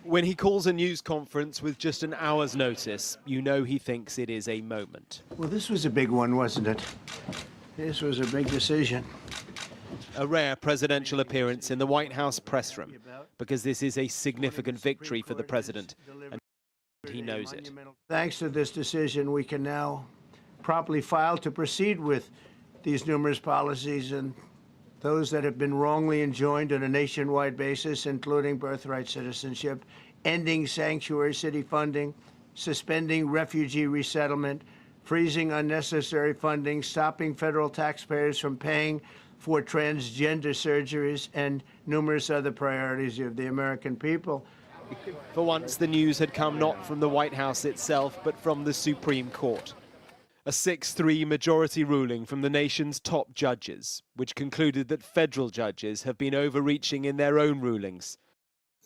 When he calls a news conference with just an hour's notice, you know he thinks it is a moment. Well, this was a big one, wasn't it? This was a big decision. A rare presidential appearance in the White House press room, because this is a significant victory for the president, and he knows it. Thanks to this decision, we can now properly file to proceed with these numerous policies and those that have been wrongly enjoined on a nationwide basis, including birthright citizenship, ending sanctuary city funding, suspending refugee resettlement, freezing unnecessary funding, stopping federal taxpayers from paying for transgender surgeries, and numerous other priorities of the American people. For once, the news had come not from the White House itself, but from the Supreme Court. A 6-3 majority ruling from the nation's top judges, which concluded that federal judges have been overreaching in their own rulings.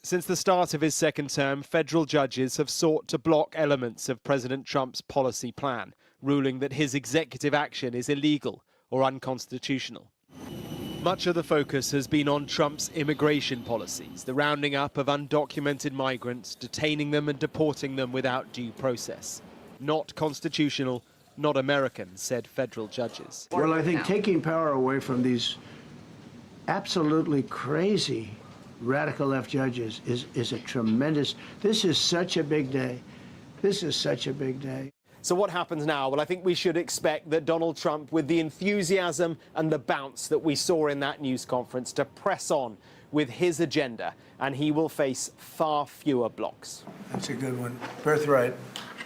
Since the start of his second term, federal judges have sought to block elements of President Trump's policy plan, ruling that his executive action is illegal or unconstitutional. Much of the focus has been on Trump's immigration policies, the rounding up of undocumented migrants, detaining them and deporting them without due process. Not constitutional, not American, said federal judges. Well, I think taking power away from these absolutely crazy radical left judges is a tremendous, this is such a big day. This is such a big day. So what happens now? Well, I think we should expect that Donald Trump, with the enthusiasm and the bounce that we saw in that news conference, to press on with his agenda, and he will face far fewer blocks. That's a good one. Birthright.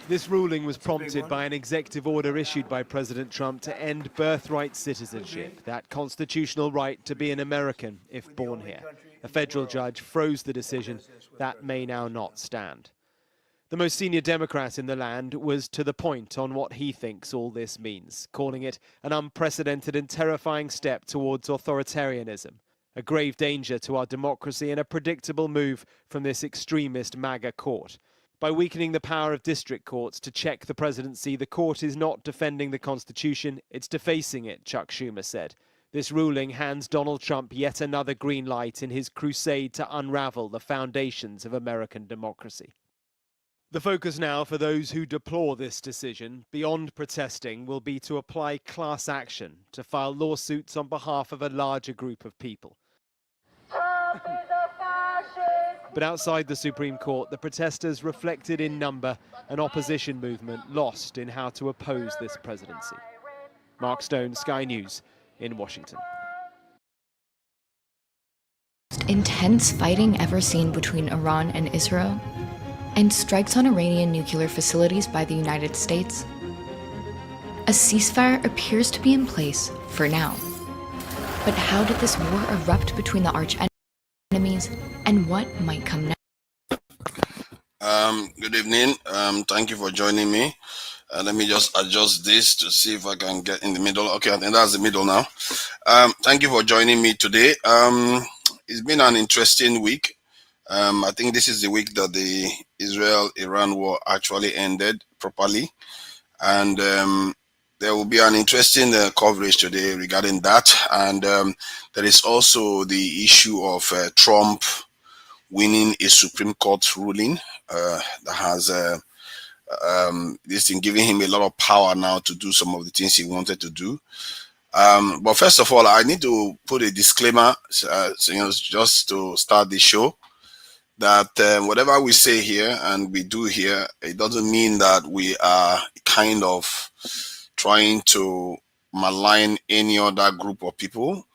This ruling was prompted by an executive order issued by President Trump to end birthright citizenship, that constitutional right to be an American if born here. A federal judge froze the decision. That may now not stand. The most senior Democrat in the land was to the point on what he thinks all this means, calling it an unprecedented and terrifying step towards authoritarianism, a grave danger to our democracy and a predictable move from this extremist MAGA court. By weakening the power of district courts to check the presidency, the court is not defending the Constitution, it's defacing it, Chuck Schumer said. This ruling hands Donald Trump yet another green light in his crusade to unravel the foundations of American democracy. The focus now for those who deplore this decision, beyond protesting, will be to apply class action, to file lawsuits on behalf of a larger group of people. But outside the Supreme Court, the protesters reflected in number an opposition movement lost in how to oppose this presidency. Mark Stone, Sky News in Washington. Intense fighting ever seen between Iran and Israel, and strikes on Iranian nuclear facilities by the United States. A ceasefire appears to be in place for now. But how did this war erupt between the arch enemies, and what might come next? Good evening. Thank you for joining me. Let me just adjust this to see if I can get in the middle. Okay, I think that's the middle now. Thank you for joining me today. It's been an interesting week. I think this is the week that the Israel-Iran war actually ended properly. And there will be an interesting coverage today regarding that. And there is also the issue of Trump winning a Supreme Court ruling that has this thing giving him a lot of power now to do some of the things he wanted to do. But first of all, I need to put a disclaimer, just to start the show, that whatever we say here and we do here, it doesn't mean that we are kind of trying to malign any other group of people,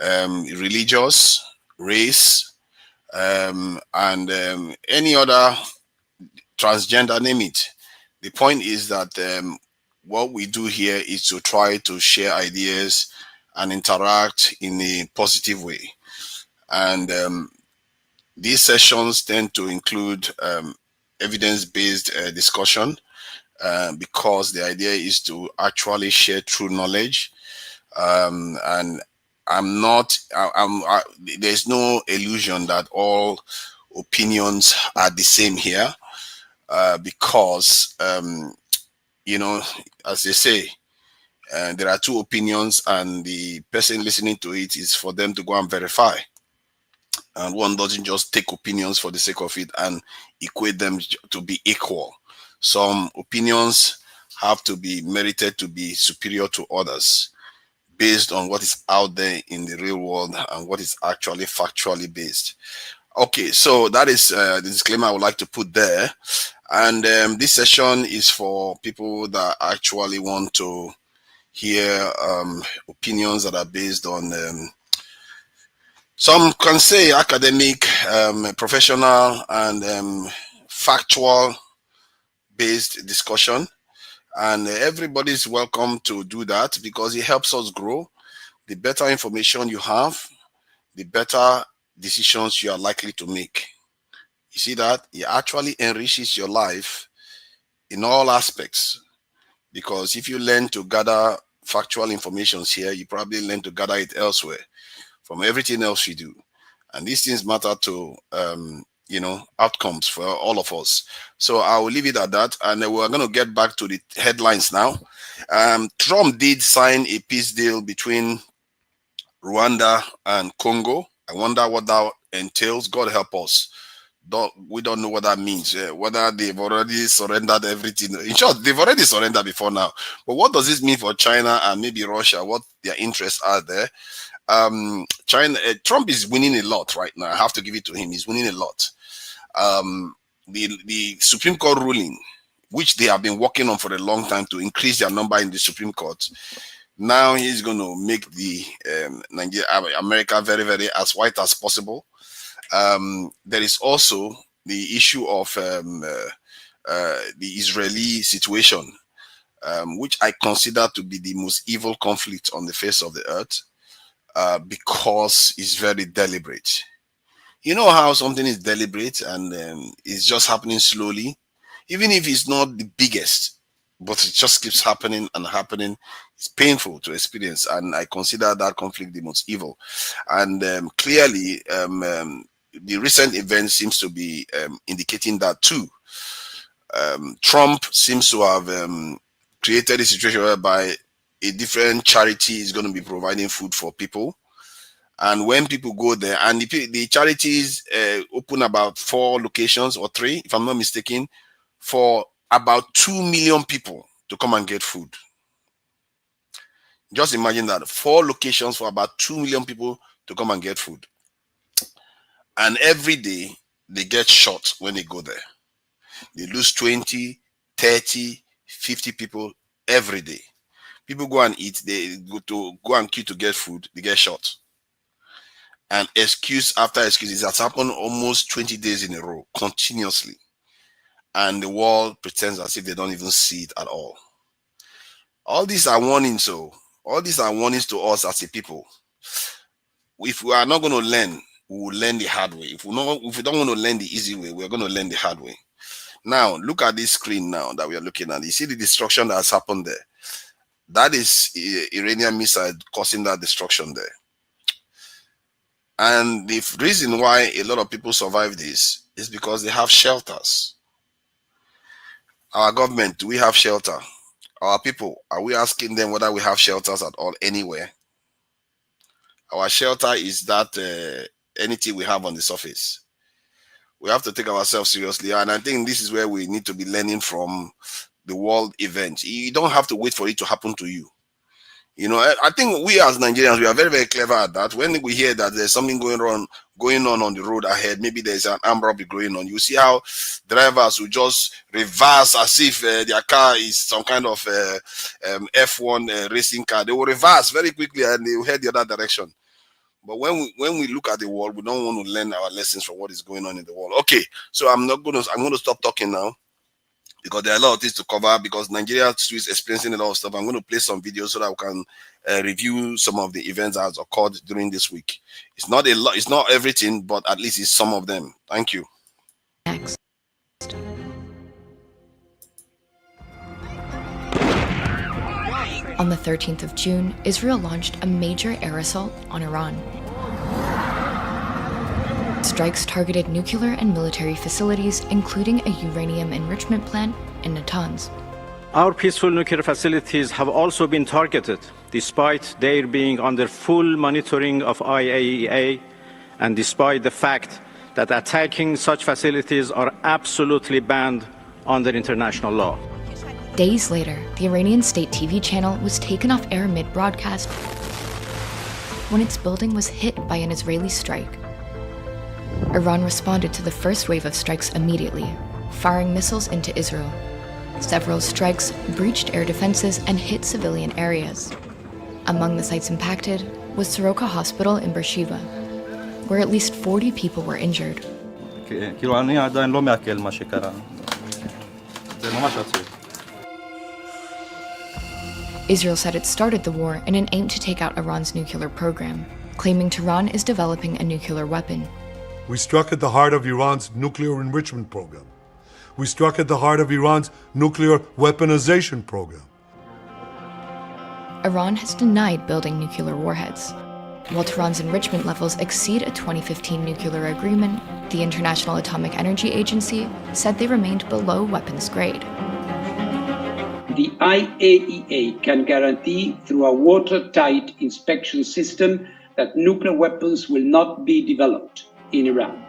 religious, race, and any other transgender, name it. The point is that what we do here is to try to share ideas and interact in a positive way. And these sessions tend to include evidence-based discussion because the idea is to actually share true knowledge. And there's no illusion that all opinions are the same here because, as they say, there are two opinions and the person listening to it is for them to go and verify. And one doesn't just take opinions for the sake of it and equate them to be equal. Some opinions have to be merited to be superior to others based on what is out there in the real world and what is actually factually based. Okay, so that is the disclaimer I would like to put there. And this session is for people that actually want to hear opinions that are based on some can say academic, professional, and factual based discussion. And everybody's welcome to do that because it helps us grow. The better information you have, the better decisions you are likely to make. You see that? It actually enriches your life in all aspects. Because if you learn to gather factual information here, you probably learn to gather it elsewhere from everything else you do. And these things matter to outcomes for all of us. So I will leave it at that, and we're going to get back to the headlines now. Trump did sign a peace deal between Rwanda and Congo. I wonder what that entails. God help us. We don't know what that means. Whether they've already surrendered everything. In short, they've already surrendered before now. But what does this mean for China and maybe Russia? What their interests are there? Trump is winning a lot right now. I have to give it to him. He's winning a lot. The Supreme Court ruling, which they have been working on for a long time to increase their number in the Supreme Court, now he's going to make the America very, very as white as possible. There is also the issue of the Israeli situation, which I consider to be the most evil conflict on the face of the earth, because it's very deliberate. You know how something is deliberate and it's just happening slowly, even if it's not the biggest, but it just keeps happening and happening. It's painful to experience, and I consider that conflict the most evil. And clearly, the recent event seems to be indicating that too. Trump seems to have created a situation whereby a different charity is going to be providing food for people. And when people go there, and the charities open about 4 locations or 3, if I'm not mistaken, for about 2 million people to come and get food. Just imagine that, 4 locations for about 2 million people to come and get food. And every day they get shot when they go there. They lose 20, 30, 50 people every day. People go and eat, they go and queue to get food, they get shot. And excuse after excuse, it has happened almost 20 days in a row, continuously. And the world pretends as if they don't even see it at all. All these are warnings, so all these are warnings to us as a people. If we are not going to learn, we will learn the hard way. If we don't want to learn the easy way, we're going to learn the hard way. Now, look at this screen now that we are looking at. You see the destruction that has happened there. That is Iranian missile causing that destruction there. And the reason why a lot of people survive this is because they have shelters. Our government, do we have shelter? Our people, are we asking them whether we have shelters at all anywhere? Our shelter is that anything we have on the surface. We have to take ourselves seriously. And I think this is where we need to be learning from the world event. You don't have to wait for it to happen to you. You know, I think we as Nigerians, we are very, very clever at that. When we hear that there's something going on the road ahead, maybe there's an armed robbery going on, you see how drivers will just reverse as if their car is some kind of F1 racing car. They will reverse very quickly and they will head the other direction. But when we look at the world, we don't want to learn our lessons from what is going on in the world. Okay, so I'm going to stop talking now, because there are a lot of things to cover, because Nigeria is experiencing a lot of stuff. I'm going to play some videos so that we can review some of the events that has occurred during this week. It's not a lot, it's not everything, but at least it's some of them. Thank you. Next. On the 13th of June, Israel launched a major air assault on Iran. Strikes targeted nuclear and military facilities, including a uranium enrichment plant in Natanz. Our peaceful nuclear facilities have also been targeted, despite their being under full monitoring of IAEA and despite the fact that attacking such facilities are absolutely banned under international law. Days later, the Iranian state TV channel was taken off air mid-broadcast when its building was hit by an Israeli strike. Iran responded to the first wave of strikes immediately, firing missiles into Israel. Several strikes breached air defenses and hit civilian areas. Among the sites impacted was Soroka Hospital in Beersheba, where at least 40 people were injured. Israel said it started the war in an aim to take out Iran's nuclear program, claiming Tehran is developing a nuclear weapon. We struck at the heart of Iran's nuclear enrichment program. We struck at the heart of Iran's nuclear weaponization program. Iran has denied building nuclear warheads. While Tehran's enrichment levels exceed a 2015 nuclear agreement, the International Atomic Energy Agency said they remained below weapons grade. The IAEA can guarantee through a watertight inspection system that nuclear weapons will not be developed in Iran.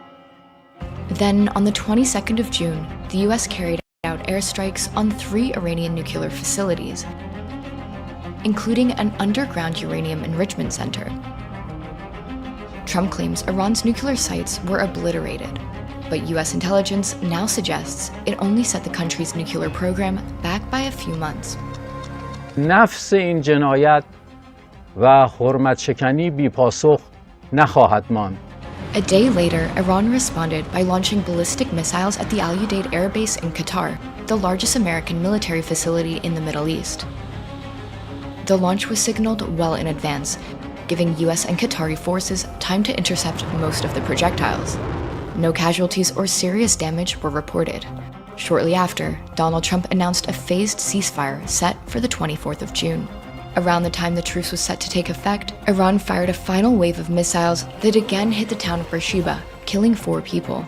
Then, on the 22nd of June, the US carried out airstrikes on 3 Iranian nuclear facilities, including an underground uranium enrichment center. Trump claims Iran's nuclear sites were obliterated, but US intelligence now suggests it only set the country's nuclear program back by a few months. نفس این جنایت و حرمت شکنی بی‌پاسخ نخواهد ماند. A day later, Iran responded by launching ballistic missiles at the Al Udeid Air Base in Qatar, the largest American military facility in the Middle East. The launch was signaled well in advance, giving US and Qatari forces time to intercept most of the projectiles. No casualties or serious damage were reported. Shortly after, Donald Trump announced a phased ceasefire set for the 24th of June. Around the time the truce was set to take effect, Iran fired a final wave of missiles that again hit the town of Beersheba, killing 4 people.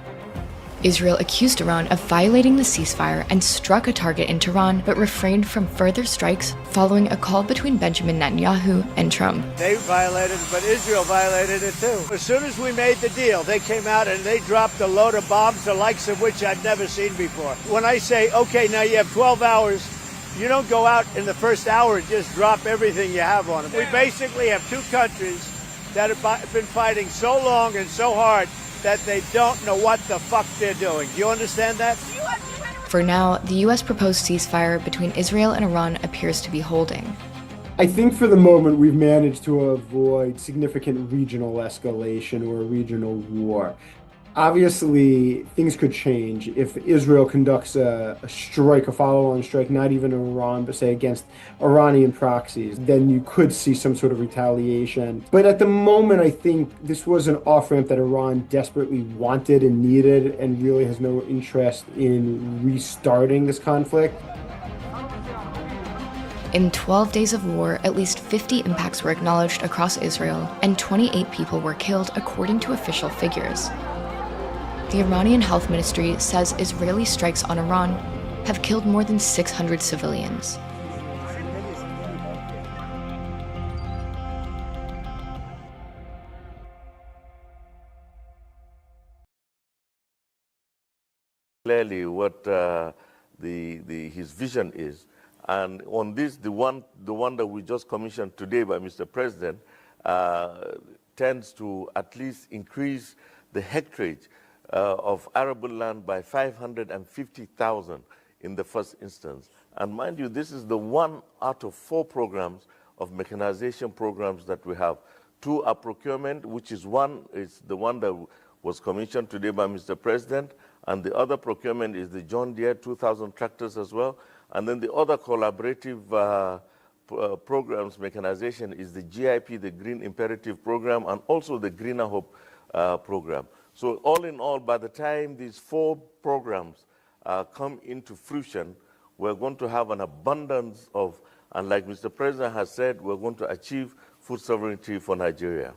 Israel accused Iran of violating the ceasefire and struck a target in Tehran, but refrained from further strikes following a call between Benjamin Netanyahu and Trump. They violated it, but Israel violated it too. As soon as we made the deal, they came out and they dropped a load of bombs, the likes of which I'd never seen before. When I say, okay, now you have 12 hours, you don't go out in the first hour and just drop everything you have on them. We basically have 2 countries that have been fighting so long and so hard that they don't know what the fuck they're doing. Do you understand that? For now, the US proposed ceasefire between Israel and Iran appears to be holding. I think for the moment we've managed to avoid significant regional escalation or regional war. Obviously, things could change if Israel conducts a strike, a follow-on strike, not even in Iran, but say against Iranian proxies. Then you could see some sort of retaliation. But at the moment, I think this was an off-ramp that Iran desperately wanted and needed and really has no interest in restarting this conflict. In 12 days of war, at least 50 impacts were acknowledged across Israel, and 28 people were killed according to official figures. The Iranian Health Ministry says Israeli strikes on Iran have killed more than 600 civilians. Clearly what his vision is. And on this, the one that we just commissioned today by Mr. President tends to at least increase the hectareage of arable land by 550,000 in the first instance. And mind you, this is the 1 out of 4 programs of mechanization programs that we have. 2 are procurement, which is the one that was commissioned today by Mr. President, and the other procurement is the John Deere 2,000 tractors as well. And then the other collaborative programs mechanization is the GIP, the Green Imperative Program, and also the Greener Hope program. So all in all, by the time these 4 programs come into fruition, we're going to have an abundance of, and like Mr. President has said, we're going to achieve food sovereignty for Nigeria.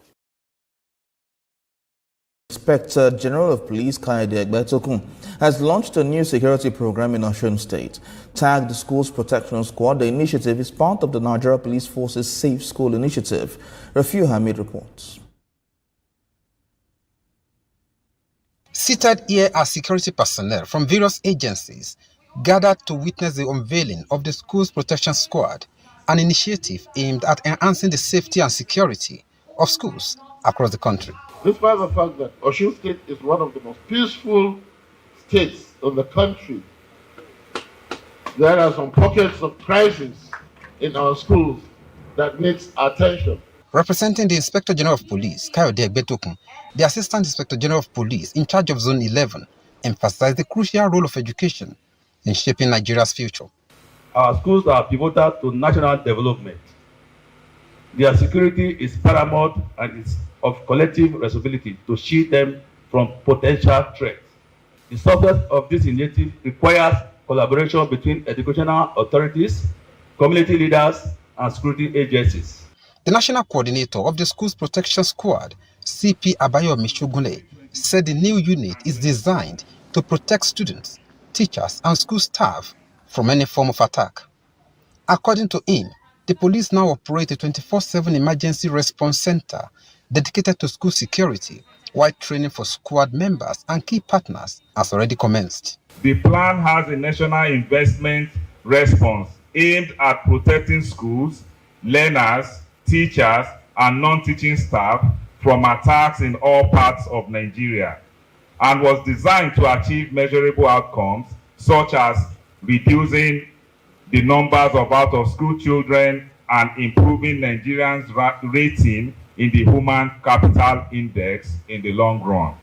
Inspector General of Police Kaide Egbetokun has launched a new security program in Osun State. Tagged the Schools Protection Squad, the initiative is part of the Nigeria Police Force's Safe School Initiative. Rafiu Hamid reports. Seated here are security personnel from various agencies gathered to witness the unveiling of the Schools Protection Squad, an initiative aimed at enhancing the safety and security of schools across the country. Despite the fact that Osun State is one of the most peaceful states in the country, there are some pockets of crisis in our schools that needs attention. Representing the Inspector General of Police, Kayode Egbetokun, the Assistant Inspector General of Police in charge of Zone 11, emphasized the crucial role of education in shaping Nigeria's future. Our schools are pivotal to national development. Their security is paramount and it's of collective responsibility to shield them from potential threats. The success of this initiative requires collaboration between educational authorities, community leaders, and security agencies. The national coordinator of the Schools Protection Squad, CP Abayomi Shogunle, said the new unit is designed to protect students, teachers, and school staff from any form of attack. According to him, the police now operate a 24/7 emergency response center dedicated to school security, while training for squad members and key partners has already commenced. The plan has a national investment response aimed at protecting schools, learners, teachers, and non-teaching staff from attacks in all parts of Nigeria, and was designed to achieve measurable outcomes such as reducing the numbers of out-of-school children and improving Nigerians' rating in the Human Capital Index in the long run.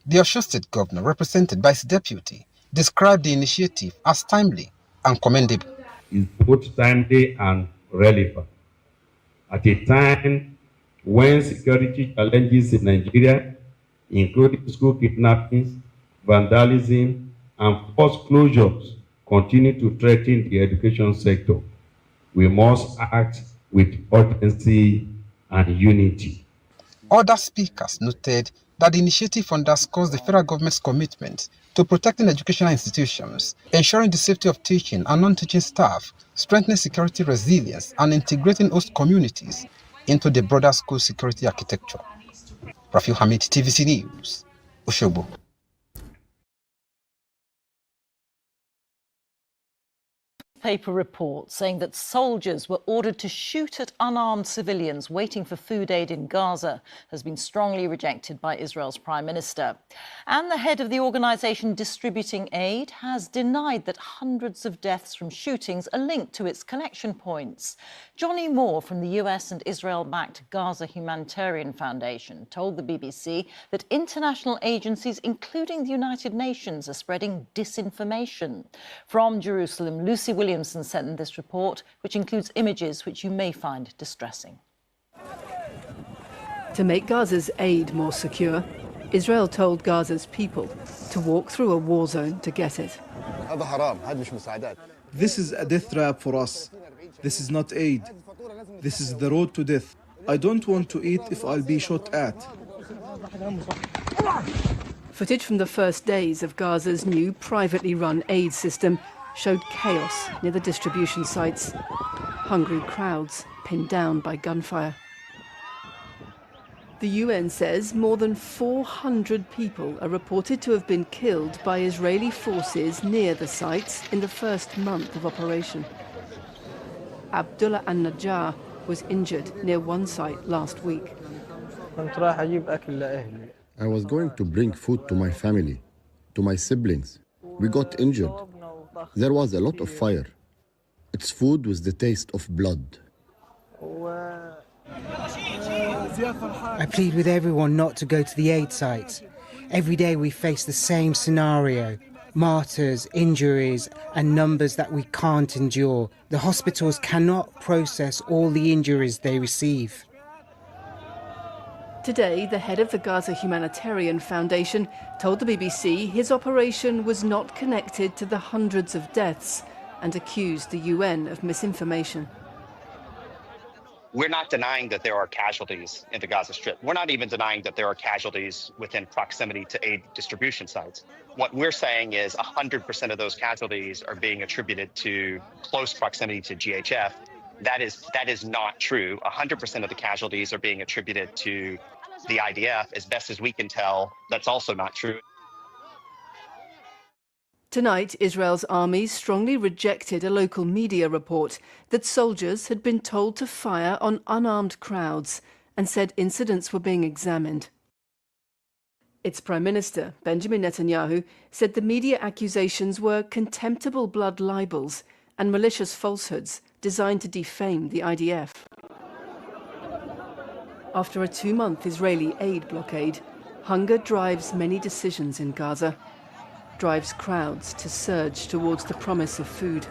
The Osun State Governor, represented by his deputy, described the initiative as timely and commendable. It's both timely and relevant. At a time when security challenges in Nigeria, including school kidnappings, vandalism, and forced closures, continue to threaten the education sector, we must act with urgency and unity. Other speakers noted that the initiative underscores the federal government's commitment to protecting educational institutions, ensuring the safety of teaching and non-teaching staff, strengthening security resilience, and integrating host communities into the broader school security architecture. Rafiu Hamid, TVC News, Osogbo. Paper report saying that soldiers were ordered to shoot at unarmed civilians waiting for food aid in Gaza has been strongly rejected by Israel's Prime Minister. And the head of the organisation distributing aid has denied that hundreds of deaths from shootings are linked to its collection points. Johnny Moore from the US and Israel-backed Gaza Humanitarian Foundation told the BBC that international agencies, including the United Nations, are spreading disinformation. From Jerusalem, Lucy Williamson sent in this report, which includes images which you may find distressing. To make Gaza's aid more secure, Israel told Gaza's people to walk through a war zone to get it. This is a death trap for us. This is not aid. This is the road to death. I don't want to eat if I'll be shot at. Footage from the first days of Gaza's new privately run aid system showed chaos near the distribution sites. Hungry crowds pinned down by gunfire. The UN says more than 400 people are reported to have been killed by Israeli forces near the sites in the first month of operation. Abdullah al-Najjar was injured near one site last week. I was going to bring food to my family, to my siblings. We got injured. There was a lot of fire. It's food with the taste of blood. I plead with everyone not to go to the aid sites. Every day we face the same scenario. Martyrs, injuries, and numbers that we can't endure. The hospitals cannot process all the injuries they receive. Today, the head of the Gaza Humanitarian Foundation told the BBC his operation was not connected to the hundreds of deaths and accused the UN of misinformation. We're not denying that there are casualties in the Gaza Strip. We're not even denying that there are casualties within proximity to aid distribution sites. What we're saying is 100% of those casualties are being attributed to close proximity to GHF. That is not true. 100% of the casualties are being attributed to the IDF. As best as we can tell, that's also not true. Tonight, Israel's army strongly rejected a local media report that soldiers had been told to fire on unarmed crowds and said incidents were being examined. Its Prime Minister, Benjamin Netanyahu, said the media accusations were contemptible blood libels and malicious falsehoods designed to defame the IDF. After a 2-month Israeli aid blockade, hunger drives many decisions in Gaza, drives crowds to surge towards the promise of food,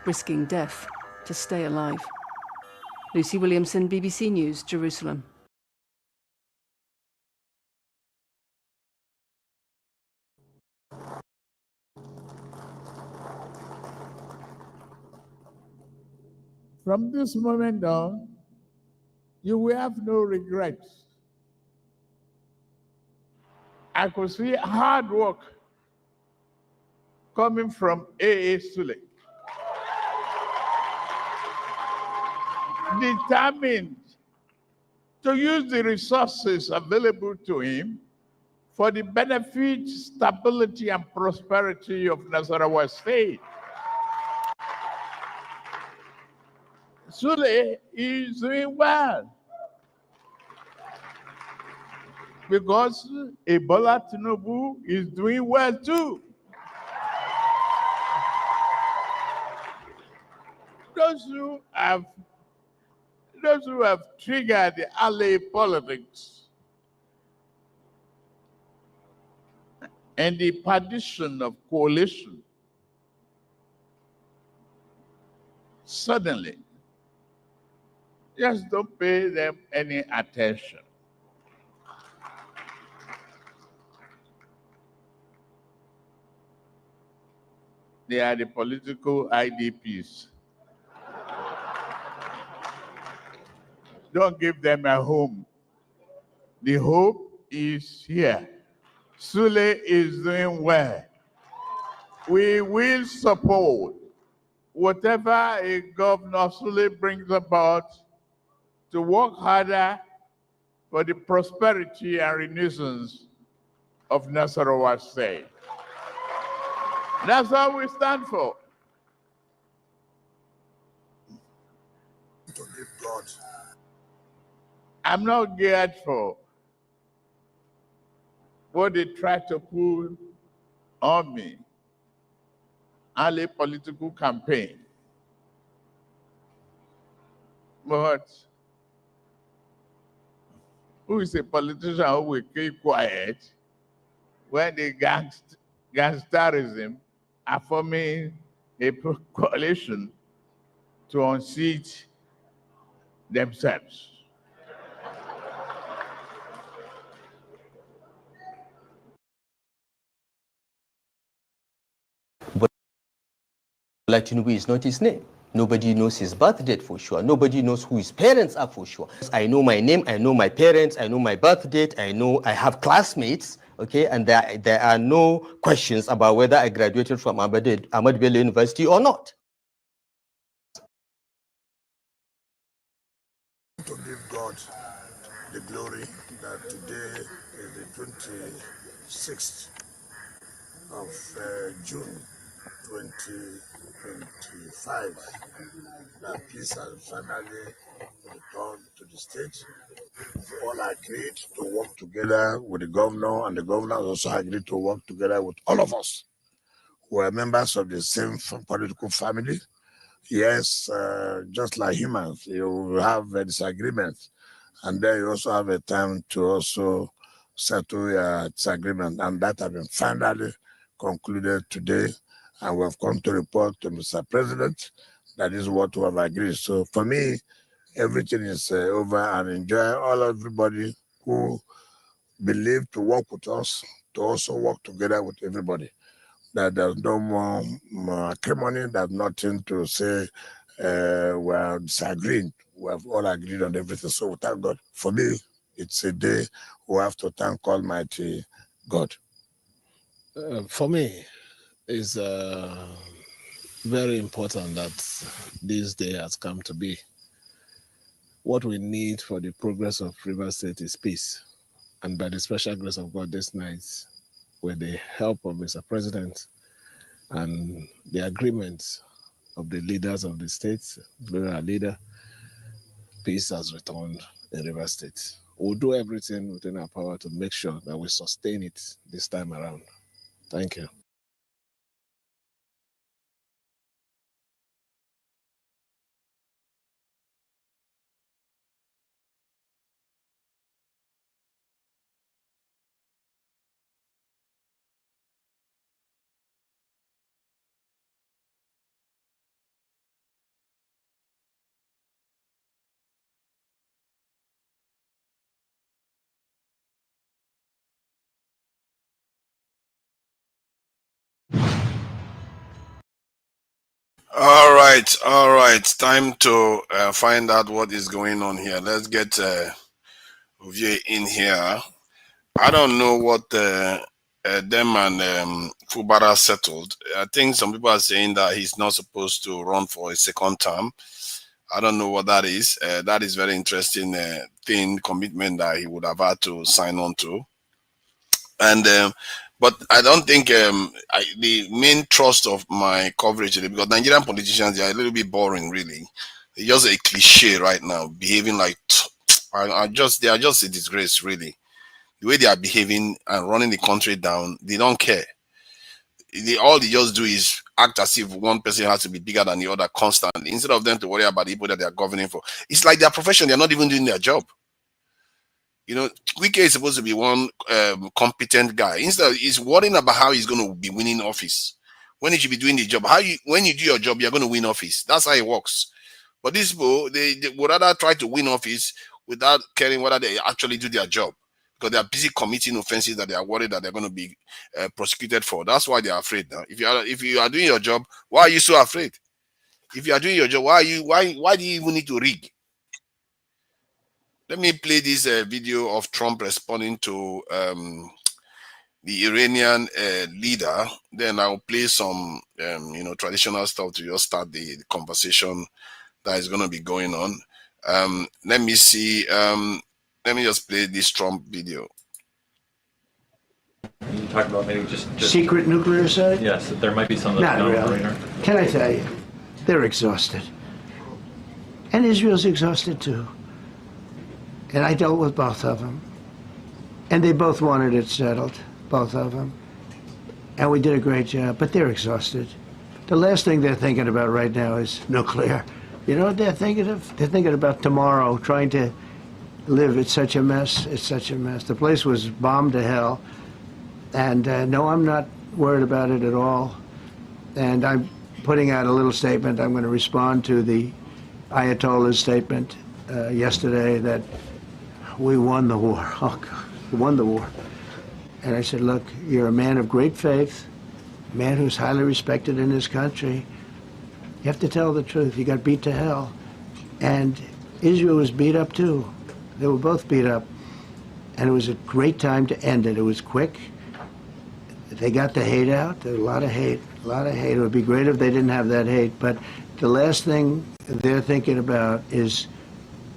risking death to stay alive. Lucy Williamson, BBC News, Jerusalem. From this moment on, you will have no regrets. I could see hard work coming from A.A. Sule, determined to use the resources available to him for the benefit, stability, and prosperity of Nasarawa State. Sule is doing well because Ebola Tinubu is doing well too. Those who have triggered the alley politics and the partition of coalition suddenly just don't pay them any attention. They are the political IDPs. Don't give them a home. The hope is here. Sule is doing well. We will support whatever a Governor Sule brings about to work harder for the prosperity and renaissance of Nasarawa State. That's all we stand for. To give God. I'm not geared for what they try to pull on me, a political campaign. But who is a politician who will keep quiet when the gangsterism are forming a coalition to unseat themselves? Tinubu is not his name. Nobody knows his birth date for sure. Nobody knows who his parents are for sure. I know my name, I know my parents, I know my birth date, I know I have classmates, okay, and there are no questions about whether I graduated from Ahmad Bello University or not. To give God the glory that today is the 26th of June 2025, that peace has finally returned to the state. All agreed to work together with the governor, and the governor also agreed to work together with all of us who are members of the same political family. Yes, just like humans, you have a disagreement, and then you also have a time to also settle your disagreement, and that has been finally concluded today. And we have come to report to Mr. President that is what we have agreed. So for me, everything is over, and enjoy everybody who believe to work with us, to also work together with everybody. That there's no more acrimony, there's nothing to say we are disagreeing. We have all agreed on everything. So thank God. For me, it's a day we have to thank Almighty God. For me, it's very important that this day has come to be. What we need for the progress of Rivers State is peace. And by the special grace of God this night, with the help of Mr. President, and the agreement of the leaders of the states, including our leader, peace has returned in Rivers State. We'll do everything within our power to make sure that we sustain it this time around. Thank you. All right. Time to find out what is going on here. Let's get Ovie in here. I don't know what them and Fubara settled. I think some people are saying that he's not supposed to run for a second term. I don't know what that is. That is very interesting commitment that he would have had to sign on to. And but I don't think the main thrust of my coverage today, because Nigerian politicians, they are a little bit boring, really. They're just a cliche right now, behaving like they are just a disgrace, really. The way they are behaving and running the country down, they don't care. All they just do is act as if one person has to be bigger than the other constantly, instead of them to worry about the people that they are governing for. It's like their profession; they're not even doing their job. You know, Wike is supposed to be one competent guy. Instead, he's worrying about how he's going to be winning office when he should be doing the job. When you do your job, you're going to win office. That's how it works. But these people, they would rather try to win office without caring whether they actually do their job, because they are busy committing offenses that they are worried that they're going to be prosecuted for. That's why they are afraid now. If you are doing your job, why are you so afraid? If you are doing your job, why do you even need to rig? Let me play this video of Trump responding to the Iranian leader. Then I'll play some, traditional stuff to just start the conversation that is going to be going on. Let me see. Let me just play this Trump video. You talk about maybe just secret nuclear site? Yes, that there might be some. Not really. Can I tell you? They're exhausted. And Israel's exhausted too. And I dealt with both of them. And they both wanted it settled, both of them. And we did a great job, but they're exhausted. The last thing they're thinking about right now is nuclear. You know what they're thinking of? They're thinking about tomorrow, trying to live. It's such a mess. It's such a mess. The place was bombed to hell. And no, I'm not worried about it at all. And I'm putting out a little statement. I'm going to respond to the Ayatollah's statement yesterday that we won the war. Oh, God, we won the war. And I said, look, you're a man of great faith, a man who's highly respected in this country. You have to tell the truth. You got beat to hell. And Israel was beat up too. They were both beat up. And it was a great time to end it. It was quick. They got the hate out. There was a lot of hate, a lot of hate. It would be great if they didn't have that hate. But the last thing they're thinking about is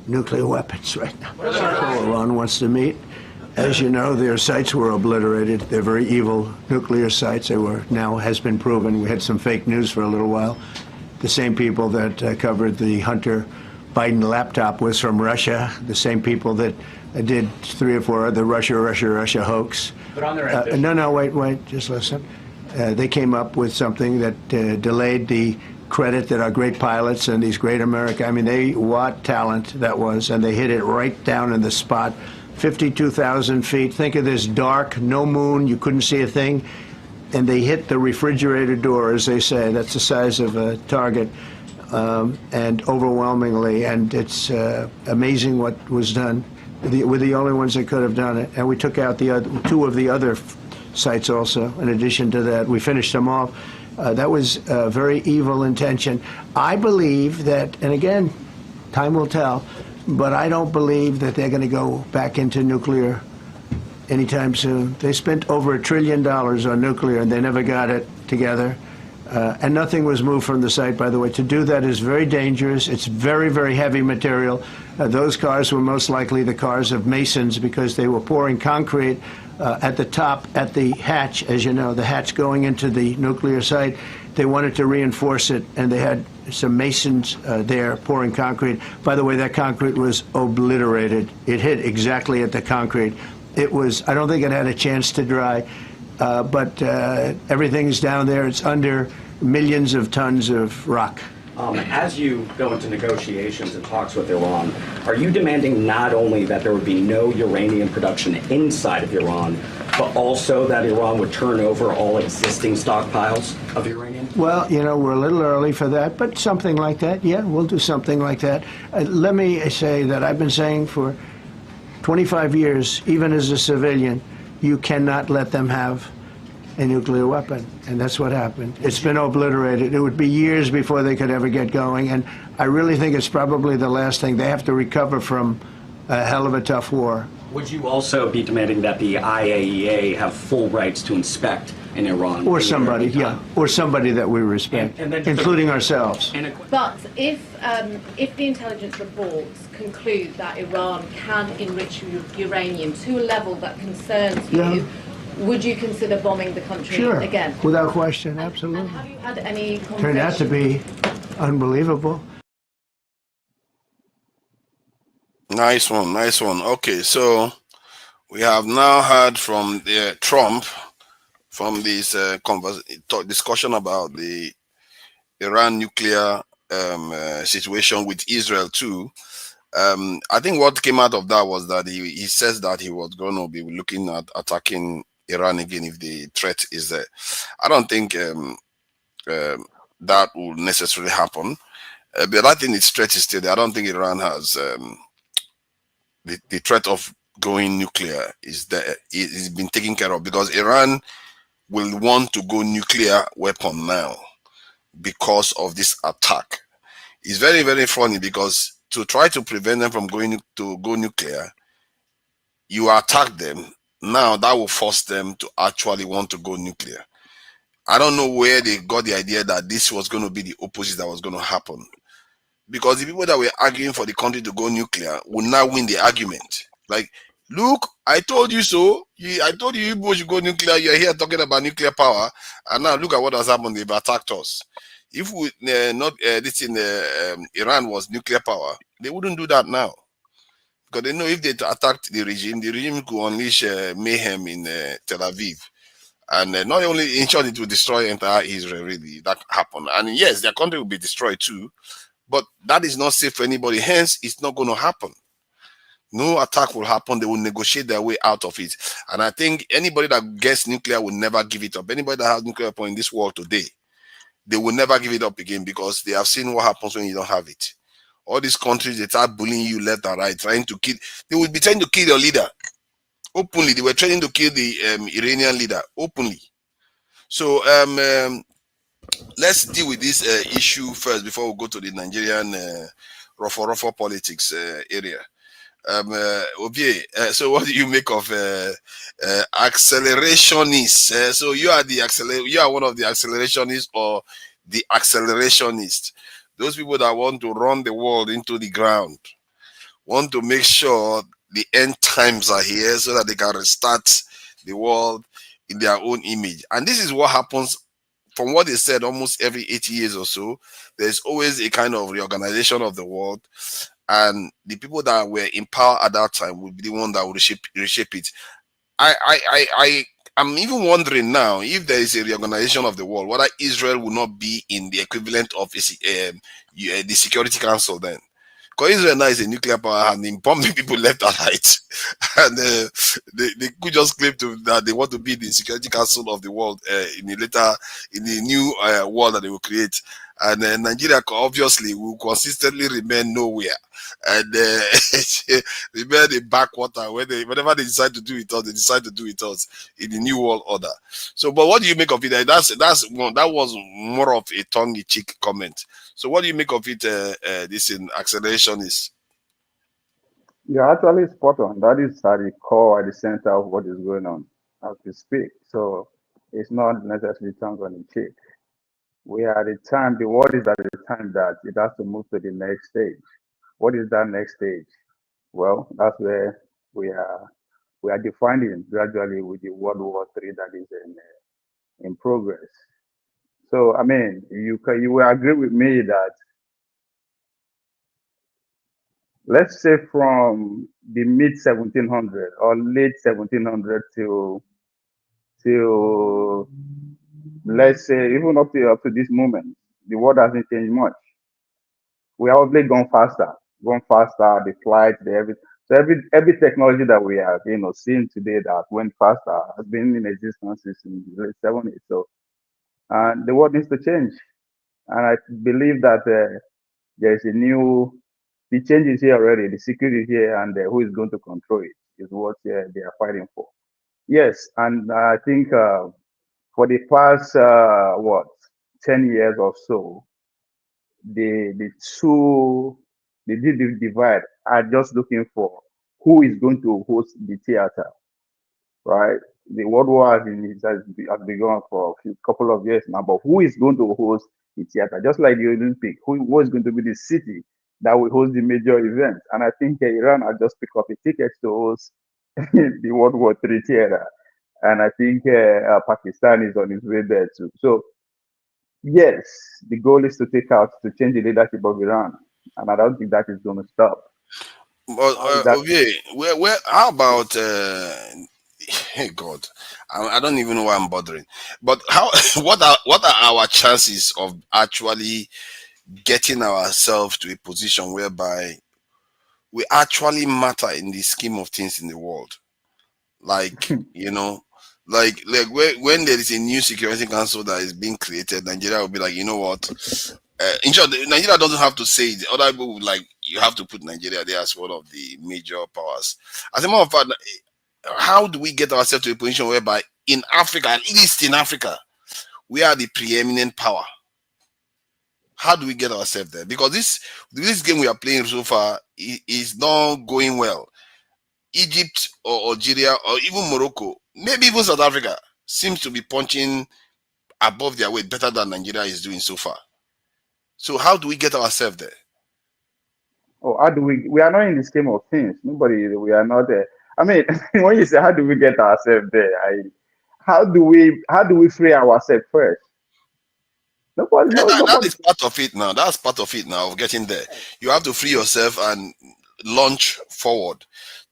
nuclear weapons right now. Iran wants to meet. As you know, their sites were obliterated. They're very evil nuclear sites. They were, now has been proven. We had some fake news for a little while. The same people that covered the Hunter Biden laptop was from Russia. The same people that did 3 or 4 other Russia hoax. But on their no, wait, just listen. They came up with something that delayed the credit that our great pilots and these great what talent that was, and they hit it right down in the spot, 52,000 feet. Think of this dark, no moon, you couldn't see a thing, and they hit the refrigerator door, as they say. That's the size of a target, and overwhelmingly, and it's amazing what was done. We're the only ones that could have done it, and we took out the 2 of the other sites also. In addition to that, we finished them off. That was a very evil intention. I believe that, and again, time will tell, but I don't believe that they're going to go back into nuclear anytime soon. They spent over $1 trillion on nuclear, and they never got it together. And nothing was moved from the site, by the way. To do that is very dangerous. It's very, very heavy material. Those cars were most likely the cars of masons because they were pouring concrete at the top, at the hatch, as you know, the hatch going into the nuclear site. They wanted to reinforce it, and they had some masons there pouring concrete. By the way, that concrete was obliterated. It hit exactly at the concrete. It was, I don't think it had a chance to dry, but everything's down there. It's under millions of tons of rock. As you go into negotiations and talks with Iran, are you demanding not only that there would be no uranium production inside of Iran, but also that Iran would turn over all existing stockpiles of uranium? Well, you know, we're a little early for that, but something like that, yeah, we'll do something like that. Let me say that I've been saying for 25 years, even as a civilian, you cannot let them have a nuclear weapon, and that's what happened. It's been obliterated. It would be years before they could ever get going, and I really think it's probably the last thing. They have to recover from a hell of a tough war. Would you also be demanding that the IAEA have full rights to inspect in Iran? Or somebody, yeah, or somebody that we respect, including ourselves. But if the intelligence reports conclude that Iran can enrich uranium to a level that concerns you, would you consider bombing the country again? Without question, absolutely. And have you had any conversations? Turned out to be unbelievable. Nice one, nice one. Okay, so we have now heard from Trump, from this discussion about the Iran nuclear situation with Israel too. I think what came out of that was that he says that he was going to be looking at attacking Iran again if the threat is there. I don't think that will necessarily happen. But I think the threat is still there. I don't think Iran has the threat of going nuclear is there. It's been taken care of because Iran will want to go nuclear weapon now because of this attack. It's very, very funny because to try to prevent them from going to go nuclear, you attack them. Now that will force them to actually want to go nuclear. I don't know where they got the idea that this was going to be the opposite that was going to happen. Because the people that were arguing for the country to go nuclear will now win the argument. Like, look, I told you so. I told you people should go nuclear. You're here talking about nuclear power. And now look at what has happened. They've attacked us. If we Iran was nuclear power, they wouldn't do that now. Because they know if they attacked the regime could unleash mayhem in Tel Aviv. And not only, in short, it will destroy entire Israel, really. That happened. And yes, their country will be destroyed too. But that is not safe for anybody. Hence, it's not going to happen. No attack will happen. They will negotiate their way out of it. And I think anybody that gets nuclear will never give it up. Anybody that has nuclear weapon in this world today, they will never give it up again because they have seen what happens when you don't have it. All these countries, they start bullying you left and right, trying to kill. They will be trying to kill your leader openly. They were trying to kill the Iranian leader openly. So let's deal with this issue first before we go to the Nigerian ruffle politics area. So what do you make of accelerationists? So you are you are one of the accelerationists or the accelerationist. Those people that want to run the world into the ground, want to make sure the end times are here so that they can restart the world in their own image. And this is what happens. From what they said, almost every 80 years or so, there's always a kind of reorganization of the world. And the people that were in power at that time will be the one that will reshape it. I'm even wondering now if there is a reorganization of the world, whether Israel will not be in the equivalent of the Security Council then. Because Israel now is a nuclear power and in bombing people left and right. And they could just claim that they want to be the Security Council of the world in the new world that they will create. And Nigeria obviously will consistently remain nowhere and remain a backwater. Whenever they decide to do it, they decide to do it in the new world order. So, but what do you make of it? That was more of a tongue-in-cheek comment. So, what do you make of it? This acceleration is. You're actually spot on. That is at the core, at the center of what is going on as we speak. So, it's not necessarily tongue-in-cheek. We are at the time, the world is at the time that it has to move to the next stage. What is that next stage? Well, that's where we are we are defining gradually with the World War III that is in progress. So, I mean, you will agree with me that, let's say from the mid 1700 or late 1700 till let's say even up to this moment, the world hasn't changed much. We have only gone faster, the flights, the everything. So every technology that we have, seeing today that went faster has been in existence since the late 70s. So, the world needs to change, and I believe that there is the change is here already. The security is here, and who is going to control it is what they are fighting for. Yes, and I think for the past 10 years or so, the divide are just looking for who is going to host the theater, right? The World War has begun for a couple of years now, but who is going to host the theater? Just like the Olympic, who is going to be the city that will host the major event? And I think Iran has just picked up a ticket to host the World War III theater, and I think Pakistan is on its way there too. So yes, the goal is to change the leadership of Iran, and I don't think that is going to stop. But how about hey God, I don't even know why I'm bothering. But how what are our chances of actually getting ourselves to a position whereby we actually matter in the scheme of things in the world? Like, when there is a new security council that is being created, Nigeria will be like, you know what? In short, Nigeria doesn't have to say it. Other people would like, you have to put Nigeria there as one of the major powers. As a matter of fact, how do we get ourselves to a position whereby in Africa, at least in Africa, we are the preeminent power? How do we get ourselves there? Because this game we are playing so far is not going well. Egypt or Algeria or even Morocco, maybe even South Africa, seems to be punching above their weight better than Nigeria is doing so far. So how do we get ourselves there? Oh, how do we are not in the scheme of things. We are not there. I mean, when you say how do we get ourselves there, how do we free ourselves first? That is part of it now. That's part of it now of getting there. You have to free yourself and launch forward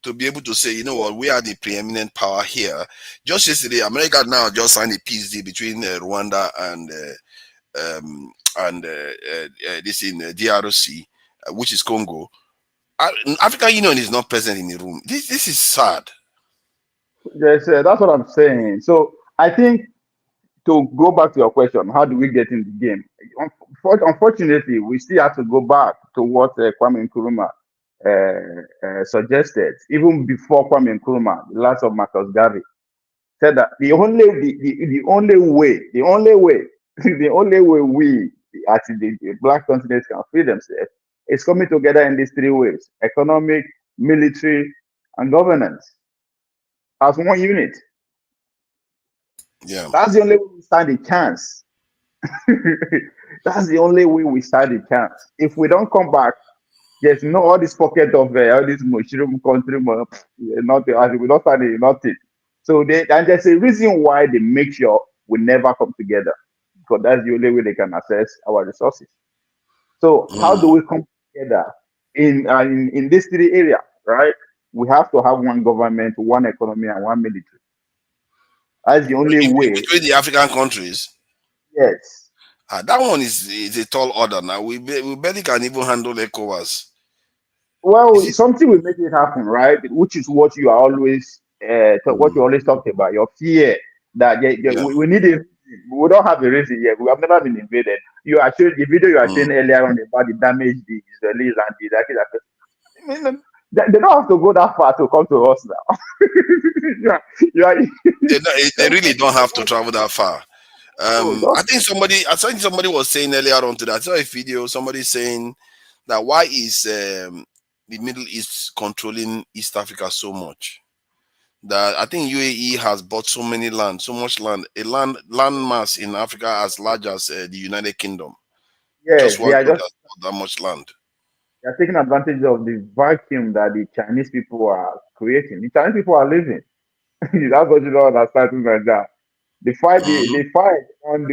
to be able to say, you know what, we are the preeminent power here. Just yesterday, America now just signed a peace deal between Rwanda and this in DRC, which is Congo. African Union is not present in the room. This is sad. Yes, that's what I'm saying. So I think, to go back to your question, how do we get in the game? Unfortunately, we still have to go back to what Kwame Nkrumah suggested, even before Kwame Nkrumah, the last of Marcus Garvey, said that the only way we, as the Black continent, can free themselves is coming together in these three ways: economic, military, and governance, as one unit. Yeah, that's the only way we stand a chance. That's the only way we stand a chance. If we don't come back, there's no all this pocket of all this mushroom country, nothing. As we don't stand nothing. So and there's a reason why they make sure we never come together, because that's the only way they can access our resources. So how do we come together in these three areas, right? We have to have one government, one economy, and one military. That's the only way. Between the African countries? Yes. That one is a tall order now. We barely can even handle ECOWAS. Well, something will make it happen, right? Which is what you are always what you always talk about, your fear that we need a. We don't have a reason yet. We have never been invaded. You are showing the video you are saying earlier on about the damage the Israelis and the Iraqis. They don't have to go that far to come to us now. They really don't have to travel that far. I think somebody was saying earlier on today, I saw a video, somebody saying that why is the Middle East controlling East Africa so much? That I think UAE has bought so much land, a land mass in Africa as large as the United Kingdom. Yes, they are just that much land. They are taking advantage of the vacuum that the Chinese people are creating. The Chinese people are living. That's what you don't understand things like that. They fight they fight on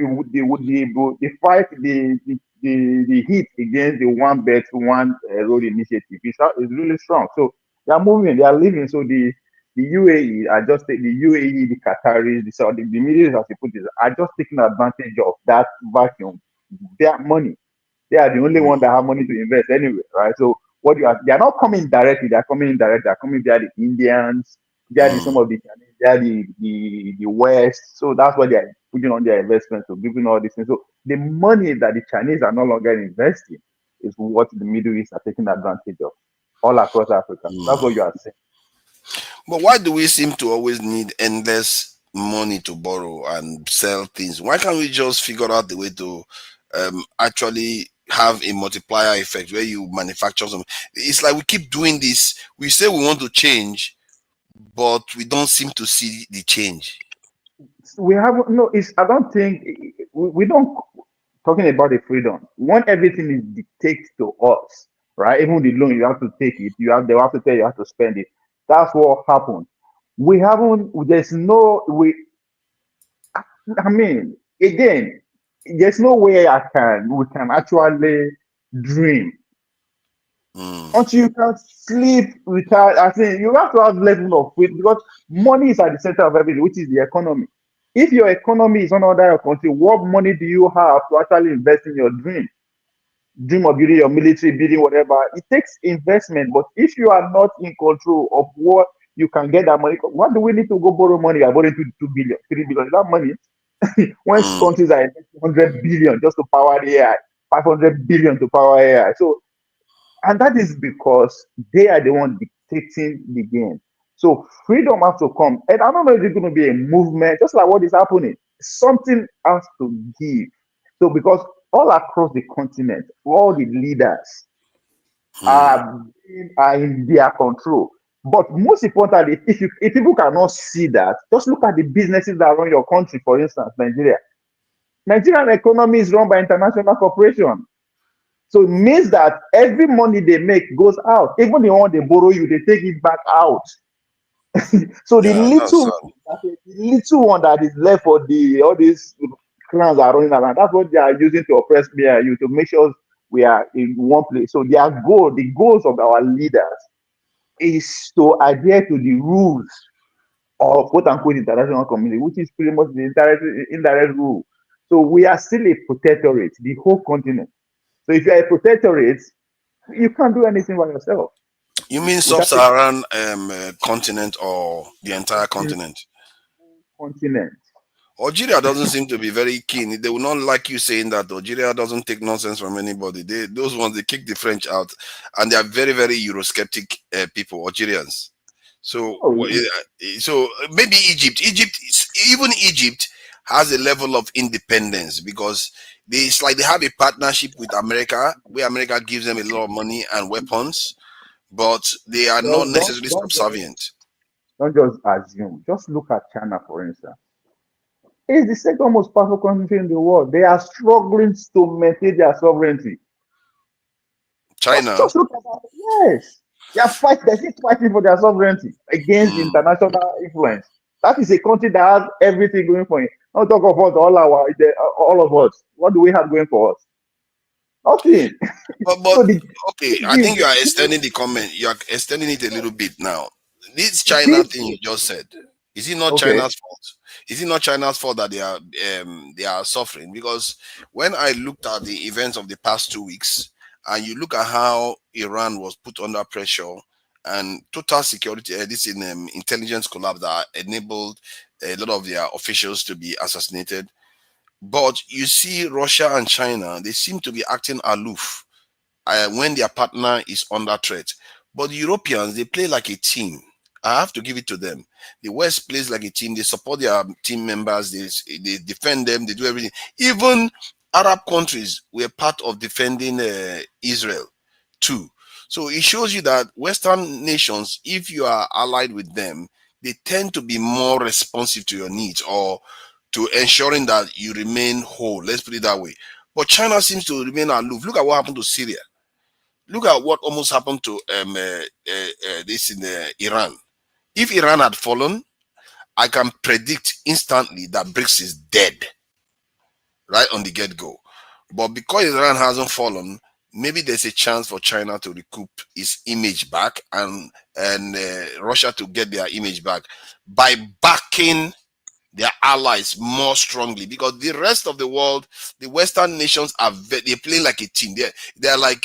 they fight the heat against the one belt one road initiative. It's really strong. So they are moving, they are living. So the UAE are just the UAE, the Qataris, the Middle East, as you put it, are just taking advantage of that vacuum. Their money. They are the only one that have money to invest anyway, right? So they are not coming directly, they are coming indirectly, they are coming via the Indians, via some of the Chinese, via the West. So that's what they are putting on their investments, so giving all these things. So the money that the Chinese are no longer investing is what the Middle East are taking advantage of all across Africa. That's what you are saying. But why do we seem to always need endless money to borrow and sell things? Why can't we just figure out the way to actually have a multiplier effect where you manufacture some? It's like we keep doing this. We say we want to change, but we don't seem to see the change. We have no. I don't think we don't talking about the freedom. When everything is dictated to us, right? Even the loan, you have to take it. They have to tell you have to spend it. That's what happened. We haven't. There's no. I mean, again, there's no way we can actually dream until you can sleep without. I think you have to have level of faith because money is at the center of everything, which is the economy. If your economy is under your country, what money do you have to actually invest in your dream of building your military, building whatever? It takes investment. But if you are not in control of what you can get that money, what do we need to go borrow money? I'm borrowing 2 billion, 3 billion. That money, when countries are investing 100 billion just to power the AI, 500 billion to power AI. So, and that is because they are the one dictating the game. So freedom has to come. And I don't know if it's going to be a movement, just like what is happening. Something has to give. So because all across the continent, all the leaders are in their control. But most importantly, if people cannot see that, just look at the businesses that run your country, for instance, Nigeria. Nigerian economy is run by international corporations. So it means that every money they make goes out. Even the one they borrow you, they take it back out. So the little one that is left for all these clans are running around, that's what they are using to oppress me and you, to make sure we are in one place. So the goals of our leaders is to adhere to the rules of quote unquote international community, which is pretty much the indirect rule. So we are still a protectorate, the whole continent. So if you are a protectorate, you can't do anything by yourself. You mean sub-Saharan continent or the entire continent? Continent. Algeria doesn't seem to be very keen. They will not like you saying that. Algeria doesn't take nonsense from anybody. Those ones, they kick the French out, and they are very, very Eurosceptic people, Algerians. So, so maybe Egypt. Even Egypt has a level of independence because it's like they have a partnership with America, where America gives them a lot of money and weapons, but they are not necessarily subservient. Don't just assume. Just look at China, for instance. It's the second most powerful country in the world. They are struggling to maintain their sovereignty. China. Just look at that. Yes. They are fighting for their sovereignty against international influence. That is a country that has everything going for it. Don't talk about all of us. What do we have going for us? Nothing. But okay, I think you are extending the comment. You are extending it a little bit now. This China thing you just said, is it not China's fault? Is it not China's fault that they are suffering? Because when I looked at the events of the past 2 weeks, and you look at how Iran was put under pressure and total security, this intelligence collapse that enabled a lot of their officials to be assassinated. But you see Russia and China, they seem to be acting aloof when their partner is under threat. But the Europeans, they play like a team. I have to give it to them. The West plays like a team. They support their team members. They defend them. They do everything. Even Arab countries were part of defending Israel too. So it shows you that Western nations, if you are allied with them, they tend to be more responsive to your needs or to ensuring that you remain whole. Let's put it that way. But China seems to remain aloof. Look at what happened to Syria. Look at what almost happened to this in Iran. If Iran had fallen, I can predict instantly that BRICS is dead, right on the get-go. But because Iran hasn't fallen, maybe there's a chance for China to recoup its image back and Russia to get their image back by backing their allies more strongly, because the rest of the world, the Western nations they're playing like a team. They're like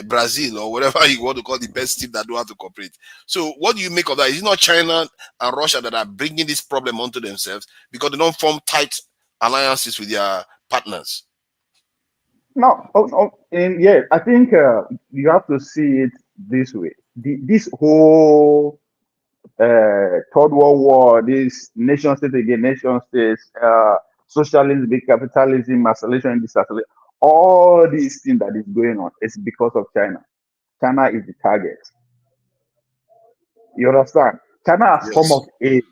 Brazil or whatever you want to call the best team that don't have to cooperate. So what do you make of that? Is it not China and Russia that are bringing this problem onto themselves because they don't form tight alliances with their partners? No, yeah, I think you have to see it this way. This whole Third World War, this nation state against nation states, socialism, big capitalism, isolation, isolation, all these things that is going on is because of China. China is the target. You understand? China has come of age.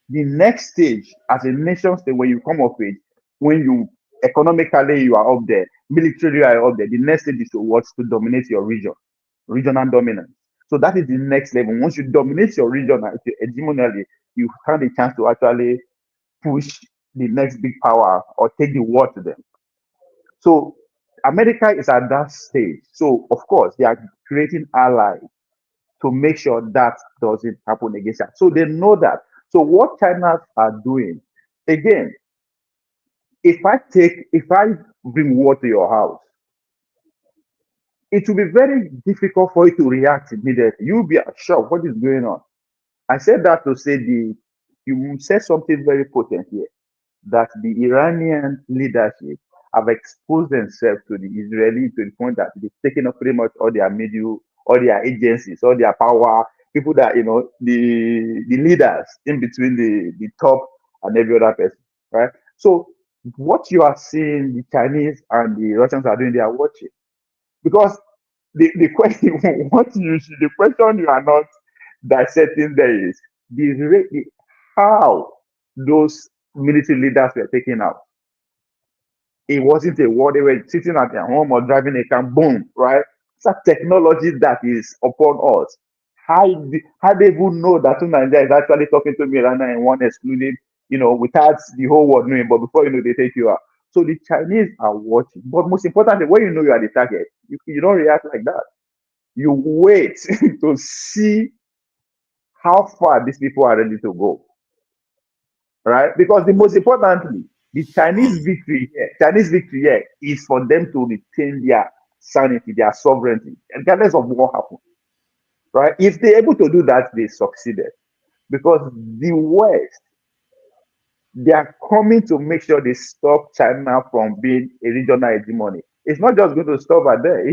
The next stage as a nation state, when you come of age, when you economically you are up there, militarily you are up there, the next stage is to dominate your region, regional dominance. So that is the next level. Once you dominate your region hegemonally, you have the chance to actually push the next big power or take the war to them. So America is at that stage. So of course they are creating allies to make sure that doesn't happen against that. So they know that. So what China are doing, again, if I bring war to your house, it will be very difficult for you to react immediately. You'll be shocked. What is going on? I said that to say you said something very potent here, that the Iranian leadership have exposed themselves to the Israeli to the point that they've taken up pretty much all their all their agencies, all their power, people that, the leaders in between the top and every other person, right? So what you are seeing the Chinese and the Russians are doing, they are watching. Because the question, the question you are not dissecting there is how those military leaders were taken out. It wasn't a war. They were sitting at their home or driving a car, boom, right? It's a technology that is upon us. How they even know that Nigeria is actually talking to me right now and one excluded, without the whole world knowing, but before you know, they take you out. So the Chinese are watching. But most importantly, when you know you are the target, you don't react like that. You wait to see how far these people are ready to go. Right? Because the most importantly, the Chinese victory here is for them to retain their sanity, their sovereignty, regardless of what happens. Right? If they're able to do that, they succeeded. Because the West, they are coming to make sure they stop China from being a regional hegemony. It's not just going to stop at there.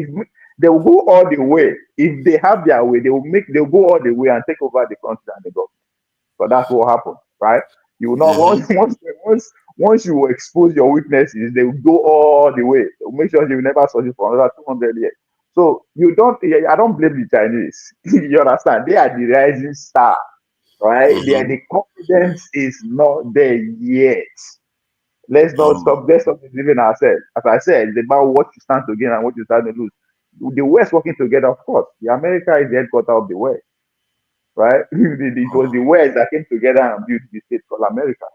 They will go all the way. If they have their way, they'll go all the way and take over the country and the government. So that's what happened, right? You will not once you expose your weaknesses, they will go all the way. They'll make sure you never search for another 200 years. So I don't blame the Chinese. You understand? They are the rising star, right? The confidence is not there yet. Let's not deceiving ourselves. As I said, it's about what you stand to gain and what you stand to lose. The West working together, of course. The America is the headquarters of the West, right? It was the West that came together and built the state called America.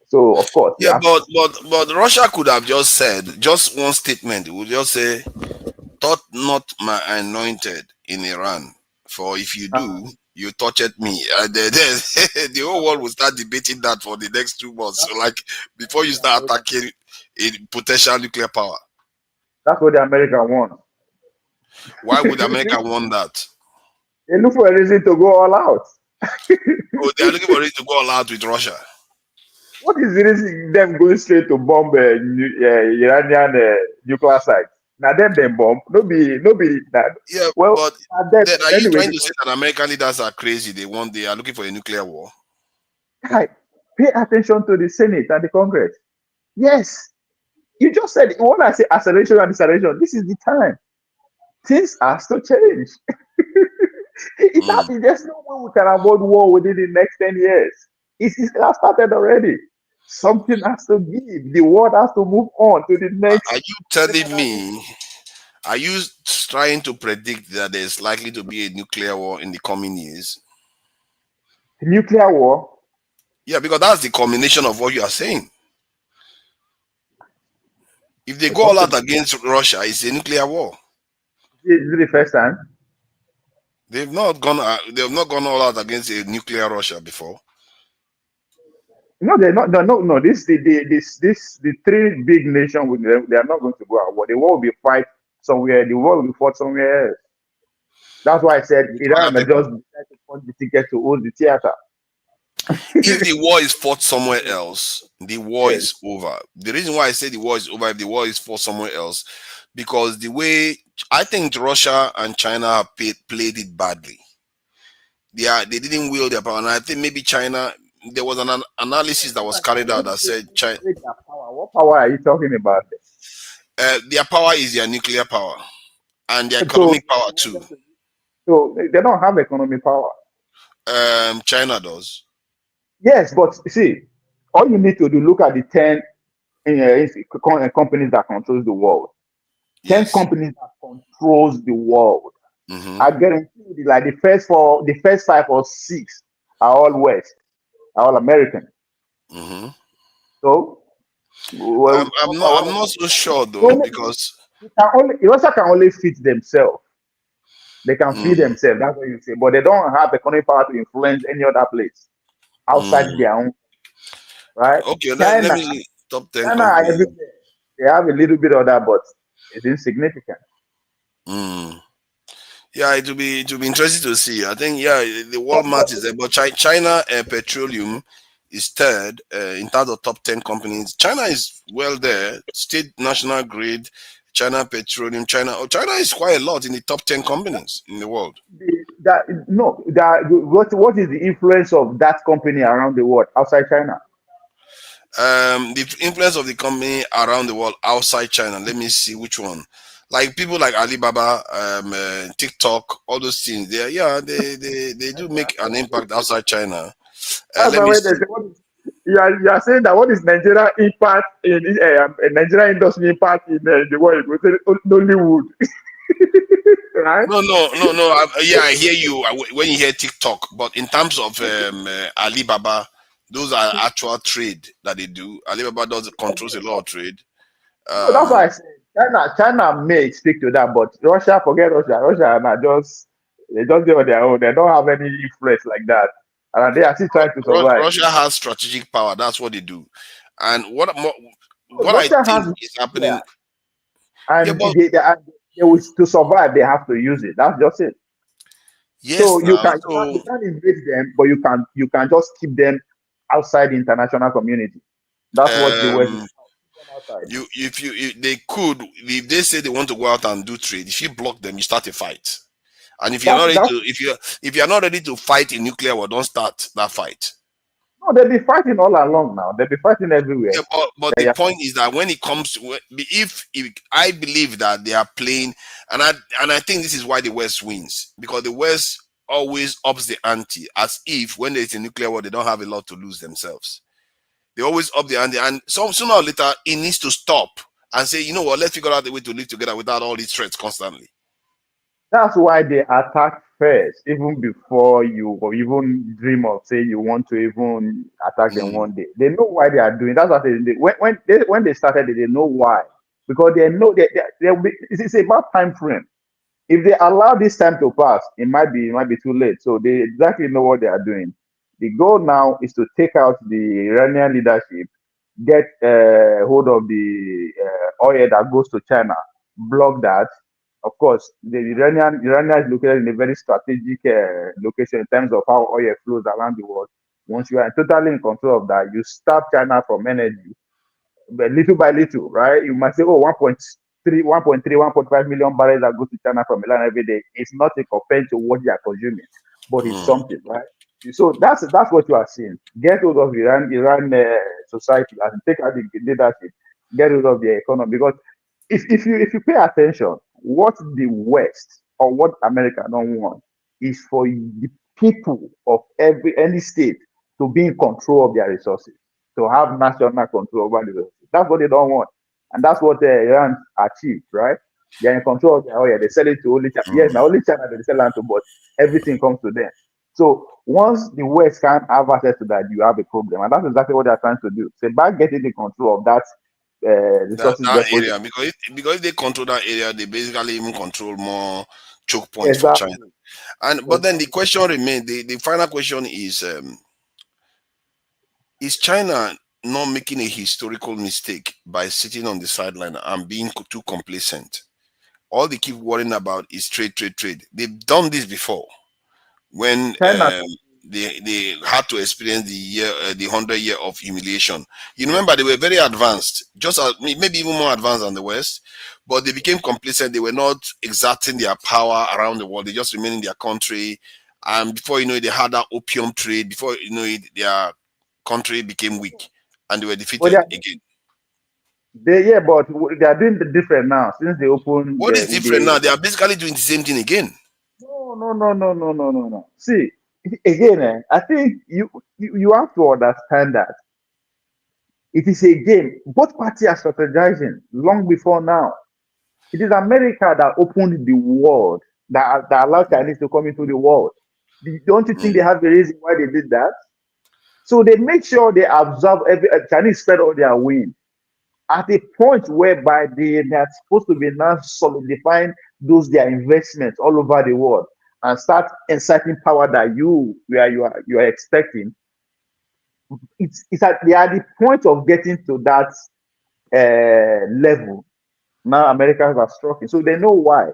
So of course, yeah, but Russia could have just said just one statement. It would just say, "Touch not my anointed in Iran, for if you do, you touched me." The whole world will start debating that for the next 2 months. So, like, before you start attacking a potential nuclear power. That's what the America wants. Why would America want that? They look for a reason to go all out. Oh, they are looking for a reason to go all out with Russia. What is the reason them going straight to bomb Iranian nuclear sites? Now them bomb. Nobody that. Yeah, well, but then are you trying to say that American leaders are crazy? They are looking for a nuclear war. Right. Pay attention to the Senate and the Congress. Yes. You just said when I say acceleration and deceleration, this is the time. Things has to change. There's no way we can avoid war within the next 10 years. It has started already. Something has to give. The world has to move on to the next. Are you telling me? Are you trying to predict that there's likely to be a nuclear war in the coming years? Nuclear war? Yeah, because that's the combination of what you are saying. If they go all out against Russia, it's a nuclear war. Is it the first time? They've not gone. They've not gone all out against a nuclear Russia before. No, they're not. No. The three big nations with them, they are not going to go at war. The war will be fight somewhere. The war will be fought somewhere else. That's why I said Iran may just decide to fund the ticket to hold the theater. If the war is fought somewhere else, the war is over. The reason why I say the war is over, if the war is fought somewhere else, because the way I think Russia and China have played it badly. They didn't wield their power, and I think maybe China. There was an analysis that was carried out that said China. What power are you talking about? Their power is their nuclear power and their economic power too. So they don't have economic power. China does. Yes, but see, all you need to do, look at the 10 companies that controls the world. 10 companies that controls the world. I guarantee you, like the first 5 or 6 are all West, are all American. So, well, I'm not so sure though, because Russia can only feed themselves. They can feed themselves. That's what you say. But they don't have economic power to influence any other place outside their own. Right? Okay, China, let me top 10 China companies. everywhere. They have a little bit of that, but it's insignificant. Yeah, it will be interesting to see. I think the world map is there, but China Petroleum is third in terms of top 10 companies. China is well there. State National Grid, China Petroleum, China is quite a lot in the top 10 companies in the world. What is the influence of that company around the world outside China? The influence of the company around the world outside China. Let me see which one. Like people like Alibaba, TikTok, all those things. They do make an impact outside China. You are saying that what is Nigeria impact in Nigeria industry impact in the world? We say Nollywood. Right? No. I hear you when you hear TikTok, but in terms of Alibaba, those are actual trade that they do. Alibaba controls a lot of trade. So that's why I said China may speak to that, but Russia, forget Russia. Russia they just do on their own. They don't have any influence like that, and they are still trying to survive. Russia has strategic power. That's what they do, and what I think is happening. And to survive, they have to use it. That's just it. Yes, so you can't invade them, but you can just keep them outside the international community. That's what the West is. If they say they want to go out and do trade, if you block them, you start a fight. And if you're not ready to fight in nuclear war, don't start that fight. No, they'll be fighting all along now. They'll be fighting everywhere. Yeah, but the point is that when it comes to if I believe that they are playing, and I think this is why the West wins, because the West always ups the ante, as if when there's a nuclear war, they don't have a lot to lose themselves. They always up the ante, and sooner or later it needs to stop and say, you know what, let's figure out a way to live together without all these threats constantly. That's why they attack first, even before you or even dream of say you want to even attack them one day. They know why they are doing. That's what when they started, they know why, because they know it's about time frame. If they allow this time to pass, it might be too late. So they exactly know what they are doing. The goal now is to take out the Iranian leadership, get hold of the oil that goes to China, block that. Of course, the Iranian is located in a very strategic location in terms of how oil flows around the world. Once you are totally in control of that, you stop China from energy, but little by little, right? You might say, 1.3, 1.5 million barrels that go to China from Iran every day. It's not a compared to what they are consuming, but it's something, right? So that's what you are seeing. Get hold of Iran society and take out the leadership. Get hold of the economy, because if you pay attention, what the West or what America don't want is for the people of any state to be in control of their resources, to have national control over the resources. That's what they don't want, and that's what Iran achieved, right? They're in control of their oil. They sell it to only China. Yes, now only China they sell it to, but everything comes to them. So once the West can't have access to that, you have a problem, and that's exactly what they're trying to do. It's about getting the control of that resources that deposit. area, because if they control that area, they basically even control more choke points for China. Exactly. But then the question remains. The final question is China not making a historical mistake by sitting on the sideline and being too complacent? All they keep worrying about is trade, trade, trade. They've done this before when China, they had to experience the 100 year of humiliation. You remember they were very advanced, just maybe even more advanced than the West, but they became complacent. They were not exerting their power around the world. They just remained in their country, and before you know it, they had that opium trade. Before you know it, their country became weak, and they were defeated again. but they are doing the different now since they opened. What is different now? They are basically doing the same thing again. No. See, again, I think you have to understand that it is a game. Both parties are strategizing long before now. It is America that opened the world, that allowed Chinese to come into the world. Don't you think they have a reason why they did that? So they make sure they absorb Chinese spread all their wings at a point whereby they are supposed to be now solidifying their investments all over the world and start inciting power that you are expecting. They are at the point of getting to that level. Now Americans are struggling, so they know why.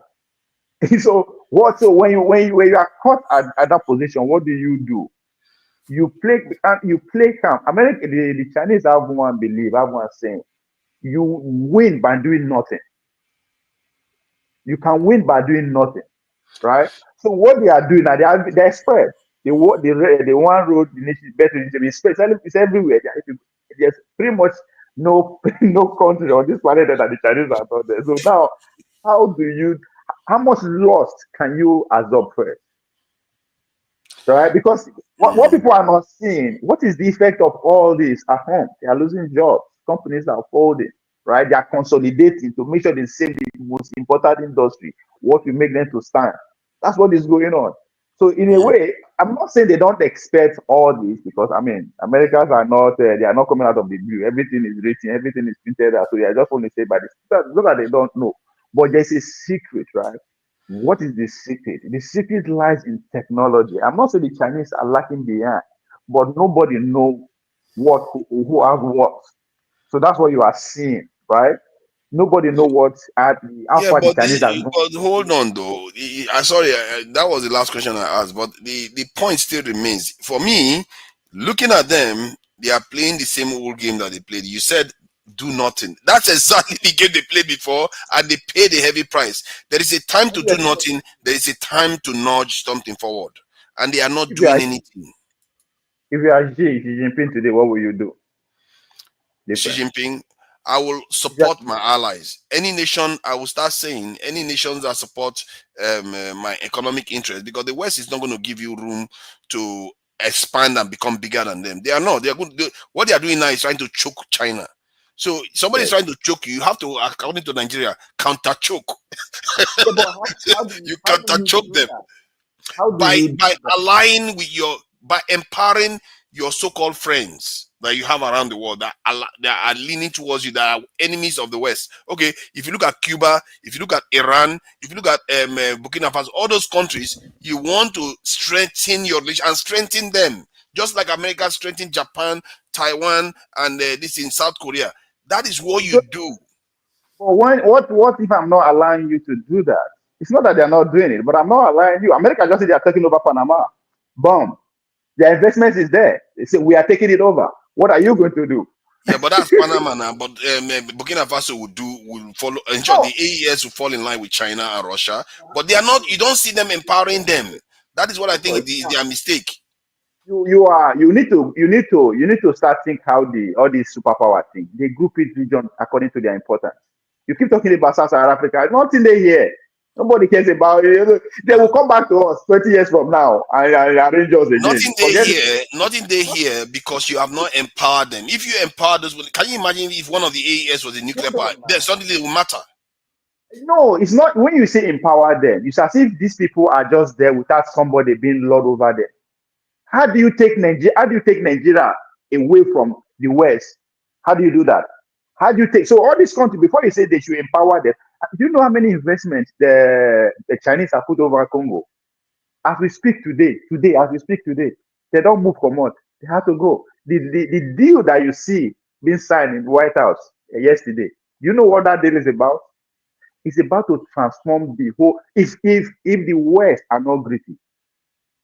So when you are caught at that position, what do? You play calm. The Chinese have one belief, have one saying: you win by doing nothing. You can win by doing nothing, right? So what they are doing now, they're spread. The one road initiative is spread. It's everywhere. There's pretty much no country on this planet that the Chinese are not there. So now, how much loss can you absorb first? Right? Because what people are not seeing, what is the effect of all this at home? They are losing jobs. Companies are folding, right? They are consolidating to make sure they save the most important industry, what will make them to stand. That's what is going on. So in a way, I'm not saying they don't expect all this, because Americans are not they are not coming out of the blue. Everything is written, everything is printed out. So they are just only say by this. Not that they don't know, but there's a secret, right? What is the secret? The secret lies in technology. I'm not saying the Chinese are lacking behind, but nobody knows who has what. So that's what you are seeing, right? Nobody knows how far the Chinese are going. But hold on, though. Sorry, that was the last question I asked. But the point still remains. For me, looking at them, they are playing the same old game that they played. You said do nothing. That's exactly the game they played before, and they paid a heavy price. There is a time to do nothing. There is a time to nudge something forward, and they are not doing anything. If you are Xi Jinping today, what will you do? Xi Jinping, I will support my allies. Any nation, I will start saying, any nations that support my economic interest, because the West is not going to give you room to expand and become bigger than them. They are not. They are good. What they are doing now is trying to choke China. So somebody is trying to choke you. You have to, according to Nigeria, counter choke. You counter choke them by aligning with by empowering your so-called friends that you have around the world that are leaning towards you, that are enemies of the West. Okay, if you look at Cuba, if you look at Iran, if you look at Burkina Faso, all those countries, you want to strengthen your relations and strengthen them, just like America strengthened Japan, Taiwan, and this in South Korea. That is what you do. But what if I'm not allowing you to do that? It's not that they're not doing it, but I'm not allowing you. America just said they are taking over Panama. Boom. Their investment is there. They say we are taking it over. What are you going to do? Yeah, but that's Panama now. But Burkina Faso will follow. Ensure the AES will fall in line with China and Russia. But they are not. You don't see them empowering them. That is what I think is their mistake. You need to start think how all these superpower things, they group it region according to their importance. You keep talking about South Africa. Nothing they hear. Nobody cares about it. They will come back to us 20 years from now and arrange us again. Nothing they hear because you have not empowered them. If you empower those, can you imagine if one of the AES was a nuclear power? Then something will matter. No, it's not. When you say empower them, it's as if these people are just there without somebody being lord over them. How do you take Nigeria away from the West? How do you do that? How do you take so all these countries before you say they should empower them? Do you know how many investments the Chinese have put over Congo? As we speak today, as we speak today, they don't move from what they have to go. The deal that you see being signed in the White House yesterday, you know what that deal is about? It's about to transform the whole. If the West are not gritty,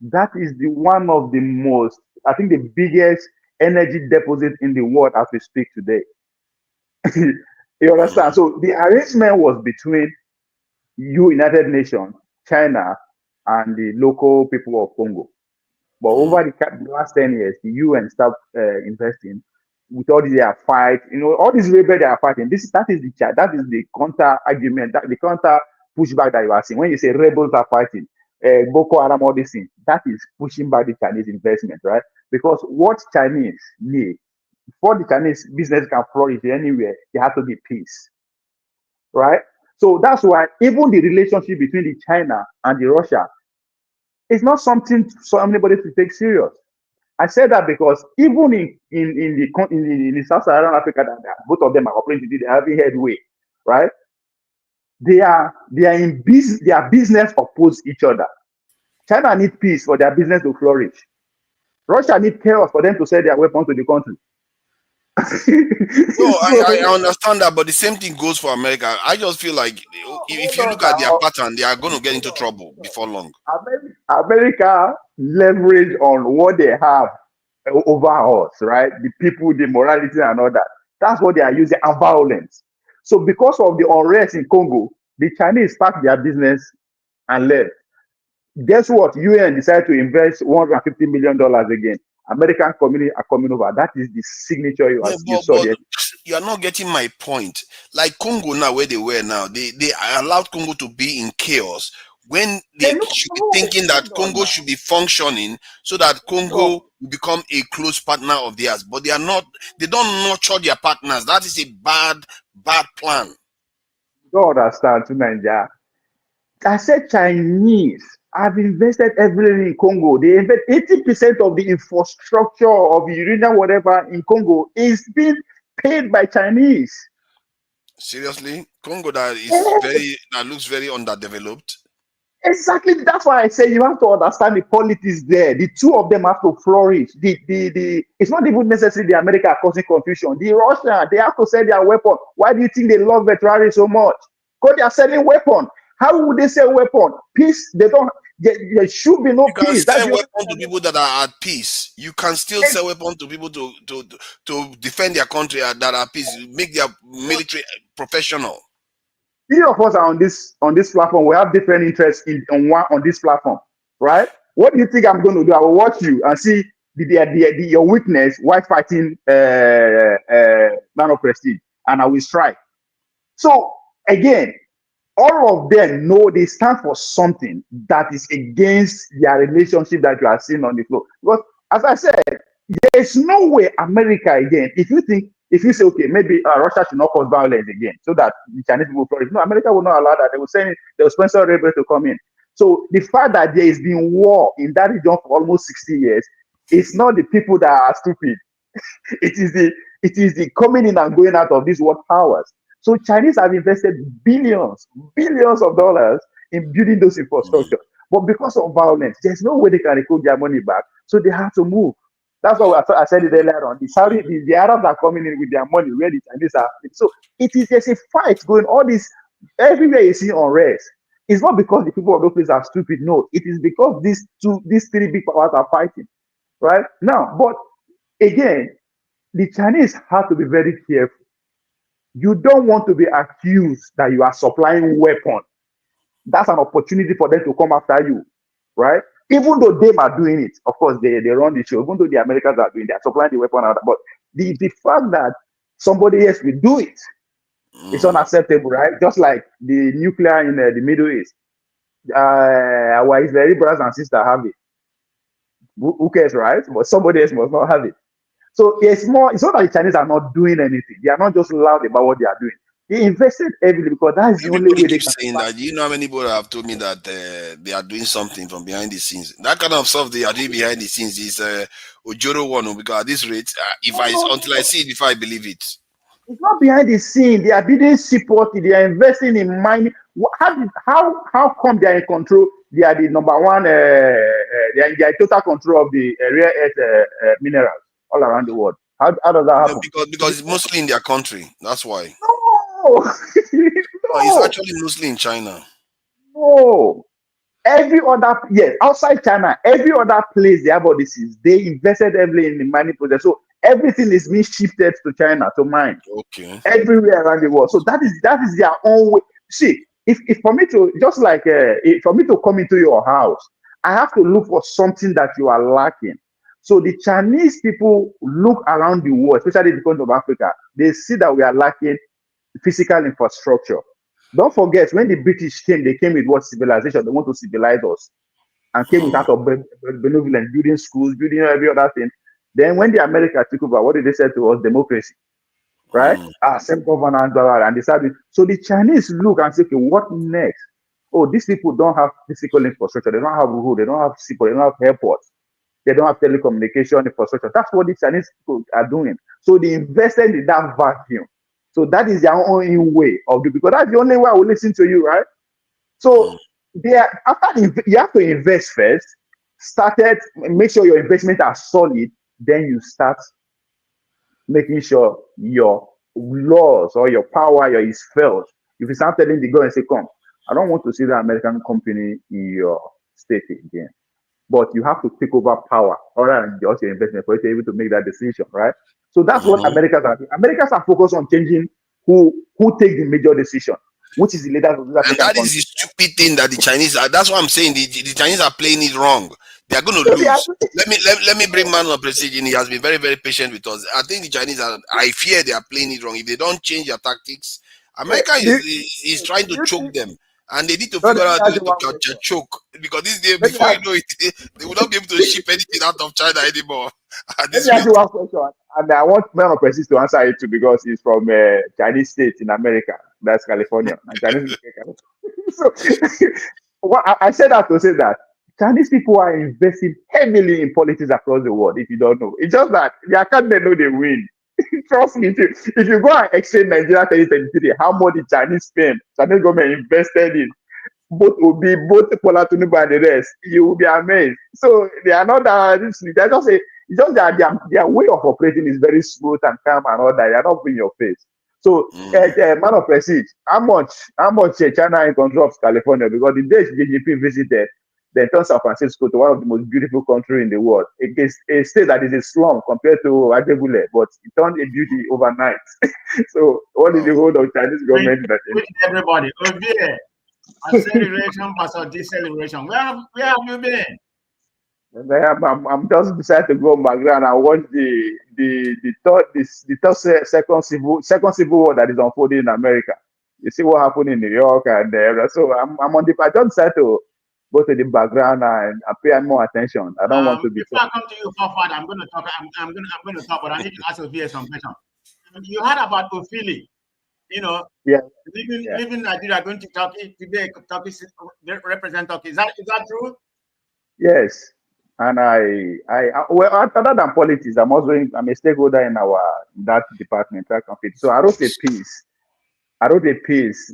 that is the one of the most, I think, the biggest energy deposit in the world as we speak today. You understand? So the arrangement was between United Nations, China, and the local people of Congo. But over the last 10 years, the UN stopped investing with all these fight. All these rebels they are fighting. That is the counter argument, the counter pushback that you are seeing. When you say rebels are fighting, Boko Haram, all these things, that is pushing back the Chinese investment, right? Because what Chinese need, before the Chinese business can flourish anywhere, they have to be peace, right? So that's why even the relationship between the China and the Russia is not something for anybody to take serious. I said that because even in the Sub-Saharan Africa, that both of them are operating, they are having headway, right? They are in business. Their business oppose each other. China needs peace for their business to flourish. Russia needs chaos for them to sell their weapons to the country. No, I understand that, but the same thing goes for America. I just feel like if you look at their pattern, they are going to get into trouble before long. America leverage on what they have over us, right? The people, the morality, and all that. That's what they are using, and violence. So because of the unrest in Congo, the Chinese packed their business and left. Guess what? UN decided to invest $150 million again. American community are coming over. That is the signature you saw there. You are not getting my point. Like Congo now, where they were now, they allowed Congo to be in chaos when they should be thinking that Congo should be functioning so that Congo will become a close partner of theirs. But they are not. They don't nurture their partners. That is a bad plan. Don't understand to Nigeria. I said Chinese have invested heavily in Congo. They invest 80% of the infrastructure of uranium, whatever, in Congo is being paid by Chinese. Seriously? Congo that looks very underdeveloped? Exactly. That's why I say you have to understand the politics there. The two of them have to flourish. It's not even necessarily the America causing confusion. The Russia, they have to sell their weapon. Why do you think they love veterans so much? Because they are selling weapon. How would they sell weapon? Peace. There should be no peace. You can sell weapons to people that are at peace. You can still sell weapons to people to defend their country that are at peace. Make their military professional. Each of us are on this platform. We have different interests on this platform, right? What do you think I'm going to do? I will watch you and see your weakness while fighting man of prestige, and I will strike. So again, all of them know they stand for something that is against their relationship that you are seeing on the floor. Because as I said, there is no way America again. If you say, okay, maybe Russia should not cause violence again, so that the Chinese people flourish. No, America will not allow that. They will sponsor rebels to come in. So the fact that there has been war in that region for almost 60 years, it's not the people that are stupid. It is the coming in and going out of these world powers. So Chinese have invested billions of dollars in building those infrastructure. But because of violence, there's no way they can recoup their money back. So they have to move. That's why I said it earlier on. The Arabs are coming in with their money where the Chinese are. So there's a fight going on. Everywhere you see unrest. It's not because the people of those places are stupid. No, it is because these three big powers are fighting. Right? Now, but again, the Chinese have to be very careful. You don't want to be accused that you are supplying weapons. That's an opportunity for them to come after you, right? Even though they are doing it, of course, they run the show. Even though the Americans are doing it, they are supplying the weapon. But the fact that somebody else will do it, it's unacceptable, right? Just like the nuclear in the Middle East. Our Israeli brothers and sisters have it. Who cares, right? But somebody else must not have it. So it's not that the Chinese are not doing anything. They are not just loud about what they are doing. They invested heavily because that's the only way they Keep can saying survive. that. You know how many people have told me that they are doing something from behind the scenes. That kind of stuff they are doing behind the scenes is Ojoro one, because at this rate, until I see it before I believe it. It's not behind the scene. They are building seaport. They are investing in mining. How come they are in control? They are the number one. They are in total control of the rare earth minerals all around the world. How does that happen? Because it's mostly in their country. That's why. No, No, it's actually mostly in China. no. Every other, yes, outside China, every other place they have all this is, they invested heavily in the mining project. So everything is being shifted to China to mine. Okay. Everywhere around the world. So that is their own way. See, if for me to, just like for me to come into your house, I have to look for something that you are lacking. So the Chinese people look around the world, especially the country of Africa, they see that we are lacking physical infrastructure. Don't forget, when the British came, they came with what? Civilization. They want to civilize us and came with that of benevolence, building schools, building every other thing. Then when the America took over, what did they say to us? Democracy, right? Same governance, and they started. So the Chinese look and say, okay, what next? Oh, these people don't have physical infrastructure. They don't have road. They don't have seaport. They don't have airports. They don't have telecommunication infrastructure. That's what the Chinese people are doing. So they invested in that vacuum. So that is their own way of doing, because that's the only way I will listen to you, right? So they are, you have to invest first. Make sure your investment are solid. Then you start making sure your laws or your power is felt. If you start telling the government, say, come, I don't want to see the American company in your state again. But you have to take over power other than just your investment for you to be able to make that decision, right? So that's what Americans are doing. Americans are focused on changing who take the major decision, which is the leaders of the And African that is country. the stupid thing that the Chinese are. That's what I'm saying. The Chinese are playing it wrong. They are going to lose. Let me bring Man of Prestige in. He has been very, very patient with us. I think the Chinese are. I fear they are playing it wrong. If they don't change their tactics, America is trying to choke them, and they need to figure out a way to catch a choke, because this day, before you know it, they will not be able to ship anything out of China anymore. Let me ask you one question, and I want Man of Prestige to answer it too, because he's from Chinese state in America. That's California. And Chinese so, I said that to say that Chinese people are investing heavily in politics across the world. If you don't know, it's just that their candidate know they win. Trust me, if you go and exchange Nigeria 2023, how much the Chinese spend, Chinese government invested in both Obi, both Bola Tinubu and the rest, you will be amazed. So they are not that. They're just it's just that their way of operating is very smooth and calm and all that. They are not in your face. So, Man of Prestige, how much China in control of California? Because the day JGP visited, they turned San Francisco to one of the most beautiful countries in the world. It is a state that is a slum compared to Ajegule, but it turned a beauty overnight. So, what is the role of Chinese government? Everybody, acceleration versus deceleration. Where have you been? I'm just decided to go on my ground and watch the second civil war that is unfolding in America. You see what happened in New York and so I'm on the. I just decided to go to the background and pay more attention. I don't want to be. Before I come to you, forward, I'm going to talk. I'm going to talk, but I need to ask Ophelia some questions. You heard about Ophelia, leaving Nigeria, going to Turkey today. Turkey represent Turkey. Is that true? Yes. And well, other than politics, I'm a stakeholder in that department, So I wrote a piece.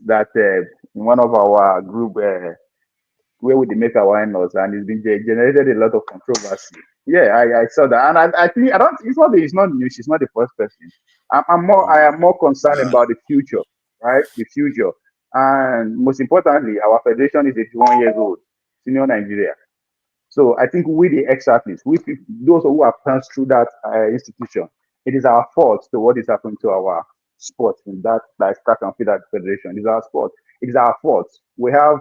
That in one of our group where we make awareness, and it's been generated a lot of controversy. Yeah, I saw that, and I think it's not new. She's not the first person. I am more concerned about the future, right? The future, and most importantly, our federation is 81 years old, senior Nigeria. So I think we, the ex-athletes, those who have passed through that institution, it is our fault to what is happening to our sport in that track and field federation. It is our sport. It is our fault. We have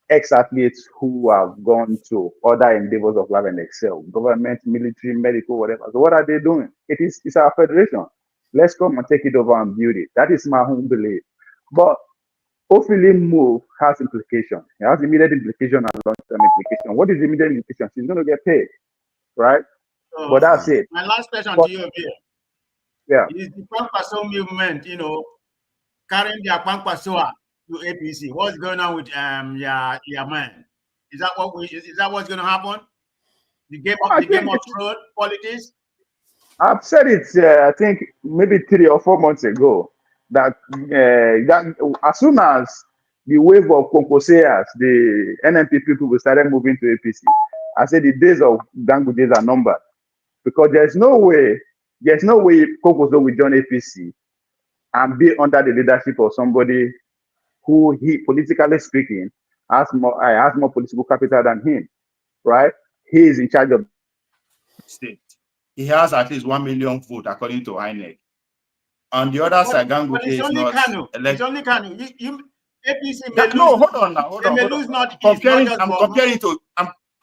ex-athletes who have gone to other endeavors of life and excel, government, military, medical, whatever. So what are they doing? It's our federation. Let's come and take it over and build it. That is my own belief. But hopefully move has implication. It has immediate implication and long-term implication. What is the immediate implication? She's going to get paid, right? So, but that's it. My last question to you here. Yeah. Is the Pan movement, carrying their Pankwasoa to APC. What's going on with your man? Is that what's going to happen? The game of thrones politics. I've said it. I think maybe 3 or 4 months ago that as soon as the wave of Konkoseas, the NNP people will started moving to APC, I said the days of Gangujes are numbered, because there's no way Konkoso will join APC and be under the leadership of somebody who, he politically speaking, has more political capital than him, right? He is in charge of state. He has at least 1 million votes according to INEC. On the other side, Ganguje is not Kanu. It's only Kanu. APC may no, lose, hold on now. Hold on.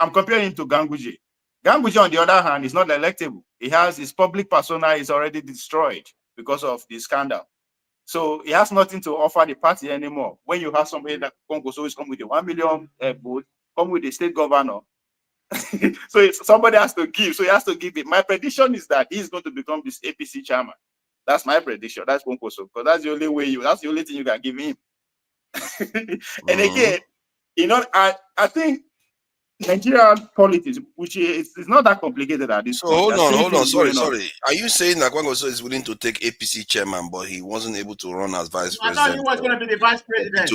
I'm comparing to Ganguje. Ganguje, on the other hand, is not electable. He has his public persona is already destroyed because of the scandal. So he has nothing to offer the party anymore. When you have somebody that Congo always come with a 1 million vote, come with a state governor. So somebody has to give. So he has to give it. My prediction is that he's going to become this APC chairman. That's my prediction. That's Konkoso, because that's the only way that's the only thing you can give him. And again, I think Nigerian politics, which is not that complicated at this point. Hold on. Sorry. Are you saying that Konkoso is willing to take APC chairman, but he wasn't able to run as vice president? I thought he was going to be the vice president.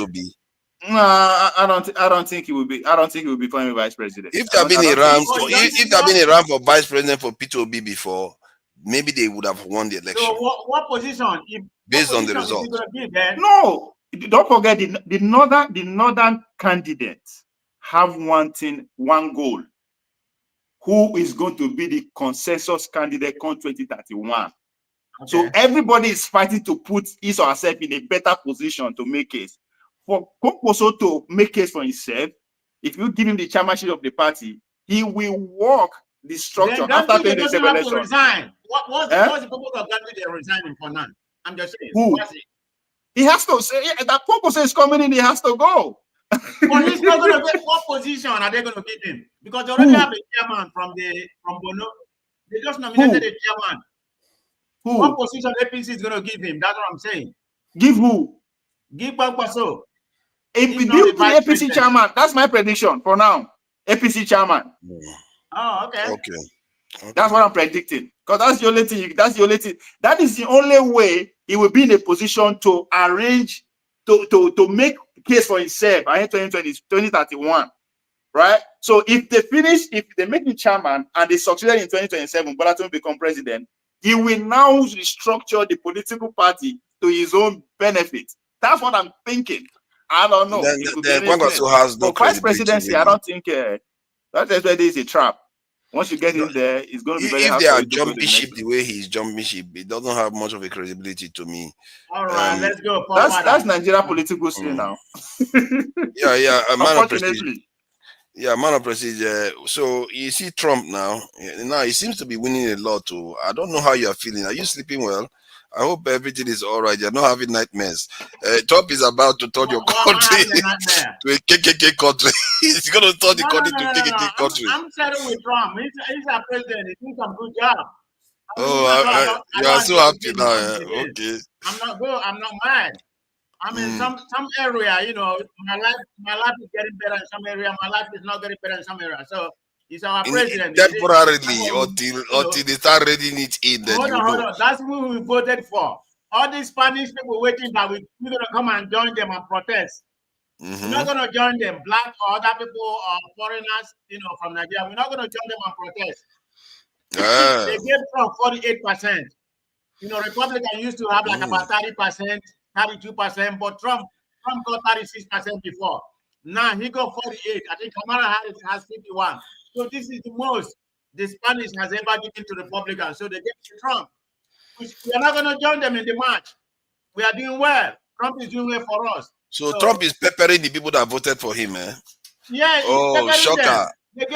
No, I don't think he will be. I don't think he will become vice president. If there had been a run for vice president for P2B before, maybe they would have won the election. So what position? Based on the result. No, don't forget the northern candidates have one goal. Who is going to be the consensus candidate come 2031? Okay. So everybody is fighting to put his or herself in a better position to make it. For Konkoso to make case for himself, if you give him the chairmanship of the party, he will walk the structure after 2027 election. Resign. What's the purpose of Ganguje resigning for now? I'm just saying. Who? He has to say that Konkoso is coming in. He has to go. But he's not going to get what position are they going to give him? Because they already have a chairman from Bono. They just nominated a chairman. Who? What position APC is going to give him? That's what I'm saying. Give who? Give Pankwaso. If you do the APC chairman, that's my prediction for now. APC chairman. Oh, okay. That's what I'm predicting. Because that's the only thing. That is the only way he will be in a position to arrange to make case for himself in 2031. Right? So if they make him chairman and they succeed in 2027, Bola Tinubu become president, he will now restructure the political party to his own benefit. That's what I'm thinking. I don't know. Then Konkoso has no vice presidency. I don't think that is a trap. Once you get in there, it's going to be very hard. If they are jumping ship the way he's jumping ship, it doesn't have much of a credibility to me. All right, let's go. That's Nigerian political scene now. Yeah, unfortunately. Man of Prestige. So you see Trump now. Now he seems to be winning a lot too. I don't know how you are feeling. Are you sleeping well? I hope everything is all right. You're not having nightmares. Trump is about to turn your country to a KKK country. He's going to turn the country to a KKK country. I'm settled with Trump. He's our president. He's doing some good job. You are so happy now. Okay. I'm not mad. I mean, some area, my life is getting better in some area. My life is not getting better in some area. So he's our president. Temporarily, until they start reading it in. Hold on. That's who we voted for. All these Spanish people waiting that we're going to come and join them and protest. We're not going to join them, black or other people or foreigners, from Nigeria. We're not going to join them and protest. They gave Trump 48%. Republicans used to have like about 30%, 32%, but Trump got 36% before. Now he got 48. I think Kamala Harris has 51. So this is the most the Spanish has ever given to Republicans. So they gave to Trump. We are not going to join them in the march. We are doing well. Trump is doing well for us. So Trump is peppering the people that voted for him, eh? Yeah. Oh, shocker.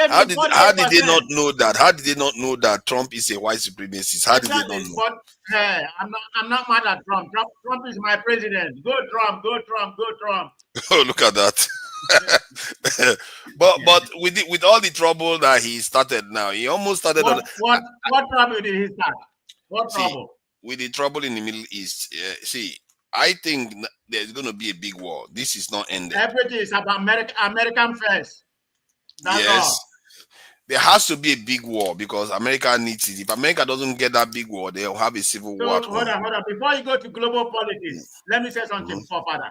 How did they not know that? How did they not know that Trump is a white supremacist? How did they not know? But I'm not mad at Trump. Trump is my president. Go Trump, go Trump, go Trump. Oh, look at that. But with all the trouble that he started now, he almost started what trouble did he start? What trouble? With the trouble in the Middle East, I think there's going to be a big war. This is not ended. Everything is about American first. That's yes. all. There has to be a big war because America needs it. If America doesn't get that big war, they'll have a civil war at home. Hold on. Before you go to global politics, let me say something before Father.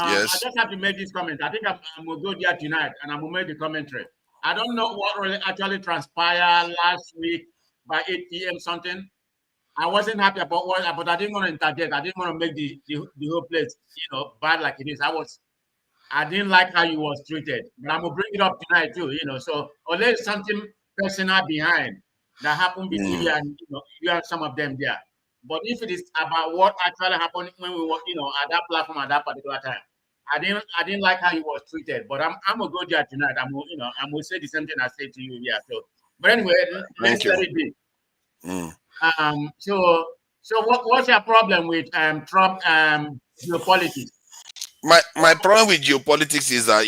Yes. I just have to make this comment. I think I'm going to go there tonight and I'm going to make the commentary. I don't know what really actually transpired last week by 8 p.m. something. I wasn't happy about what, but I didn't want to interject. I didn't want to make the whole place, bad like it is. I didn't like how you was treated. But I'm going to bring it up tonight too, So unless something personal behind that happened between you and, you and some of them there. But if it is about what actually happened when we were, at that platform at that particular time, I didn't like how he was treated. But I'm gonna go there tonight. I'm gonna say the same thing I said to you. Yeah. So, but anyway, let's let it be. So what's your problem with Trump geopolitics? My problem with geopolitics is that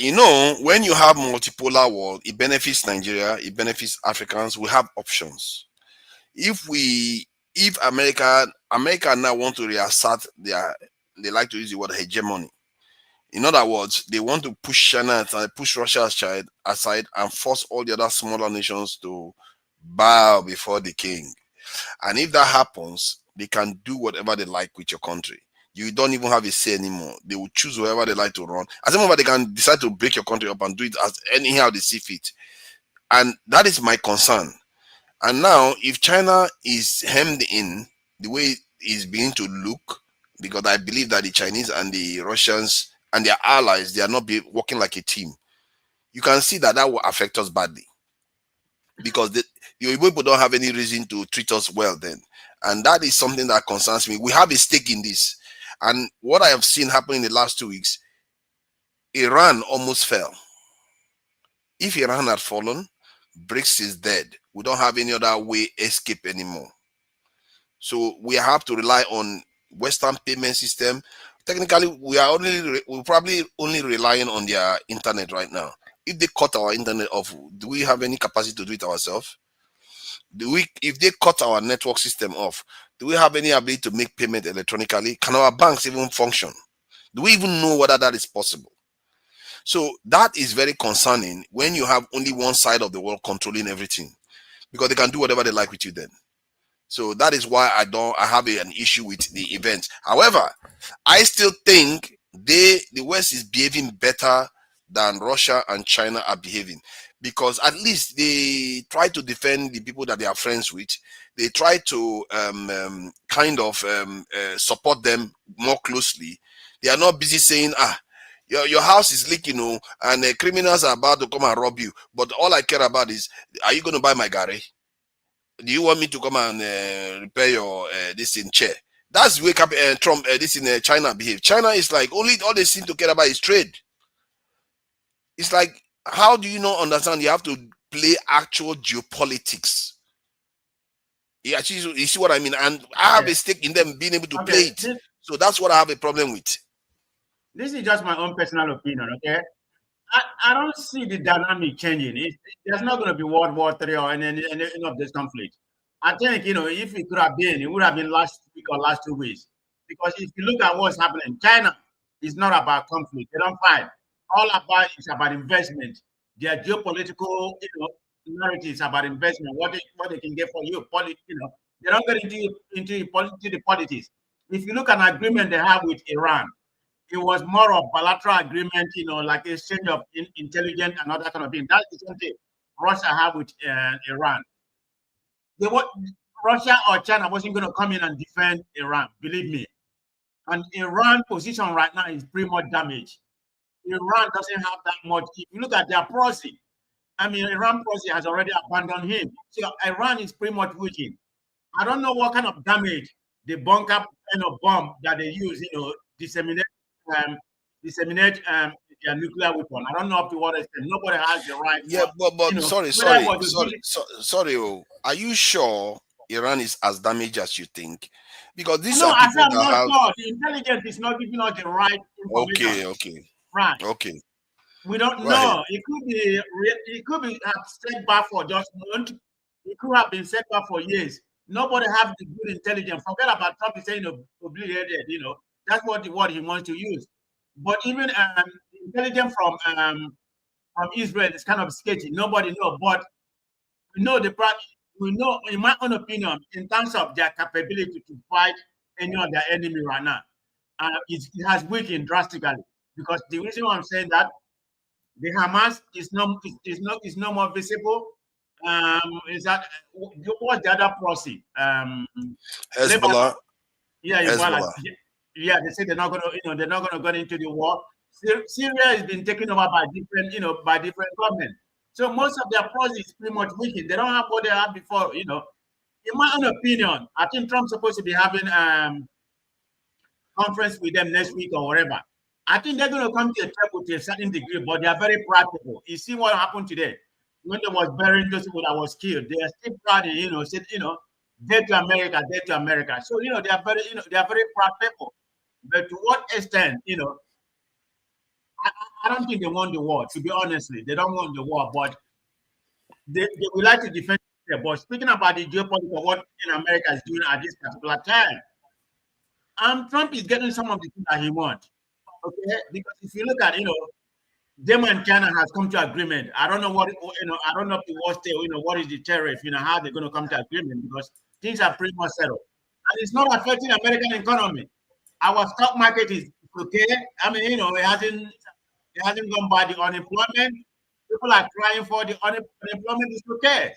when you have multipolar world, it benefits Nigeria, it benefits Africans. We have options. If America now want to reassert they like to use the word hegemony. In other words, they want to push China and push Russia aside and force all the other smaller nations to bow before the king. And if that happens, they can do whatever they like with your country. You don't even have a say anymore. They will choose whoever they like to run. As a matter, they can decide to break your country up and do it as anyhow they see fit. And that is my concern. And now, if China is hemmed in the way it's beginning to look, because I believe that the Chinese and the Russians and their allies, they are not working like a team. You can see that will affect us badly. Because the people don't have any reason to treat us well then. And that is something that concerns me. We have a stake in this. And what I have seen happen in the last 2 weeks, Iran almost fell. If Iran had fallen, BRICS is dead. We don't have any other way escape anymore. So we have to rely on Western payment system. Technically, we're probably only relying on their internet right now. If they cut our internet off, do we have any capacity to do it ourselves? If they cut our network system off, do we have any ability to make payment electronically? Can our banks even function? Do we even know whether that is possible? So that is very concerning when you have only one side of the world controlling everything, because they can do whatever they like with you then. So that is why I have an issue with the event. However, I still think the West is behaving better than Russia and China are behaving, because at least they try to defend the people that they are friends with. They try to support them more closely. They are not busy saying, your house is leaking, and criminals are about to come and rob you. But all I care about is, are you going to buy my gari? Do you want me to come and repair your this in chair? That's wake up Trump. This in China behave. China is like all they seem to care about is trade. It's like, how do you not understand? You have to play actual geopolitics. You see what I mean? And I have a stake in them being able to play it. So that's what I have a problem with. This is just my own personal opinion, okay? I don't see the dynamic changing. There's not going to be World War III or any of this conflict. I think, if it could have been, it would have been last week or last 2 weeks. Because if you look at what's happening, China is not about conflict. They don't fight. All about is about investment. Their geopolitical, narrative is about investment. What they can get for you, they don't get into the politics. If you look at an agreement they have with Iran, it was more of bilateral agreement, like exchange of intelligence and all that kind of thing. That's the same thing Russia have with Iran. Russia or China wasn't going to come in and defend Iran, believe me. And Iran's position right now is pretty much damaged. Iran doesn't have that much. If you look at their proxy, Iran proxy has already abandoned him. So Iran is pretty much weakened. I don't know what kind of damage the bunker bomb that they use, disseminate their nuclear weapon. I don't know up to what extent. Nobody has the right. Yeah, but sorry. Are you sure Iran is as damaged as you think? Because these are people that have. Sure. The intelligence is not giving us the right information. Okay. Right. Okay. We don't know. It could be set back for just a month. It could have been set back for years. Nobody have the good intelligence. Forget about Trump saying obliterated. That's what the word he wants to use. But even intelligence from Israel is kind of sketchy. Nobody knows, but we know we know, in my own opinion, in terms of their capability to fight any of their enemy right now, it has weakened drastically. Because the reason why I'm saying that the Hamas is no more visible. Is that what's the other proxy? Hezbollah. Yeah, Hezbollah. Yeah, they say they're not gonna go into the war. Syria has been taken over by different governments. So most of their proxy is pretty much weakened. They don't have what they had before. In my own opinion, I think Trump's supposed to be having conference with them next week or whatever. I think they're going to come to a table to a certain degree, but they are very practical. You see what happened today when they was burying those people that was killed. They are still proud, said, dead to America, dead to America. So they are very proud people. But to what extent, I don't think they want the war. To be honestly, they don't want the war, but they would like to defend themselves. But speaking about the geopolitical, what America is doing at this particular time, Trump is getting some of the things that he wants. Okay, because if you look at them and China has come to agreement. I don't know what I don't know if the war stay. What is the tariff? How they're going to come to agreement because things are pretty much settled, and it's not affecting American economy. Our stock market is okay. I mean, it hasn't gone by. The unemployment, people are crying for the unemployment is okay.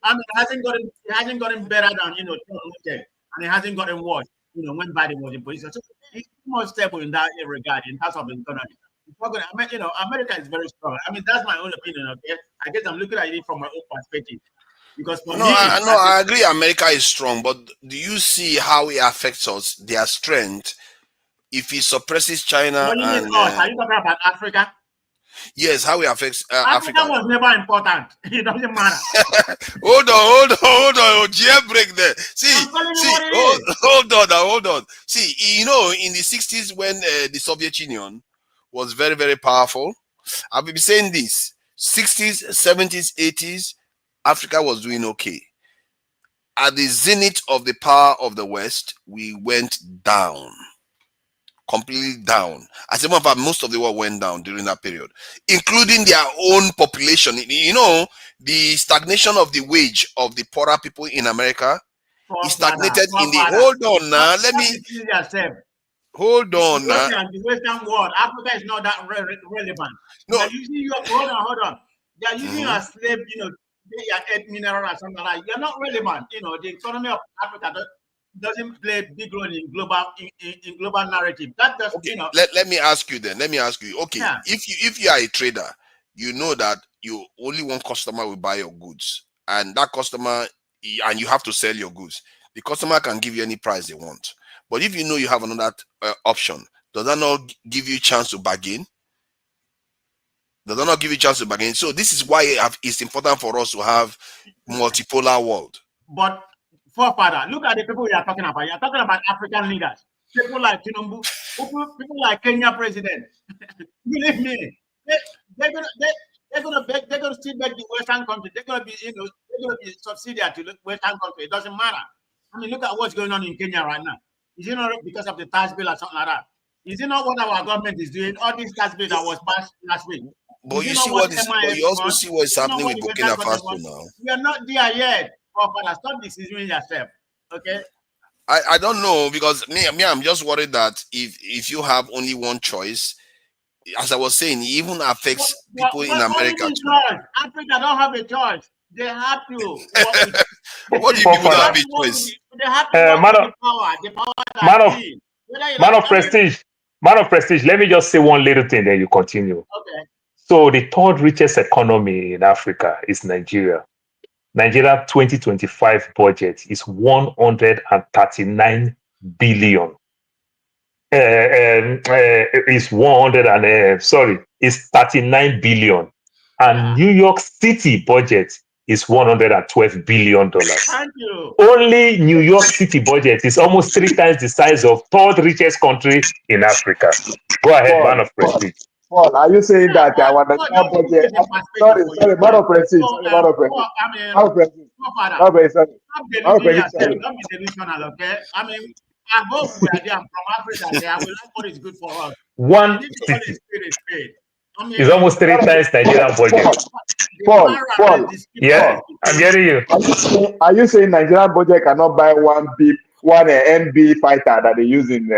I mean, it hasn't gotten better than Trump wanted, and it hasn't gotten worse. When Biden was in position, so it's more stable in that regard in terms of the economy. America is very strong. I mean, that's my own opinion. Okay, I guess I'm looking at it from my own perspective. Because for me, I agree. America is strong, but do you see how it affects us? Their strength, if it suppresses China. What do you mean us? Are you talking about Africa? Yes, how it affects Africa was never important. It doesn't matter. Hold on. Jailbreak there. Hold on. See, in the 60s when the Soviet Union was very, very powerful, I've been saying this. 60s, 70s, 80s, Africa was doing okay. At the zenith of the power of the West, we went down. Completely down. As a matter of fact, most of the world went down during that period, including their own population. The stagnation of the wage of the poorer people in America is stagnated in the. Hold on now. Let me. Hold on now. The Western world, Africa is not that relevant. No. They're using hold on. They're using a slave, they are earth mineral or something like that. You're not relevant. The economy of Africa doesn't play a big role in global narrative. That does, okay. Let me ask you then. Okay, yeah. If you are a trader, you know that you only one customer will buy your goods, and that customer, and you have to sell your goods. The customer can give you any price they want, but if you know you have another option, does that not give you a chance to bargain? Does that not give you a chance to bargain? So this is why it's important for us to have multipolar world. But forefather, look at the people you are talking about. You are talking about African leaders, people like Tinubu, people like Kenya president. Believe me, they're gonna still beg the Western country. They're gonna be subsidiary to the Western country. It doesn't matter. I mean, look at what's going on in Kenya right now. Is it not because of the tax bill or something like that? Is it not what our government is doing? All these tax bills that was passed last week. But you see what is. But you also see what is happening with Burkina Faso now. We are not there yet. Stop deceiving yourself, okay? I don't know, because me, I'm just worried that if you have only one choice, as I was saying, it even affects people in America. Africa don't have a choice. They have to. What do you mean have a choice? They have to the power. Man of prestige. Let me just say one little thing, then you continue. Okay. So the third richest economy in Africa is Nigeria. Nigeria 2025 budget is 139 billion. It's 39 billion. And New York City budget is $112 billion. Thank you. Only New York City budget is almost 3 times the size of third richest country in Africa. Go ahead, man of prestige. Paul, are you saying that our national budget? Sorry, man of prestige. Don't be delusional, okay? I mean, I hope we are there. I'm from Africa. There, we like what is good for us. One We need to call it spade. I mean, is almost 3 times Nigerian budget. Paul, Yeah, I'm hearing you. Are you saying Nigerian budget cannot buy one MB fighter that they use in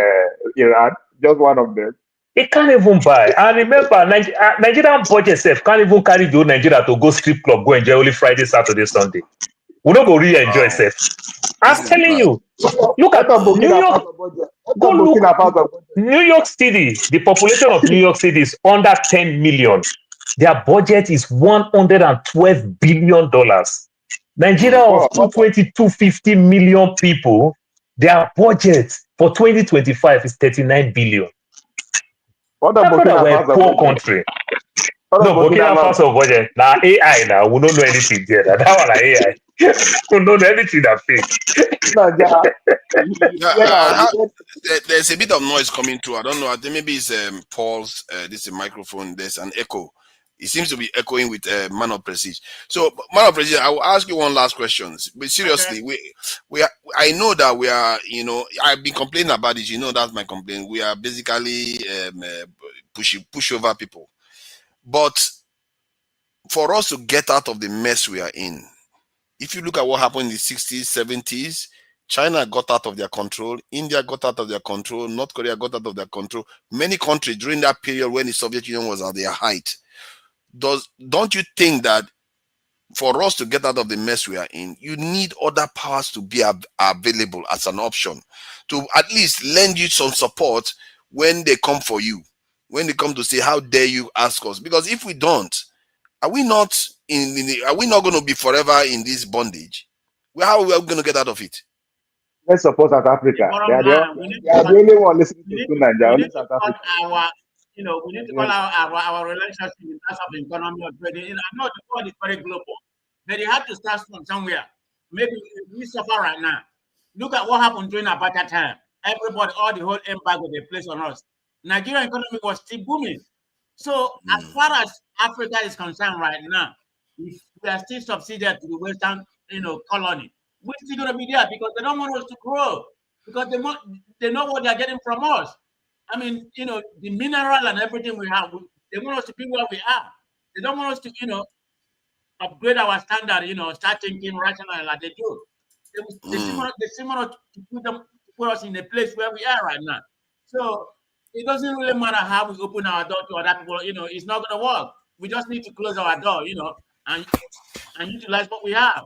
Iran? Just one of them. It can't even buy. And remember, Nigerian budget self can't even carry the whole Nigeria to go strip club, go enjoy only Friday, Saturday, Sunday. We don't go really enjoy self. I'm telling you, look at New York. Go look. New York City, the population of New York City is under 10 million. Their budget is $112 billion. Nigeria of 250 million people, their budget for 2025 is 39 billion. What about we're a poor country. No, Burkina Faso budget. Now AI now, we don't know anything there. That one like AI. We don't know anything that fake. There's a bit of noise coming through. I don't know. I think maybe it's Paul's. This is a microphone. There's an echo. It seems to be echoing with Man of Prestige. So, Man of Prestige, I will ask you one last question. But seriously, we are. I know that we are. You know, I've been complaining about it. You know, that's my complaint. We are basically push over people. But for us to get out of the mess we are in, if you look at what happened in the 60s, 70s, China got out of their control, India got out of their control, North Korea got out of their control. Many countries during that period when the Soviet Union was at their height. Don't you think that for us to get out of the mess we are in, you need other powers to be available as an option to at least lend you some support when they come for you, when they come to say, how dare you ask us? Because if we don't, are we not going to be forever in this bondage? How are we going to get out of it? Let's support South Africa. They are the only one listening to Nigeria. We need to call our relationship in terms of economy or trading. I know the world is very global, but they have to start from somewhere. Maybe we suffer right now. Look at what happened during apartheid time. Everybody, all the whole embargo they placed on us. Nigerian economy was still booming. So as far as Africa is concerned right now, if we are still subsidiary to the Western, colony, we're still going to be there because they don't want us to grow because they know what they're getting from us. I mean, the mineral and everything we have, they want us to be where we are. They don't want us to, upgrade our standard, start thinking rational like they do. They seem to put us in a place where we are right now. So it doesn't really matter how we open our door to other people, it's not going to work. We just need to close our door, and utilize what we have.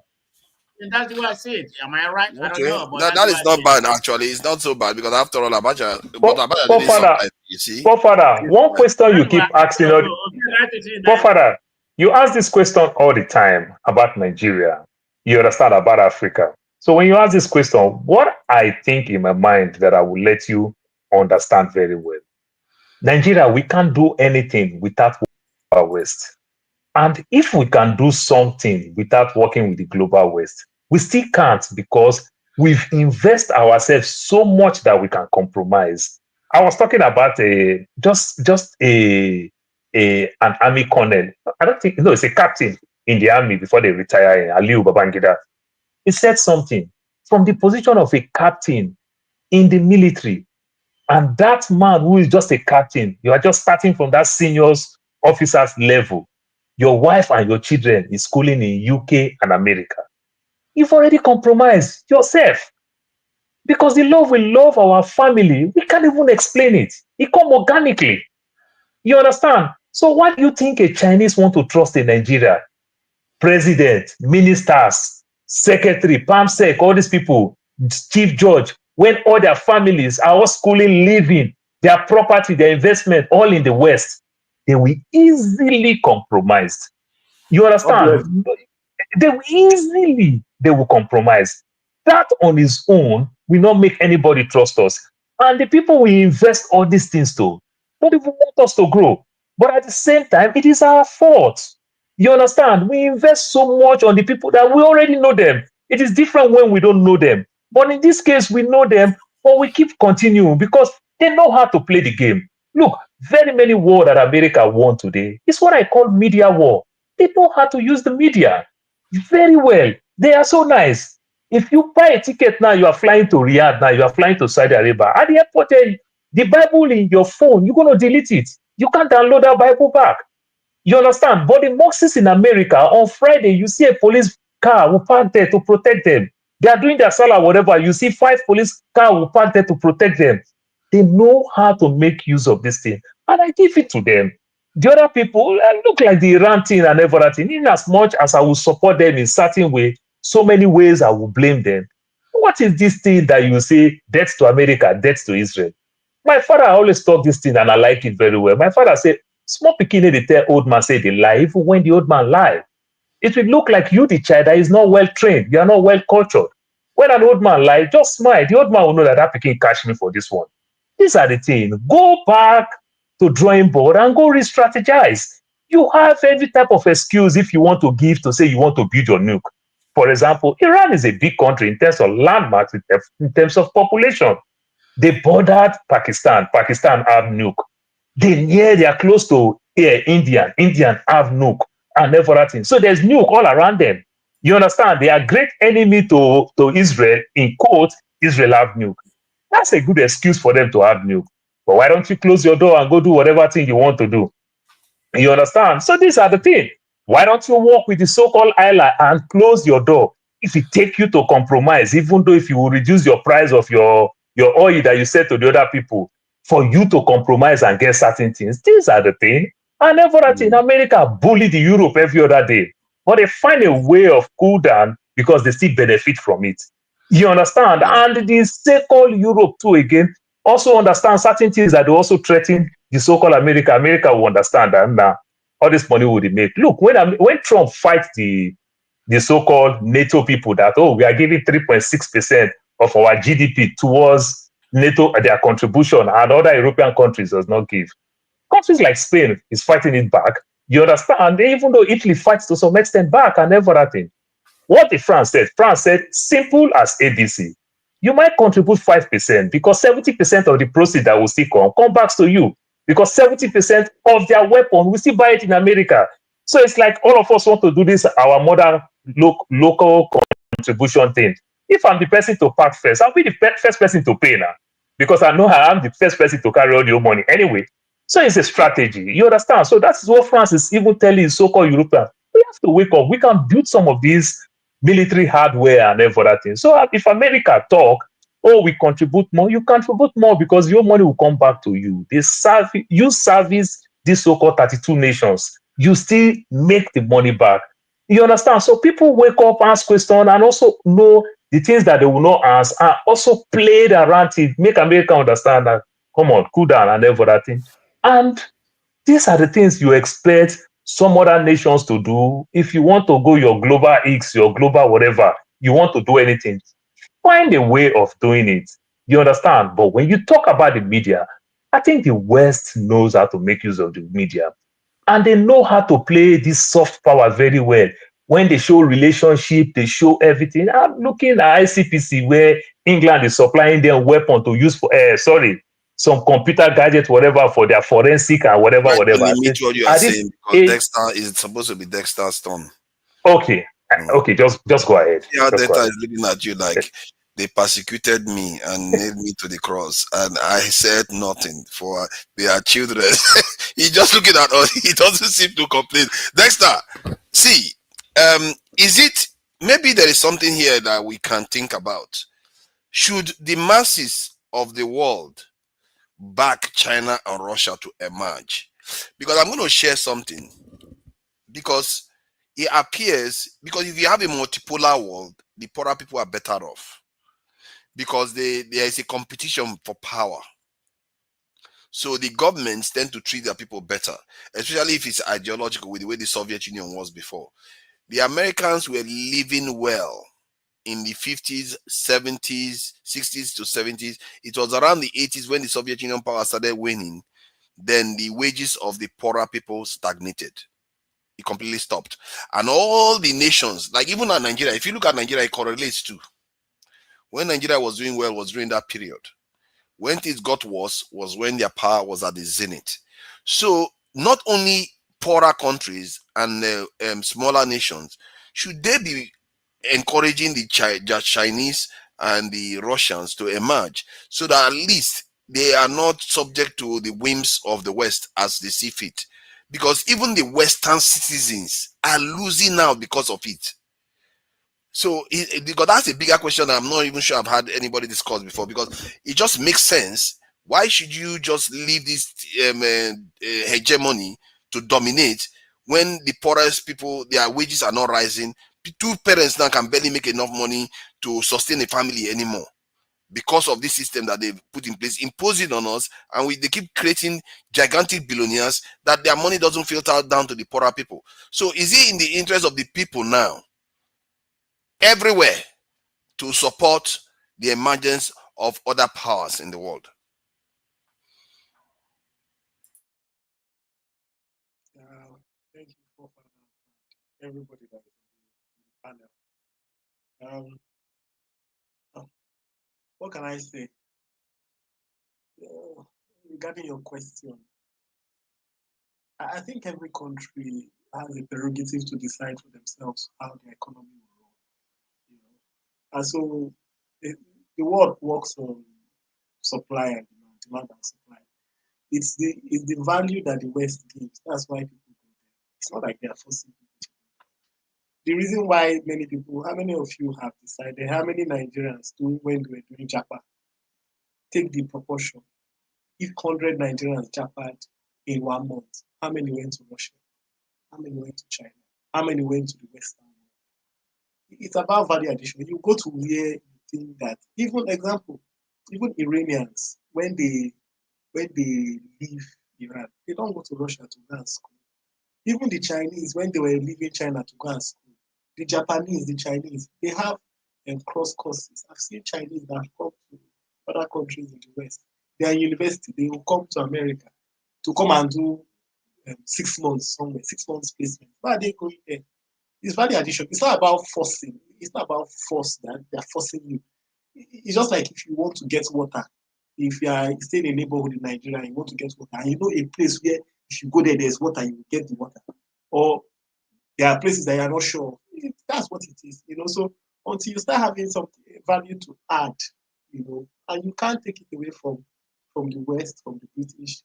And that's the way I see it. Am I right? Okay. I don't know. But that is not bad, actually. It's not so bad because after all, Abacha, you see. Father, one question you keep asking Father, you ask this question all the time about Nigeria. You understand about Africa. So when you ask this question, what I think in my mind that I will let you understand very well. Nigeria, we can't do anything without our West. And if we can do something without working with the global West, we still can't because we've invested ourselves so much that we can compromise. I was talking about an army colonel. It's a captain in the army before they retire, Aliu Babangida. He said something from the position of a captain in the military. And that man who is just a captain, you are just starting from that seniors officers level. Your wife and your children is schooling in UK and America. You've already compromised yourself. Because the love we love our family, we can't even explain it. It comes organically. You understand? So why do you think a Chinese want to trust in Nigeria? President, ministers, secretary, PAMSEC, all these people, chief judge, when all their families are all schooling, living, their property, their investment, all in the West, they will easily compromise. You understand? They will compromise. That on its own will not make anybody trust us. And the people we invest all these things to don't even want us to grow. But at the same time, it is our fault. You understand? We invest so much on the people that we already know them. It is different when we don't know them. But in this case, we know them, but we keep continuing because they know how to play the game. Look, very many wars that America won today is what I call media war. They know how to use the media very well. They are so nice. If you buy a ticket now, you are flying to Riyadh now, you are flying to Saudi Arabia. At the airport, the Bible in your phone, you're going to delete it. You can't download that Bible back. You understand? But the mosques in America, on Friday, you see a police car will park there to protect them. They are doing their salah, whatever. You see 5 police cars will park there to protect them. They know how to make use of this thing. And I give it to them. The other people look like the Iran thing and everything. In as much as I will support them in certain way, so many ways I will blame them. What is this thing that you say, death to America, death to Israel? My father always talk this thing and I like it very well. My father said, small pikin dey tell old man say they lie, even when the old man lie. It will look like you, the child, that is not well trained. You are not well cultured. When an old man lie, just smile. The old man will know that pikin catch me for this one. These are the things. Go back to drawing board and go re-strategize. You have every type of excuse if you want to give to say you want to build your nuke. For example, Iran is a big country in terms of landmarks, in terms of population. They bordered Pakistan. Pakistan have nuke. They are close to India. Indian have nuke and everything. So there's nuke all around them. You understand? They are great enemy to Israel. In quote, Israel have nuke. That's a good excuse for them to have nuke. But why don't you close your door and go do whatever thing you want to do? You understand? So these are the things. Why don't you work with the so-called ally and close your door? If it take you to compromise, even though if you will reduce your price of your oil that you sell to the other people, for you to compromise and get certain things, these are the things. And everything, America bully the Europe every other day. But they find a way of cool down because they still benefit from it. You understand? And the so-called Europe too, again, also understand certain things that they also threaten the so-called America. America will understand that all this money would make. Look, when Trump fights the so-called NATO people that, we are giving 3.6% of our GDP towards NATO, their contribution, and other European countries does not give. Countries like Spain is fighting it back. You understand? Even though Italy fights to some extent back and everything. What did France said? France said, simple as ABC. You might contribute 5% because 70% of the proceeds that will still come back to you. Because 70% of their weapon, we still buy it in America. So it's like all of us want to do this, our modern local contribution thing. If I'm the person to pack first, I'll be the first person to pay now. Because I know I'm the first person to carry all your money anyway. So it's a strategy. You understand? So that's what France is even telling so-called Europeans. We have to wake up. We can build some of these military hardware and everything. So if America talk, we contribute more, you contribute more because your money will come back to you. You service these so-called 32 nations. You still make the money back. You understand? So people wake up, ask questions, and also know the things that they will not ask, and also play around it, make America understand that, come on, cool down and everything. And these are the things you expect some other nations to do. If you want to go your global X, your global whatever, you want to do anything, find a way of doing it. You understand? But when you talk about the media, I think the West knows how to make use of the media. And they know how to play this soft power very well. When they show relationship, they show everything. I'm looking at ICPC where England is supplying them weapon to use for, some computer gadget, whatever, for their forensic and whatever. Let me meet what you are saying, because Dexter is supposed to be Dexter's turn. Okay. Okay, just go ahead. Yeah, Dexter is looking at you like they persecuted me and nailed me to the cross, and I said nothing, for they are children. He's just looking at us. He doesn't seem to complain. Dexter, see, is it, maybe there is something here that we can think about. Should the masses of the world back China and Russia to emerge? Because I'm going to share something. Because it appears, because if you have a multipolar world, the poorer people are better off. Because there is a competition for power. So the governments tend to treat their people better, especially if it's ideological, with the way the Soviet Union was before. The Americans were living well in the 50s, 70s, 60s to 70s. It was around the 80s when the Soviet Union power started waning. Then the wages of the poorer people stagnated. It completely stopped. And all the nations, like even at Nigeria, if you look at Nigeria, it correlates too. When Nigeria was doing well was during that period. When things got worse was when their power was at the zenith. So not only poorer countries and smaller nations, should they be encouraging the Chinese and the Russians to emerge, so that at least they are not subject to the whims of the West as they see fit. Because even the Western citizens are losing out because of it. So, because that's a bigger question I'm not even sure I've had anybody discuss before, because it just makes sense. Why should you just leave this hegemony to dominate when the poorest people, their wages are not rising? Two parents now can barely make enough money to sustain a family anymore because of this system that they've put in place, imposing on us, and they keep creating gigantic billionaires that their money doesn't filter down to the poorer people. So is it in the interest of the people now, everywhere, to support the emergence of other powers in the world? Thank you for everybody that is on the panel. What can I say? Regarding your question, I think every country has a prerogative to decide for themselves how the economy will run. You know? And so the world works on supply and demand and supply. It's the value that the West gives. That's why people go there. It's not like they are forcing people to go. The reason why many people, how many of you have decided, how many Nigerians do when they were doing Japa? Take the proportion. If 100 Nigerians jackpot in 1 month, how many went to Russia? How many went to China? How many went to the Western world? It's about value addition. You go to where you think that, even Iranians, when they leave Iran, they don't go to Russia to go and school. Even the Chinese, when they were leaving China to go and school, the Japanese, the Chinese, they have cross courses. I've seen Chinese that have come to other countries in the West. They are in university, they will come to America to come and do 6 months somewhere, 6 months placement. Why are they going there? It's value addition. It's not about forcing. It's not about force that they're forcing you. It's just like if you want to get water. If you are staying in a neighborhood in Nigeria and you want to get water, and you know a place where if you go there, there's water, you will get the water. Or there are places that you are not sure. That's what it is, you know. So until you start having some value to add, you know, and you can't take it away from the West, from the British,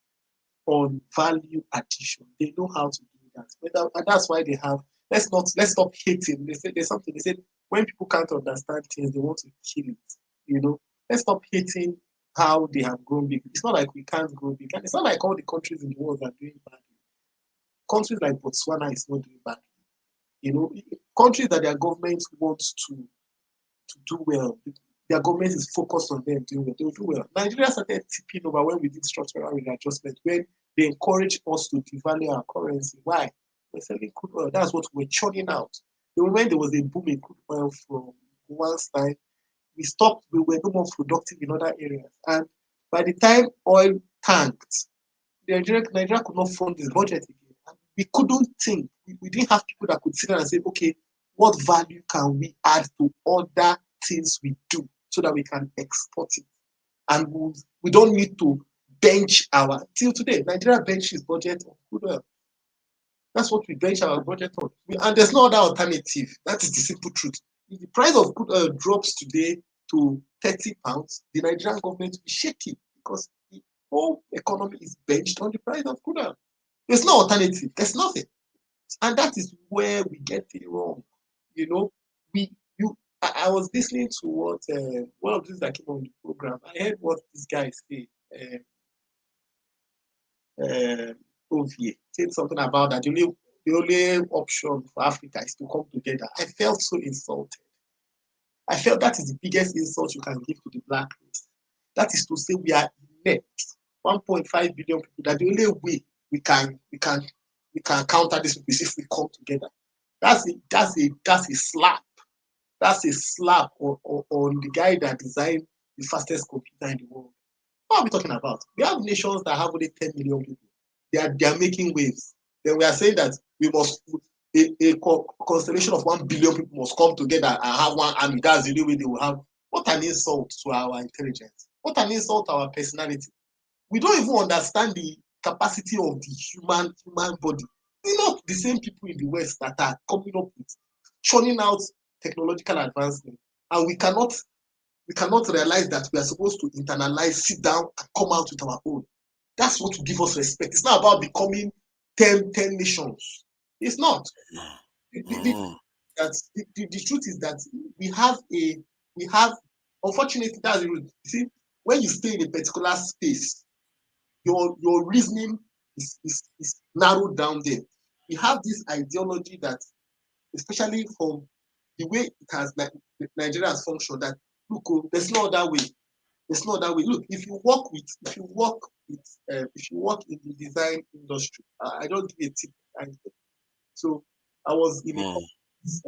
on value addition. They know how to do that. And that's why they have, let's stop hating. They said there's something, they said when people can't understand things, they want to kill it. You know, let's stop hating how they have grown big. It's not like we can't grow big. And it's not like all the countries in the world are doing badly. Countries like Botswana is not doing badly. You know, countries that their government wants to do well, their government is focused on them doing well, they'll do well. Nigeria started tipping over when we did structural readjustment, when they encouraged us to devalue our currency. Why? We're selling crude oil. That's what we're churning out. When there was a boom in crude oil from one side, we stopped, we were no more productive in other areas. And by the time oil tanked, Nigeria could not fund this budget again. And we couldn't think. We didn't have people that could sit down and say, okay, what value can we add to other things we do so that we can export it? And we don't need to bench till today, Nigeria benches budget on crude oil. That's what we bench our budget on. And there's no other alternative. That is the simple truth. If the price of crude oil drops today to £30, the Nigerian government will be shaking because the whole economy is benched on the price of crude oil. There's no alternative. There's nothing. And that is where we get it wrong. You know, I was listening to what one of these that came on the program. I heard what this guy said. Ovie said something about that. The only option for Africa is to come together. I felt so insulted. I felt that is the biggest insult you can give to the black race. That is to say we are net 1.5 billion people. That the only way we can counter this is if we come together. That's a slap. That's a slap on the guy that designed the fastest computer in the world. What are we talking about? We have nations that have only 10 million people. They are making waves. Then we are saying that we must a constellation of 1 billion people must come together and have one army. That's the only way they will have. What an insult to our intelligence. What an insult to our personality. We don't even understand the capacity of the human body. We're not the same people in the West that are coming up with churning out technological advancement, and we cannot realize that we are supposed to internalize, sit down, and come out with our own. That's what will give us respect. It's not about becoming 10 nations. It's not. The truth is that we have, unfortunately, that's the root. You see, when you stay in a particular space, your reasoning is narrowed down there. We have this ideology that, especially from the way it has Nigeria has functioned, that look, there's no other way. There's no other way. Look, if you work in the design industry, I don't give a tip. So I was in a conference,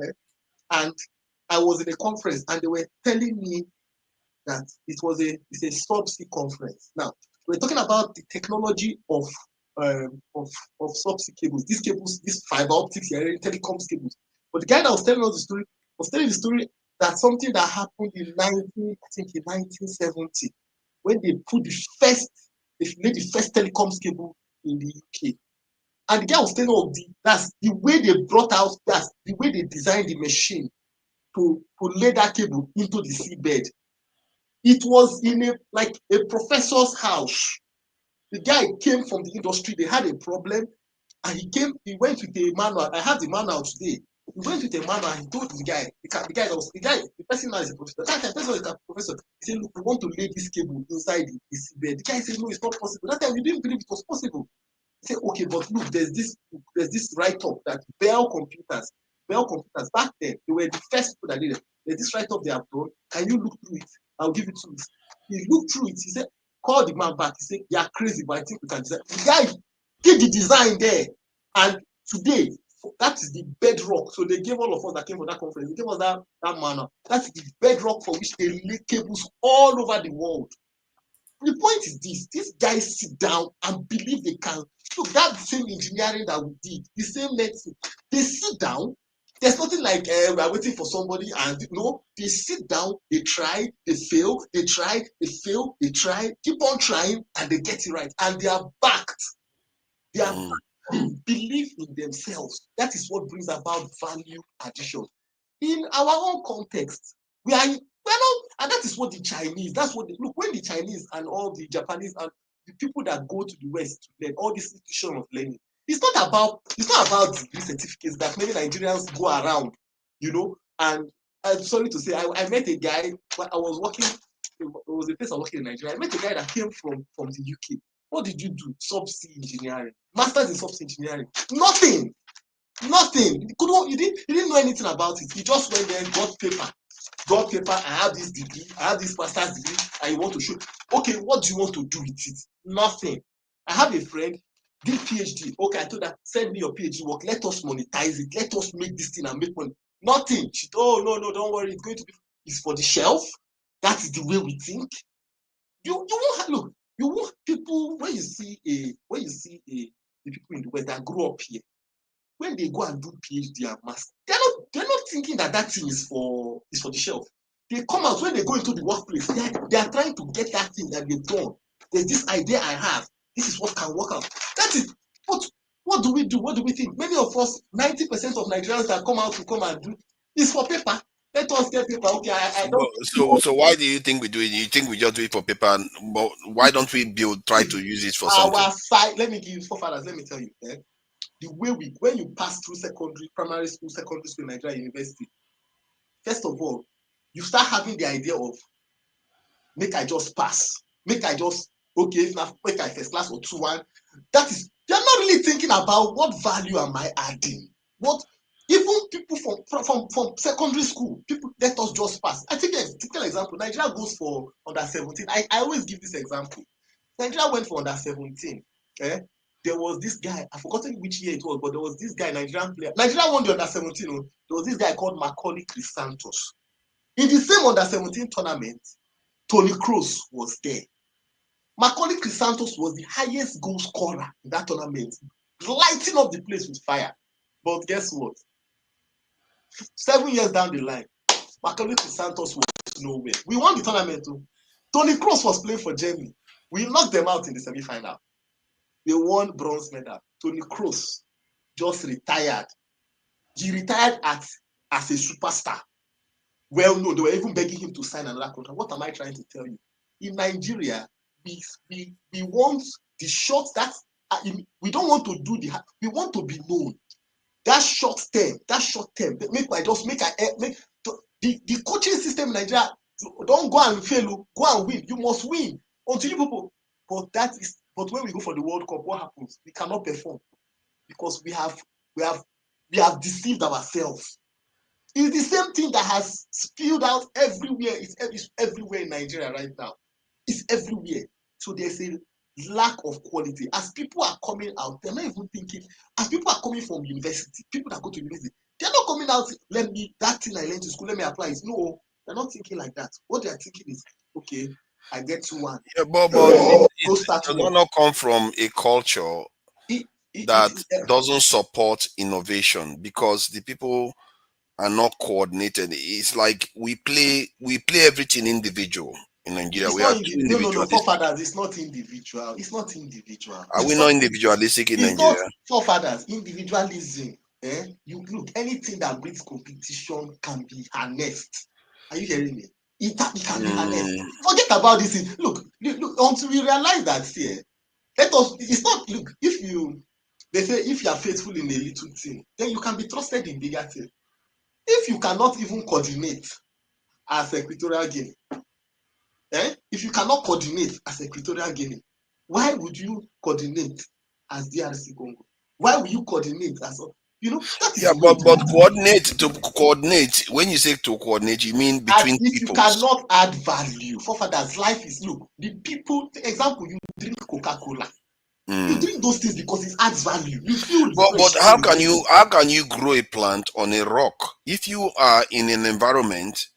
and I was in a conference, and they were telling me that it's a subsea conference. Now we're talking about the technology of subsea cables. These cables, these fiber optics, telecoms cables. But the guy that was telling us the story was telling the story that something that happened in 1970, when they laid the first telecoms cable in the UK. And the guy was telling that's the way they brought out, that's the way they designed the machine to lay that cable into the seabed. It was in a professor's house. The guy came from the industry, they had a problem, and he went with a manual. I have the manual today. He went with a manual and he told the person now is a professor. That time, the person was a professor. He said, look, we want to lay this cable inside the seabed. The guy said, no, it's not possible. That time, we didn't believe it was possible. He said, okay, but look, there's this write-up that Bell computers, back then, they were the first people that did it. There's this write-up they have done. Can you look through it? I'll give it to you. He looked through it. He said, call the man back. He said, you're crazy, but I think we can design. The guy did the design there. And today, that is the bedrock. So they gave all of us that came from that conference, they gave us that manner. That's the bedrock for which they lay cables all over the world. The point is this: these guys sit down and believe they can. Look, that same engineering that we did, the same medicine, they sit down. There's nothing like we are waiting for somebody, and no, they sit down, they try, they fail, they try, they fail, they try, keep on trying, and they get it right. And they are backed. They are backed. They believe in themselves. That is what brings about value addition. In our own context, we're not, and that is what the Chinese, that's what look, when the Chinese and all the Japanese and the people that go to the West to learn, all this institution of learning, it's not about degree certificates that many Nigerians go around, and I'm sorry to say, I met a guy, I was working, it was a place I was working in Nigeria. I met a guy that came from the UK. What did you do? Subsea engineering, masters in subsea engineering. Nothing. He didn't know anything about it. He just went there, got paper. I have this degree, I have this master's degree, and you want to show. Okay, what do you want to do with it? Nothing. I have a friend, did PhD. Okay, I told her, send me your PhD work. Let us monetize it. Let us make this thing and make money. Nothing. She told, no, don't worry. It's for the shelf. That is the way we think. You won't people when you see the people in the West that grew up here, when they go and do PhD and master, they're not thinking that thing is for the shelf. They come out when they go into the workplace. They are trying to get that thing that they've done. There's this idea I have. This is what can work out. That is what do we do? What do we think? Many of us, 90% of Nigerians that come out to come and do is for paper. Let us get paper. Okay, I don't. So why do you think we do it? You think we just do it for paper? But why don't we try to use it for something? Our side. Let me give you forefathers. Let me tell you. The way when you pass through primary school, secondary school, Nigeria university, first of all, you start having the idea of make I just pass, make I just if not make I first class or 2-1. That is, you're not really thinking about what value am I adding. What even people from secondary school, people let us just pass. I think a typical example, Nigeria goes for under 17. I always give this example. Nigeria went for under 17. There was this guy, I've forgotten which year it was, but there was this guy, Nigerian player. Nigeria won the under 17. There was this guy called Macaulay Santos. In the same under 17 tournament, Tony Kroos was there. Macaulay Santos was the highest goal scorer in that tournament, lighting up the place with fire. But guess what? 7 years down the line, Macaulay Santos was nowhere. We won the tournament too. Tony Kroos was playing for Germany. We knocked them out in the semi-final. They won bronze medal. Tony Kroos just retired. He retired as a superstar. Well, no, they were even begging him to sign another contract. What am I trying to tell you? In Nigeria, we want the short that we don't want to do we want to be known. That short term, the coaching system in Nigeria, don't go and fail, go and win. You must win until you people. But when we go for the World Cup, what happens? We cannot perform because we have deceived ourselves. It's the same thing that has spilled out everywhere. It's everywhere in Nigeria right now. It's everywhere. So there's a lack of quality. As people are coming out, they're not even thinking. As people are coming from university, people that go to university, they're not coming out. That thing I learned to school, let me apply it. No, they're not thinking like that. What they're thinking is, okay, I get to one. Yeah, but it does not come from a culture that doesn't support innovation because the people are not coordinated. It's like we play everything individual in Nigeria. It's we not are too individualistic. No, forefathers, it's not individual. It's not individual. Are we not individualistic in Nigeria? Not forefathers, individualism. You look, anything that breeds competition can be harnessed. Are you hearing me? It can be harnessed. Forget about this thing. Look, until we realize that here, it's not, look, they say if you are faithful in a little thing, then you can be trusted in bigger things. If you cannot even coordinate as Equatorial Guinea, if you cannot coordinate as Equatorial Guinea, why would you coordinate as DRC Congo? Why will you coordinate as that is but coordinate. When you say to coordinate, you mean between people. If you cannot add value, forefathers, life is the people. Example, you drink Coca-Cola. You drink those things because it adds value. You feel but how can you grow a plant on a rock if you are in an environment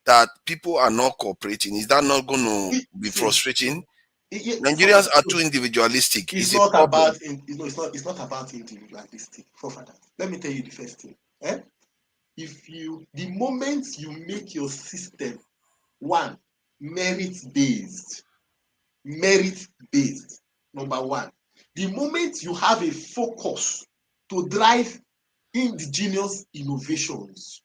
that people are not cooperating? Is that not going to be frustrating? Nigerians are too individualistic. It's not about individualistic. Forefathers, let me tell you the first thing. The moment you make your system one merit-based, number one, the moment you have a focus to drive indigenous innovations,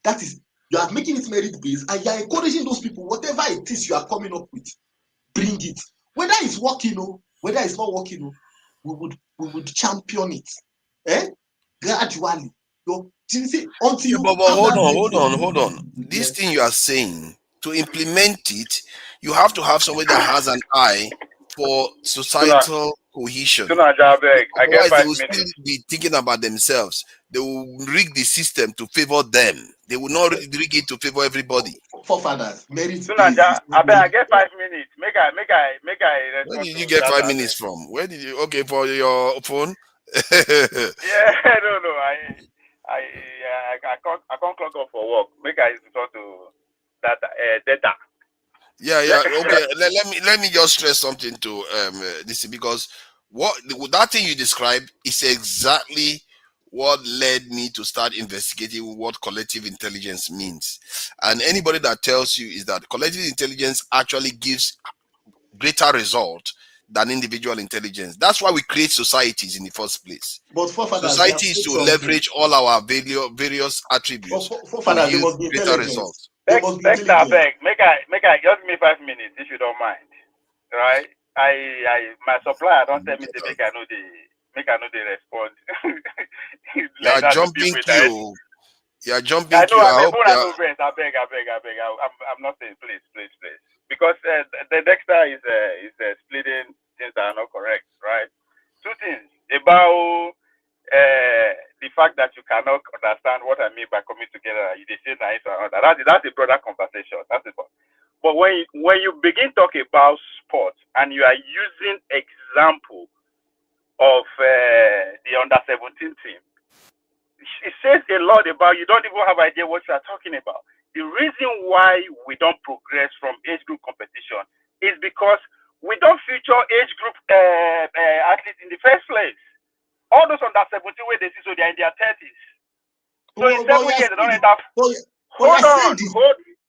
that is, you are making it merit-based and you are encouraging those people, whatever it is you are coming up with, bring it. Whether it's working or whether it's not working, we would champion it. Gradually. Hold on. This thing you are saying, to implement it, you have to have somebody that has an eye for societal cohesion. Otherwise, they will still be thinking about themselves. They will rig the system to favor them. They will not rig it to favor everybody. Forefathers, merit. I get 5 minutes. Make I Where did you get 5 minutes from? Where did you? Okay, for your phone. Yeah, no. I can't clock off for work. Make I talk to that data. Yeah. Okay. let me just stress something to this, because that thing you described is exactly what led me to start investigating what collective intelligence means. And anybody that tells you is that collective intelligence actually gives greater result than individual intelligence. That's why we create societies in the first place. But society is to leverage all our various attributes to yield greater results. Dexter, beg, make I just give me 5 minutes if you don't mind. Right? My supplier don't tell me to make I know the response. You're jumping queue. You're jumping I know, queue. I beg. I'm not saying please. Because the Dexter is splitting things that are not correct, right? Two things about the fact that you cannot understand what I mean by coming together. You say nice or other. That's a broader conversation. But when you begin talk about sports and you are using example of the under-17 team, it says a lot about you don't even have idea what you are talking about. The reason why we don't progress from age group competition is because we don't feature age group athletes in the first place. All those under-17 where they see, so they're in their 30s. So in 7 years they don't end up. Hold on.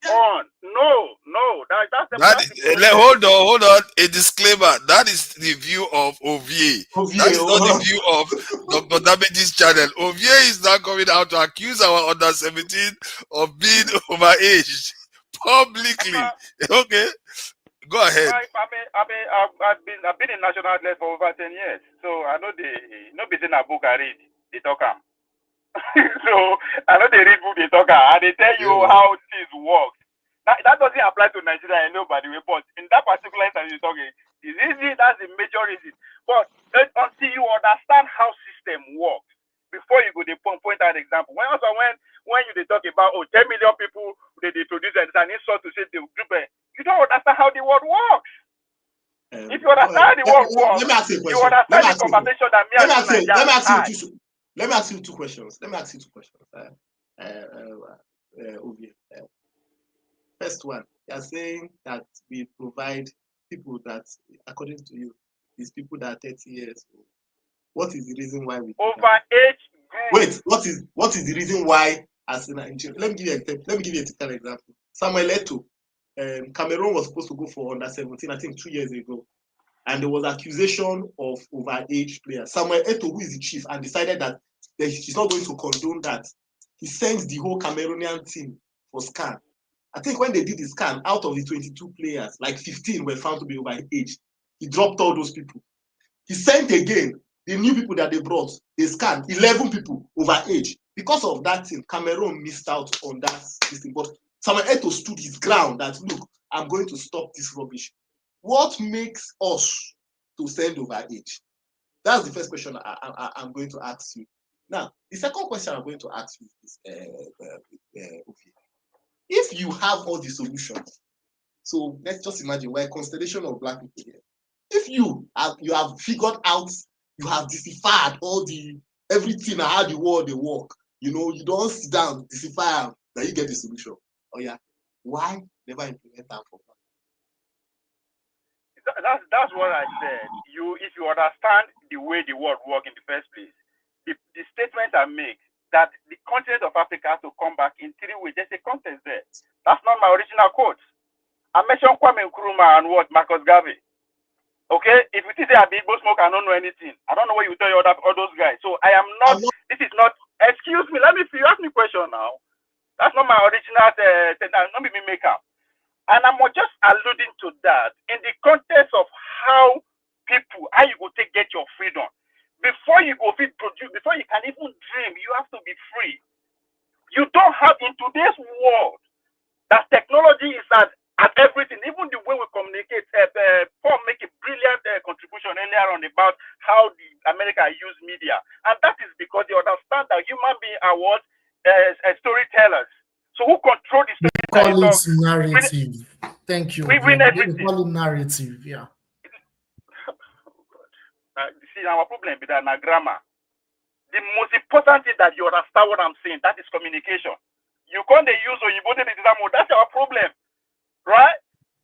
on. No. Hold on. A disclaimer. That is the view of OVA. That is not the view of Dr. Damage's channel. OVA is now coming out to accuse our under 17 of being overaged publicly. Okay, go ahead. I've been in national athlete for over 10 years, so I know between a book I read, they talk. So I know they read book, they talk, and they tell you how things work. That doesn't apply to Nigeria, I know, by the way, but in that particular instance you're talking, it's easy, that's the major reason. But until you understand how system works, before you go they point out example. When you talk about 10 million people they produce and it's an insult to say they group, you don't understand how the world works. If you understand how the world works, you understand the conversation that me and Nigeria had. Let me ask you two questions. First one, you are saying that we provide people that, according to you, these people that are 30 years old. What is the reason why we overage? Wait, what is the reason why? As in, let me give you a typical example. Samuel Eto'o, Cameroon was supposed to go for under 17, I think 2 years ago, and there was accusation of overage players. Samuel Eto'o, who is the chief, and decided that he's not going to condone that. He sends the whole Cameroonian team for scan. I think when they did the scan, out of the 22 players, like 15 were found to be overage. He dropped all those people. He sent again the new people that they brought. They scanned 11 people overage. Because of that thing, Cameroon missed out on that thing. But Samuel Eto'o stood his ground that, look, I'm going to stop this rubbish. What makes us to send overage? That's the first question I'm going to ask you. Now, the second question I'm going to ask you is, if you have all the solutions, so let's just imagine we're a constellation of black people here. If you have figured out, you have deciphered everything and how the world they work, you don't sit down, decipher, then you get the solution. Oh yeah, why never implement that for that? That's what I said. If you understand the way the world works in the first place, the statement I make that the continent of Africa has to come back in 3 ways. There's a context there. That's not my original quote. I mentioned Kwame Nkrumah and what Marcus Garvey. Okay, if you think they are big smoke, I don't know anything. I don't know what you tell all those guys. So I am not. This is not. Excuse me. You ask me a question now. That's not my original. Not me maker. And I'm just alluding to that in the context of how you go get your freedom. Before you go fit produce, before you can even dream, you have to be free. You don't have in today's world that technology is at everything, even the way we communicate. Paul make a brilliant contribution earlier on about how America use media, and that is because they understand that human beings are what storytellers. So who control the story? Call it narrative. Thank you. We win everything. Call it narrative. Yeah. See, our problem is that grammar. The most important thing that you understand what I'm saying, that is communication. You can't use or you put it in that mode. That's our problem, right?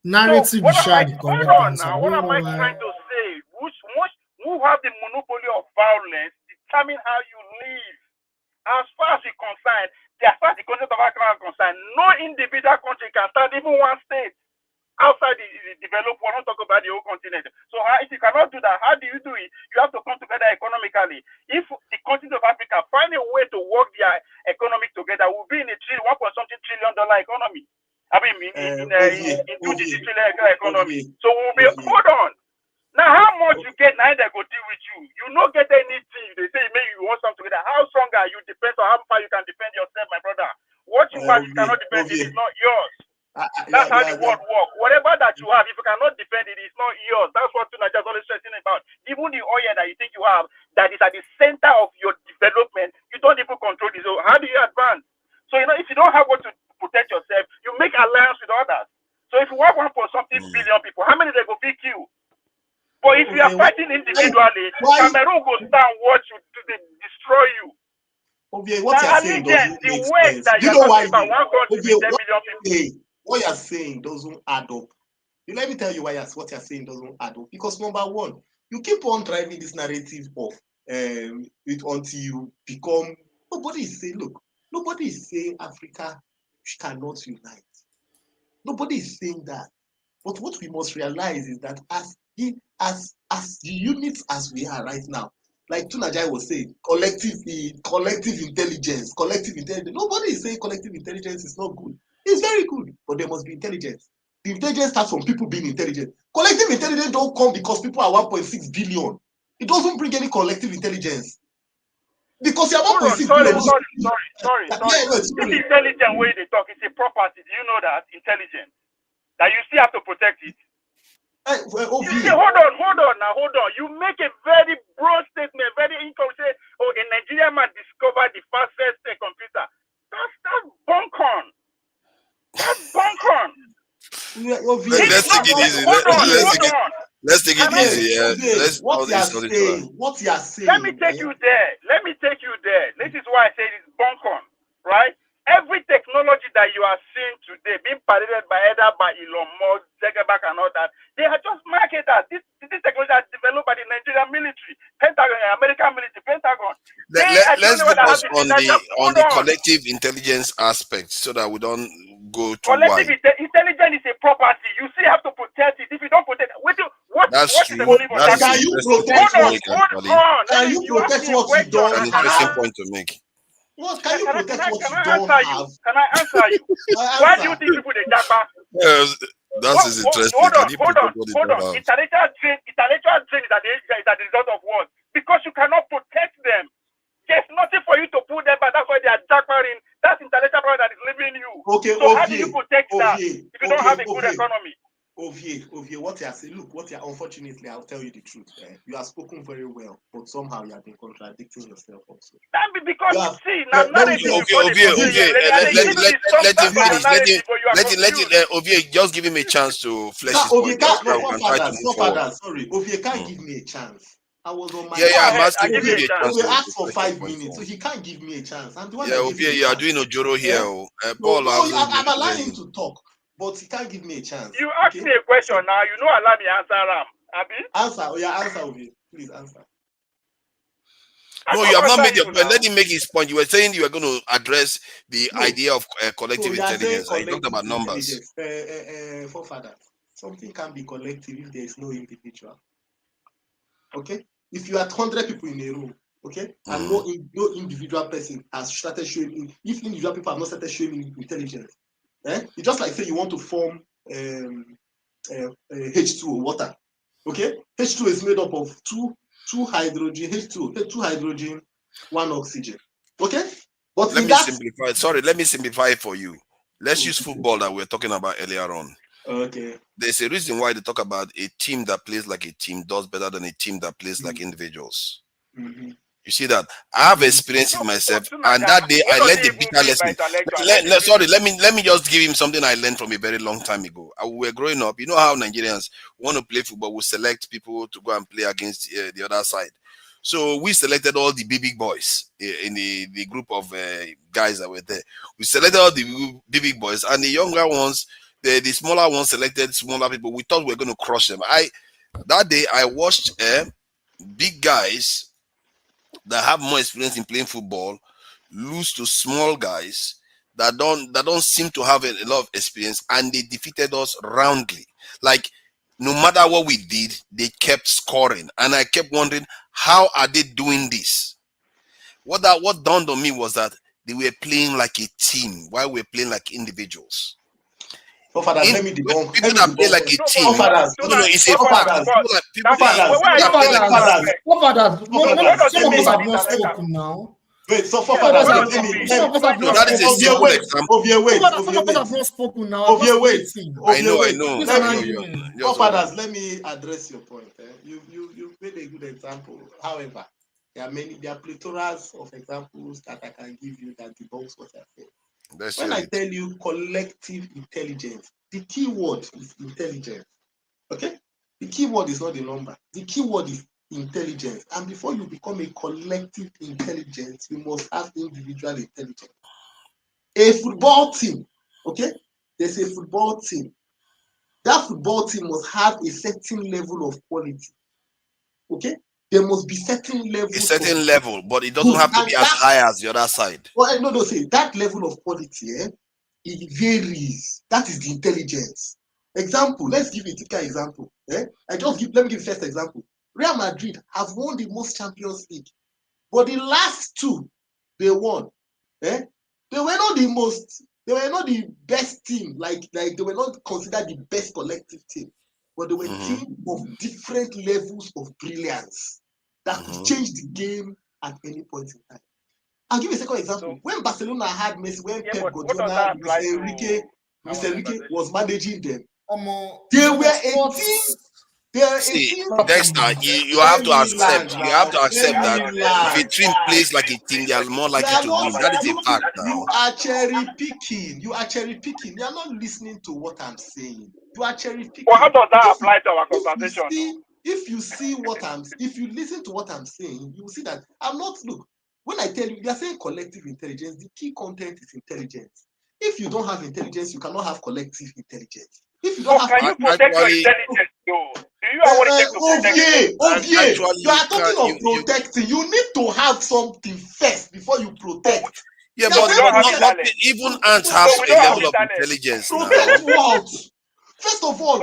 Narrative so is shy. Hold on now. What am I trying to say? Who have the monopoly of violence determine how you live? As far as you're concerned, as far as the concept of Africa is concerned, no individual country can start even one state outside the developed world. Not talk about the whole continent. So if you cannot do that, how do you do it? You have to come together economically. If the continent of Africa find a way to work their economy together, we'll be in a $1.something trillion economy. I mean, in 2 trillion economy. So we'll be hold on. Now, how much you get now they go deal with you? You don't get anything. They say maybe you want something together. How strong are you? Depends on how far you can defend yourself, my brother. What you have, you cannot defend it. It's not yours. That's how the world works. Whatever that you have, if you cannot defend it, it's not yours. That's what Nigeria is always stressing about. Even the oil that you think you have, that is at the center of your development, you don't even control it. So how do you advance? So if you don't have what to protect yourself, you make alliance with others. So if you have 1.something billion people, how many they go pick you? But if you are fighting individually, Cameroon goes down, watch you destroy you. What you're saying doesn't make sense. You know why? What you're saying doesn't add up. Let me tell you why what you're saying doesn't add up. Because number one, you keep on driving this narrative of until you become. Nobody is saying Africa cannot unite. Nobody is saying that. But what we must realize is that as the units as we are right now, like Tunajai was saying, collective intelligence. Nobody is saying collective intelligence is not good. It's very good, but there must be intelligence. The intelligence starts from people being intelligent. Collective intelligence don't come because people are 1.6 billion. It doesn't bring any collective intelligence. Because you are 1.6 billion. Sorry. This intelligent way they talk, it's a property. Do you know that? Intelligent. That you still have to protect it. You say, hold on. You make a very broad statement, very income. Say, oh, a Nigerian man discovered the fastest computer. That's bunkon. That's bunkon. Let's take it easy. Let's take it easy. What you are saying. Let me take you there. This is why I say it's bunkon, right? Every technology that you are seeing today being paraded by Elon Musk, Zuckerberg, and all that, they are just marketers. This technology is developed by the Nigerian military, Pentagon, American military, Pentagon. Let's focus on the collective intelligence aspect so that we don't go too wide. Collective intelligence is a property. You still have to protect it. If you don't protect it, that's true. Can you protect what you don't have? An interesting point to make. What can you protect what you don't have? Can I answer you? Why do you think people they jabba? That is interesting. Hold on. Intellectual drain is at the result of what? Because you cannot protect them. There's nothing for you to put them, but that's why they are jackering. That's intellectual property that is leaving you. Okay, so how do you protect that if you don't have a good economy? Ovie, what you are saying, unfortunately, I'll tell you the truth. You have spoken very well, but somehow you have been contradicting yourself also. That be because Ovie, just give him a chance to flesh his point. Ovie can't give me a chance. I was on my I'm asking Ovie a chance. We asked for 5 minutes, so he can't give me a chance. Ovie, you are doing Ojoro here. Paul, I'm allowing him to talk. But he can't give me a chance. You ask me a question now, you know allow me answer Abi? Answer, Ovie. Please answer. No, you have not made your point. Let him make his point. You were saying you were going to address the idea of collective intelligence. You talked about numbers. Forefathers, something can be collective if there is no individual. Okay? If you are 100 people in a room, okay, and no individual person has started showing, if individual people have not started showing intelligence, it's just like say you want to form H2O, water. Okay? H2O is made up of two hydrogen, H2O, 2 hydrogen, 1 oxygen. Okay? But let me simplify it for you. Let's use football that we were talking about earlier on. Okay. There's a reason why they talk about a team that plays like a team does better than a team that plays like individuals. You see that? I have experienced it myself, and that day I learned a bitter lesson. Let me just give him something I learned from a very long time ago. We were growing up. You know how Nigerians want to play football, we select people to go and play against the other side. So we selected all the big boys in the group of guys that were there. We selected all the big boys, and the younger ones, the smaller ones selected smaller people. We thought we were going to crush them. That day I watched big guys that have more experience in playing football lose to small guys that don't seem to have a lot of experience, and they defeated us roundly. Like, no matter what we did, they kept scoring, and I kept wondering, how are they doing this? What dawned on me was that they were playing like a team while we were playing like individuals. People that play like a team. It's a some of us have not spoken now. Wait, so forefathers, that is a simple example. I know. Forefathers, let me address your point. You made a good example. However, there are plethoras of examples that I can give you that debunks what I said. When I tell you collective intelligence, the key word is intelligence. Okay? The key word is not the number. The key word is intelligence. And before you become a collective intelligence, you must have individual intelligence. A football team, okay? There's a football team. That football team must have a certain level of quality. Okay? There must be certain level. A certain level, but it doesn't have to be as high as the other side. Well, no, say that level of quality, It varies. That is the intelligence. Example, let's give a typical example. Let me give first example. Real Madrid have won the most Champions League, but the last two they won. They were not the best team, like they were not considered the best collective team, but they were teams of different levels of brilliance that could change the game at any point in time. I'll give you a second example. When Barcelona had Messi, when Pep Guardiola, Luis Enrique was managing them, they were a team. See, Dexter, you have to accept that if a team plays like a team, they are more likely to win. That is a fact now. You are cherry picking. You are not listening to what I'm saying. You are cherry picking. Well, how does that apply to our conversation? If you listen to what I'm saying, you will see that I'm not. Look, when I tell you, they are saying collective intelligence. The key content is intelligence. If you don't have intelligence, you cannot have collective intelligence. If you don't have, can you protect your intelligence, though? Do you have what it takes to protect? You are talking of protecting. You need to have something first before you protect. Yeah, but even ants have a level of intelligence. Protect what? First of all,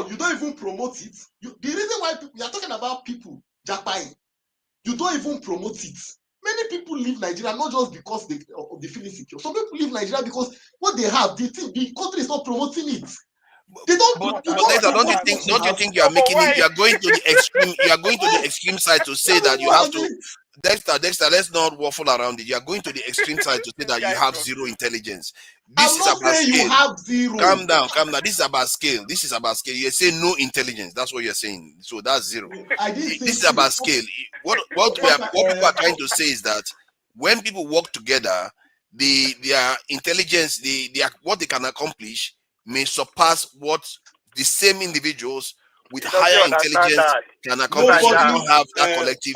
you don't even promote it. The reason why we are talking about people, Japan, you don't even promote it. Many people leave Nigeria not just because they feel insecure. Some people leave Nigeria because what they have, the country is not promoting it. They don't. Don't you think you are making it? You are going to the extreme. You are going to the extreme side to say that you have to. Dexter, let's not waffle around it. You are going to the extreme side to say that you have zero intelligence. This is about scale. You have zero. Calm down. This is about scale. You're saying no intelligence. That's what you're saying. So that's zero. This is about scale. What people are trying to say is that when people work together, their intelligence, what they can accomplish may surpass what the same individuals with higher intelligence can accomplish. They don't have that collective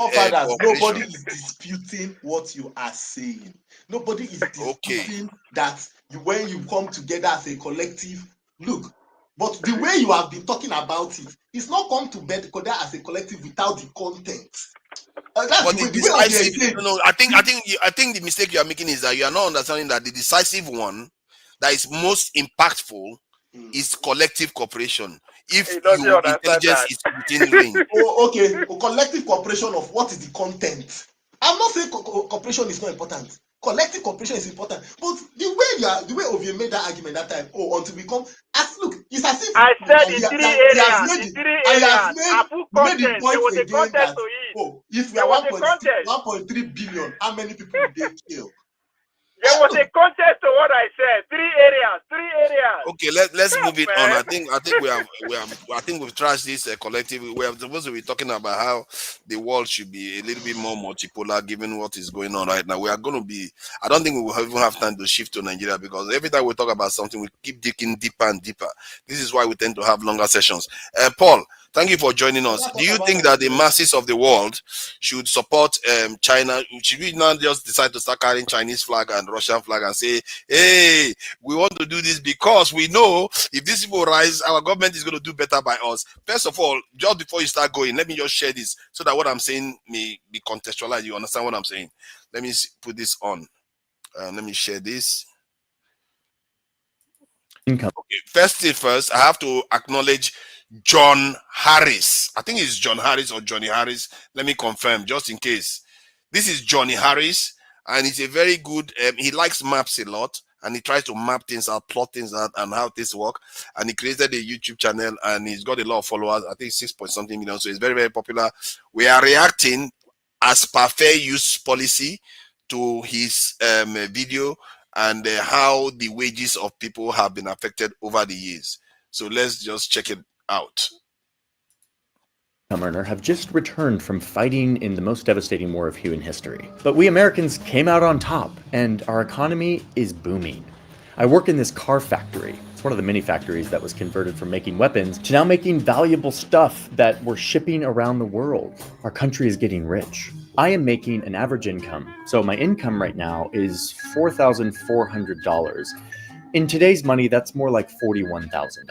nobody is disputing what you are saying. Nobody is disputing that when you come together as a collective, look, but the way you have been talking about it, it's not come to bed together as a collective without the content. But the decisive, I think the mistake you are making is that you are not understanding that the decisive one that is most impactful is collective cooperation. If your intelligence is within range. Collective cooperation of what is the content. I'm not saying cooperation is not important. Collective cooperation is important, but the way Ovie made that argument that time, until we come, it's as if I said in three areas. Made the point again that if we are 1.3 billion, how many people did they kill? There was a contest to what I said. 3 areas. Okay, let's move it on. I think we've trashed this collective. We are supposed to be talking about how the world should be a little bit more multipolar given what is going on right now. We are going to be. I don't think we will even have time to shift to Nigeria because every time we talk about something, we keep digging deeper and deeper. This is why we tend to have longer sessions. Paul, thank you for joining us. Do you think that the masses of the world should support China? Should we not just decide to start carrying Chinese flag and Russian flag and say, hey, we want to do this because we know if these people rise, our government is going to do better by us? First of all, just before you start going, let me just share this so that what I'm saying may be contextualized. You understand what I'm saying? Let me put this on. Let me share this. Okay, first thing first, I have to acknowledge John Harris. I think it's John Harris or Johnny Harris. Let me confirm just in case. This is Johnny Harris, and he's a very good, he likes maps a lot, and he tries to map things out, plot things out, and how things work. And he created a YouTube channel, and he's got a lot of followers. I think 6-point-something million. So it's very, very popular. We are reacting as per fair use policy to his video and how the wages of people have been affected over the years. So let's just check it out. Earner have just returned from fighting in the most devastating war of human history. But we Americans came out on top, and our economy is booming. I work in this car factory. It's one of the many factories that was converted from making weapons to now making valuable stuff that we're shipping around the world. Our country is getting rich. I am making an average income. So my income right now is $4,400. In today's money, that's more like $41,000.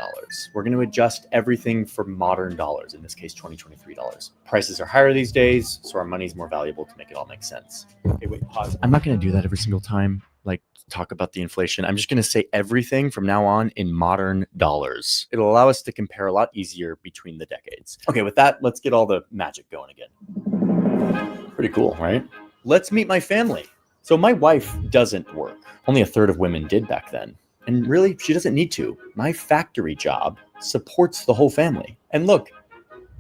We're going to adjust everything for modern dollars, in this case, 2023 dollars. Prices are higher these days, so our money's more valuable to make it all make sense. Okay, wait, pause. I'm not going to do that every single time. like talk about the inflation. I'm just going to say everything from now on in modern dollars. It'll allow us to compare a lot easier between the decades. Okay, with that, let's get all the magic going again. Pretty cool, right? Let's meet my family. So my wife doesn't work. Only a third of women did back then. And really, she doesn't need to. My factory job supports the whole family. And look,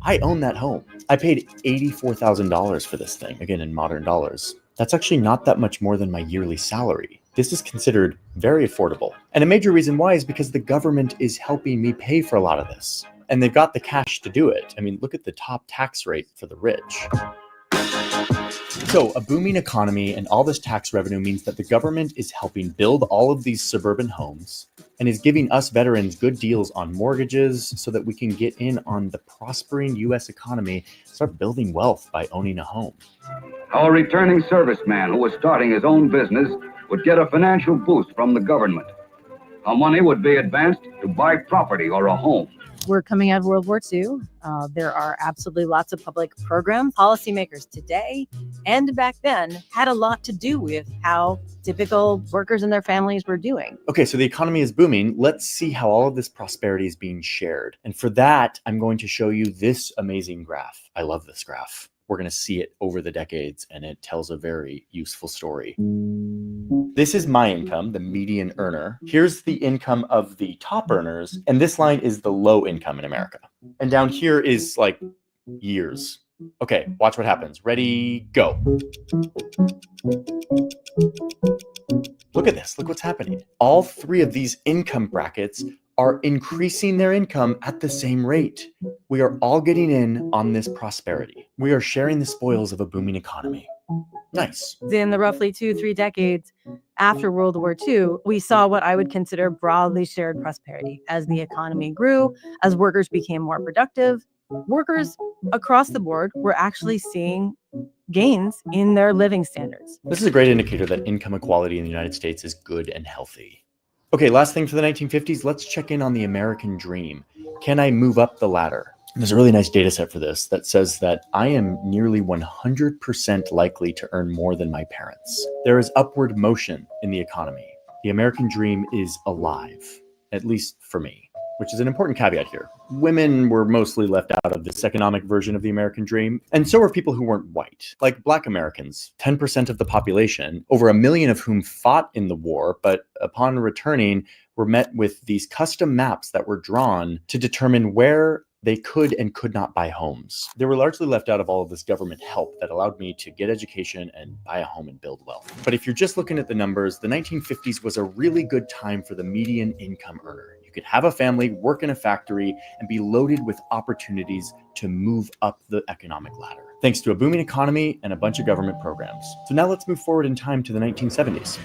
I own that home. I paid $84,000 for this thing, again in modern dollars. That's actually not that much more than my yearly salary. This is considered very affordable. And a major reason why is because the government is helping me pay for a lot of this. And they've got the cash to do it. I mean, look at the top tax rate for the rich. So a booming economy and all this tax revenue means that the government is helping build all of these suburban homes and is giving us veterans good deals on mortgages so that we can get in on the prospering U.S. economy, start building wealth by owning a home. Our returning serviceman who was starting his own business would get a financial boost from the government. Our money would be advanced to buy property or a home. We're coming out of World War II. There are absolutely lots of public programs. Policymakers today and back then had a lot to do with how typical workers and their families were doing. Okay, so the economy is booming. Let's see how all of this prosperity is being shared. And for that, I'm going to show you this amazing graph. I love this graph. We're going to see it over the decades, and it tells a very useful story. This is my income, the median earner. Here's the income of the top earners, and this line is the low income in America. And down here is like years. Okay, watch what happens. Ready, go. Look at this. Look what's happening. All three of these income brackets are increasing their income at the same rate. We are all getting in on this prosperity. We are sharing the spoils of a booming economy. Nice. In the roughly 2-3 decades after World War II, we saw what I would consider broadly shared prosperity. As the economy grew, as workers became more productive, workers across the board were actually seeing gains in their living standards. This is a great indicator that income equality in the United States is good and healthy. Okay, last thing for the 1950s, let's check in on the American dream. Can I move up the ladder? There's a really nice data set for this that says that I am nearly 100% likely to earn more than my parents. There is upward motion in the economy. The American dream is alive, at least for me, which is an important caveat here. Women were mostly left out of this economic version of the American dream, and so were people who weren't white, like Black Americans, 10% of the population, over 1 million of whom fought in the war, but upon returning were met with these custom maps that were drawn to determine where they could and could not buy homes. They were largely left out of all of this government help that allowed me to get education and buy a home and build wealth. But if you're just looking at the numbers, the 1950s was a really good time for the median income earner. You could have a family, work in a factory, and be loaded with opportunities to move up the economic ladder, thanks to a booming economy and a bunch of government programs. So now let's move forward in time to the 1970s.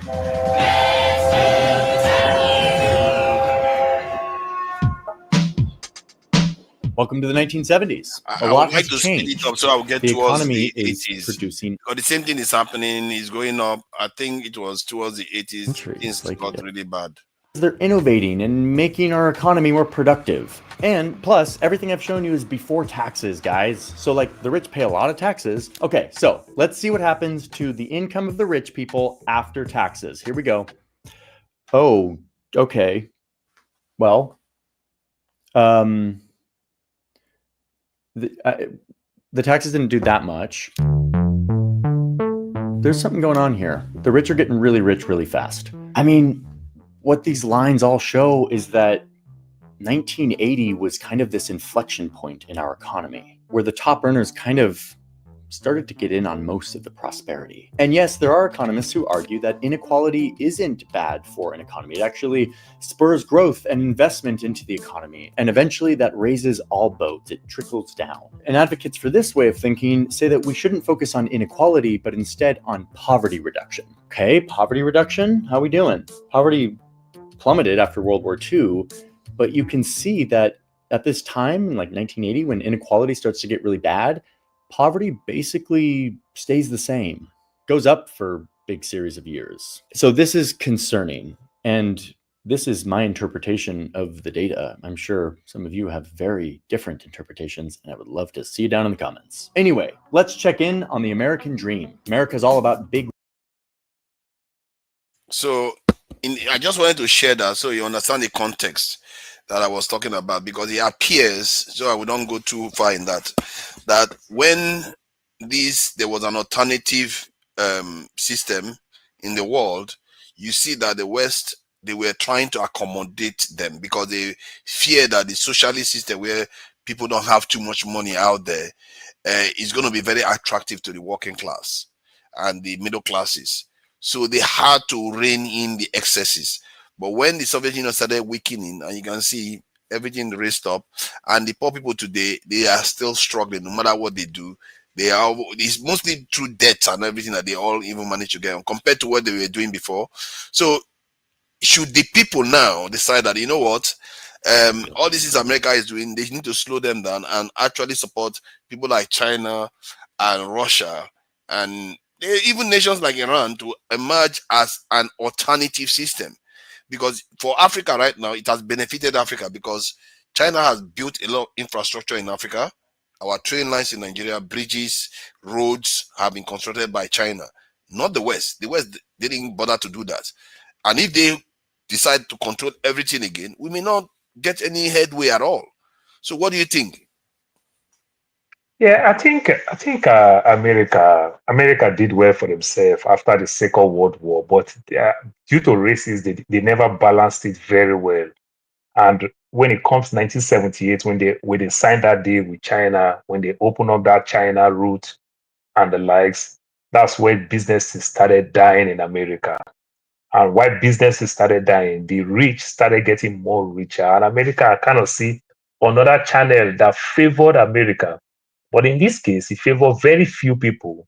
Welcome to the 1970s. A lot has changed. So I'll get the towards economy the is 80s. producing. Because the same thing is happening, is going up. I think it was towards the 80s. Things got really bad. They're innovating and making our economy more productive. And plus, everything I've shown you is before taxes, guys. So like the rich pay a lot of taxes. Okay, so let's see what happens to the income of the rich people after taxes. Here we go. Oh, okay. Well, the taxes didn't do that much. There's something going on here. The rich are getting really rich really fast. I mean, what these lines all show is that 1980 was kind of this inflection point in our economy, where the top earners kind of started to get in on most of the prosperity. And yes, there are economists who argue that inequality isn't bad for an economy. It actually spurs growth and investment into the economy. And eventually that raises all boats. It trickles down. And advocates for this way of thinking say that we shouldn't focus on inequality, but instead on poverty reduction. Okay, poverty reduction, how we doing? Poverty plummeted after World War II, but you can see that at this time, like 1980, when inequality starts to get really bad, poverty basically stays the same, goes up for a big series of years. So this is concerning, and this is my interpretation of the data. I'm sure some of you have very different interpretations, and I would love to see you down in the comments. Anyway, let's check in on the American dream. America's all about big. So I just wanted to share that so you understand the context that I was talking about, because it appears, so I will not go too far in that when there was an alternative system in the world, you see that the West, they were trying to accommodate them because they fear that the socialist system where people don't have too much money out there is going to be very attractive to the working class and the middle classes. So they had to rein in the excesses. But when the Soviet Union started weakening, and you can see everything raised up, and the poor people today, they are still struggling no matter what they do. It's mostly through debt and everything that they all even manage to get on compared to what they were doing before. So should the people now decide that, you know what, all this is America is doing, they need to slow them down and actually support people like China and Russia and even nations like Iran to emerge as an alternative system. Because for Africa right now, it has benefited Africa because China has built a lot of infrastructure in Africa. Our train lines in Nigeria, bridges, roads have been constructed by China, not the West. The West didn't bother to do that. And if they decide to control everything again, we may not get any headway at all. So what do you think? Yeah, America did well for themselves after the Second World War, but due to races, they never balanced it very well. And when it comes to 1978, when they signed that deal with China, when they opened up that China route and the likes, that's where businesses started dying in America. And why businesses started dying, the rich started getting more richer. And America kind of see another channel that favored America. But in this case, it favored very few people,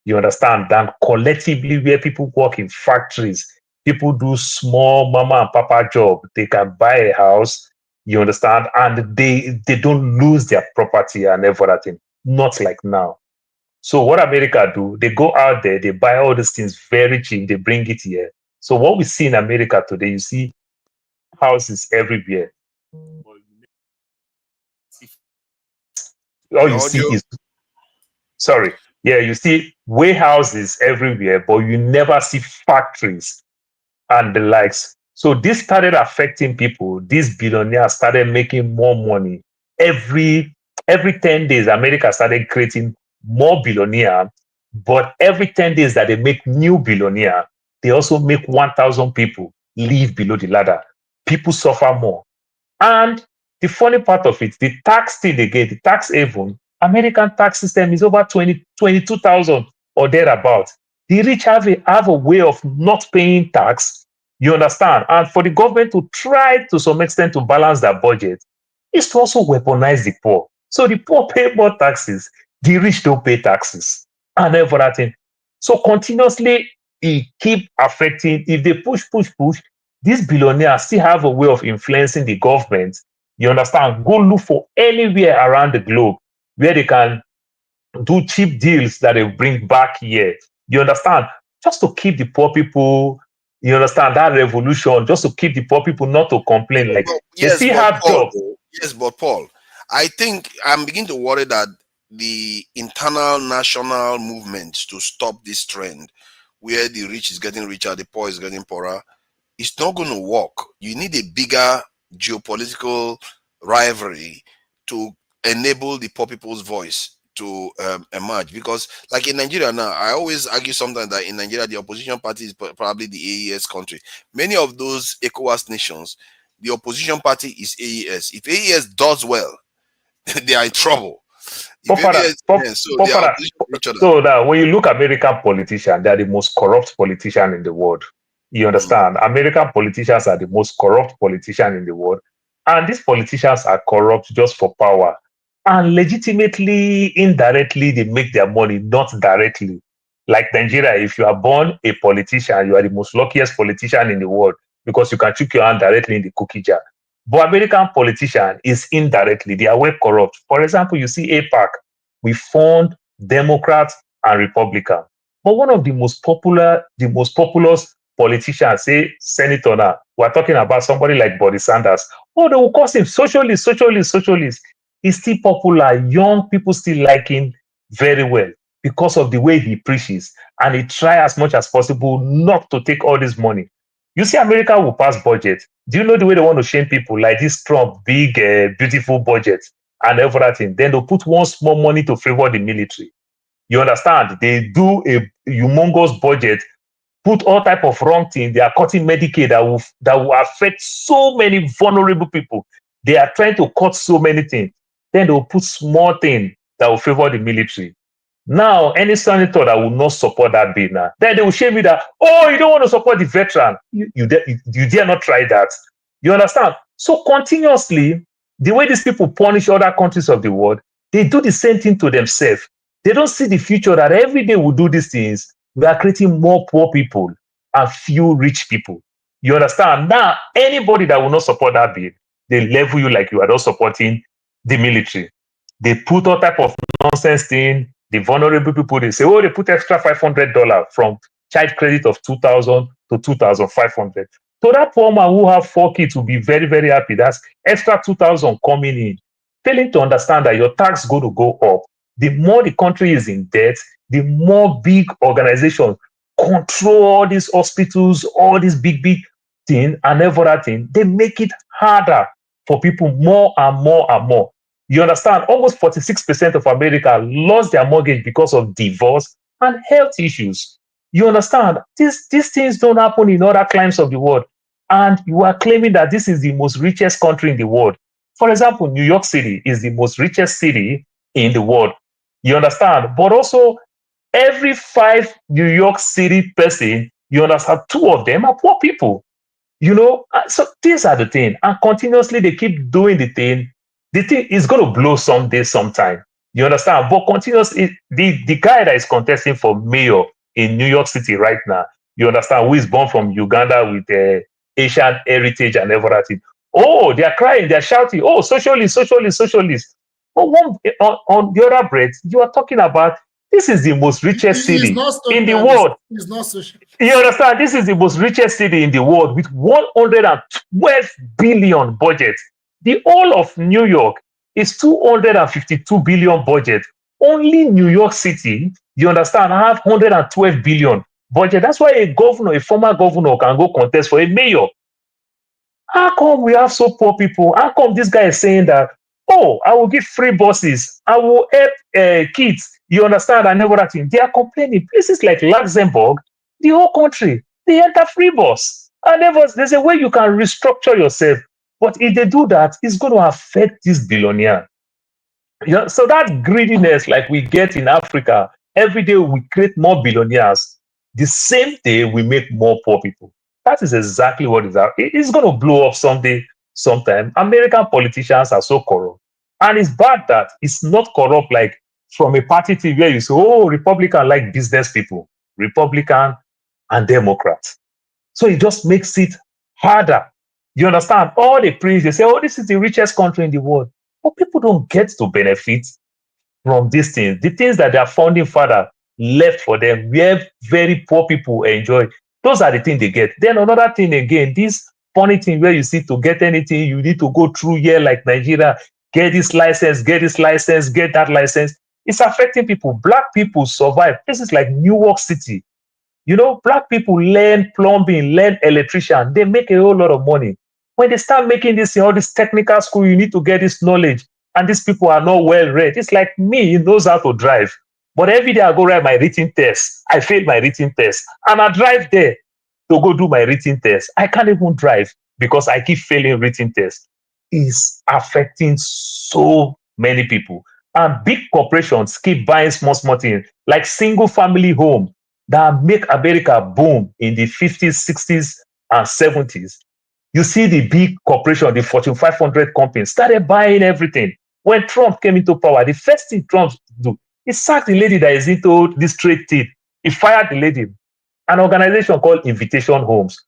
you understand, than collectively where people work in factories. People do small mama and papa job. They can buy a house, you understand, and they don't lose their property and everything. Not like now. So what America do, they go out there, they buy all these things very cheap, they bring it here. So what we see in America today, you see houses everywhere. All you see is, sorry, yeah, you see warehouses everywhere, but you never see factories and the likes. So this started affecting people. These billionaires started making more money. Every 10 days, America started creating more billionaires, but every 10 days that they make new billionaire, they also make 1,000 people live below the ladder. People suffer more. And the funny part of it, the tax thing again, the tax haven, American tax system is over 22,000 or thereabout. The rich have a way of not paying tax, you understand? And for the government to try to some extent to balance their budget is to also weaponize the poor. So the poor pay more taxes, the rich don't pay taxes and everything. So continuously, it keep affecting. If they push, these billionaires still have a way of influencing the government. You understand? Go look for anywhere around the globe where they can do cheap deals that they bring back here. You understand? Just to keep the poor people, you understand, that revolution, just to keep the poor people not to complain. Like, they still have jobs. Yes, but Paul, I think I'm beginning to worry that the internal national movement to stop this trend where the rich is getting richer, the poor is getting poorer, it's not going to work. You need a bigger geopolitical rivalry to enable the poor people's voice to emerge. Because like in Nigeria now, I always argue sometimes that in Nigeria, the opposition party is probably the AES country. Many of those ECOWAS nations, the opposition party is AES. If AES does well, they are in trouble. So that when you look at American politicians, they are the most corrupt politicians in the world. You understand? American politicians are the most corrupt politicians in the world. And these politicians are corrupt just for power. And legitimately, indirectly, they make their money, not directly. Like Nigeria, if you are born a politician, you are the most luckiest politician in the world because you can chook your hand directly in the cookie jar. But American politician is indirectly, they are well corrupt. For example, you see APAC, we fund Democrats and Republicans. But one of the most populous politicians, say senator now, we're talking about somebody like Bernie Sanders. Oh, they will call him socialist. He's still popular. Young people still like him very well because of the way he preaches, and he try as much as possible not to take all this money. You see, America will pass budget. Do you know the way they want to shame people like this Trump big, beautiful budget and everything? Then they'll put one small money to favor the military. You understand? They do a humongous budget, put all type of wrong thing. They are cutting Medicaid that will affect so many vulnerable people. They are trying to cut so many things. Then they'll put small thing that will favor the military. Now, any senator that will not support that bill now, then they will shame you that, oh, you don't want to support the veteran. You dare not try that. You understand? So continuously, the way these people punish other countries of the world, they do the same thing to themselves. They don't see the future that every day we do these things, we are creating more poor people and few rich people. You understand? Now, anybody that will not support that bill, they level you like you are not supporting the military. They put all type of nonsense thing. The vulnerable people, they say, oh, they put extra $500 from child credit of $2,000 to $2,500. So that poor man who have 4 kids will be very, very happy. That's extra $2,000 coming in. Failing to understand that your tax going to go up. The more the country is in debt, the more big organizations control all these hospitals, all these big things and everything. They make it harder for people more and more and more. You understand? Almost 46% of America lost their mortgage because of divorce and health issues. You understand? These things don't happen in other climes of the world. And you are claiming that this is the most richest country in the world. For example, New York City is the most richest city in the world. You understand? But also, every 5 New York City person, you understand, 2 of them are poor people. You know, so these are the things. And continuously they keep doing the thing. The thing is going to blow someday, sometime. You understand? But continuously, the guy that is contesting for mayor in New York City right now, you understand, who is born from Uganda with Asian heritage and everything. Oh, they are crying, they are shouting, oh, socialist, socialist, socialist. But on the other breath, you are talking about this is the most richest city in the world. It's not social. You understand? This is the most richest city in the world with 112 billion budget. The whole of New York is 252 billion budget. Only New York City, you understand, have 112 billion budget. That's why a governor, a former governor, can go contest for a mayor. How come we have so poor people? How come this guy is saying that, oh, I will give free buses, I will help kids, you understand, and everything? They are complaining. Places like Luxembourg, the whole country, they enter free bus. And there's a way you can restructure yourself. But if they do that, it's going to affect this billionaire. You know, so that greediness like we get in Africa, every day we create more billionaires. The same day we make more poor people. That is exactly what is happening. It's going to blow up someday, sometime. American politicians are so corrupt. And it's bad that it's not corrupt like from a party to where you say, oh, Republican like business people, Republican and Democrats. So it just makes it harder. You understand? All the preach, they say, oh, this is the richest country in the world. But people don't get to benefit from these things. The things that their founding father left for them, where very poor people enjoy. Those are the things they get. Then another thing again, this funny thing where you see to get anything, you need to go through here like Nigeria, get this license, get that license. It's affecting people. Black people survive. Places like New York City. You know, black people learn plumbing, learn electrician. They make a whole lot of money. When they start making this in all this technical school, you need to get this knowledge. And these people are not well read. It's like me, he knows how to drive. But every day I go write my written test. I fail my written test. And I drive there to go do my written test. I can't even drive because I keep failing written tests. It's affecting so many people. And big corporations keep buying small things, like single family home that make America boom in the 50s, 60s, and 70s. You see the big corporation, the Fortune 500 companies, started buying everything. When Trump came into power, the first thing Trump did, he sacked the lady that is into this trade thing. He fired the lady. An organization called Invitation Homes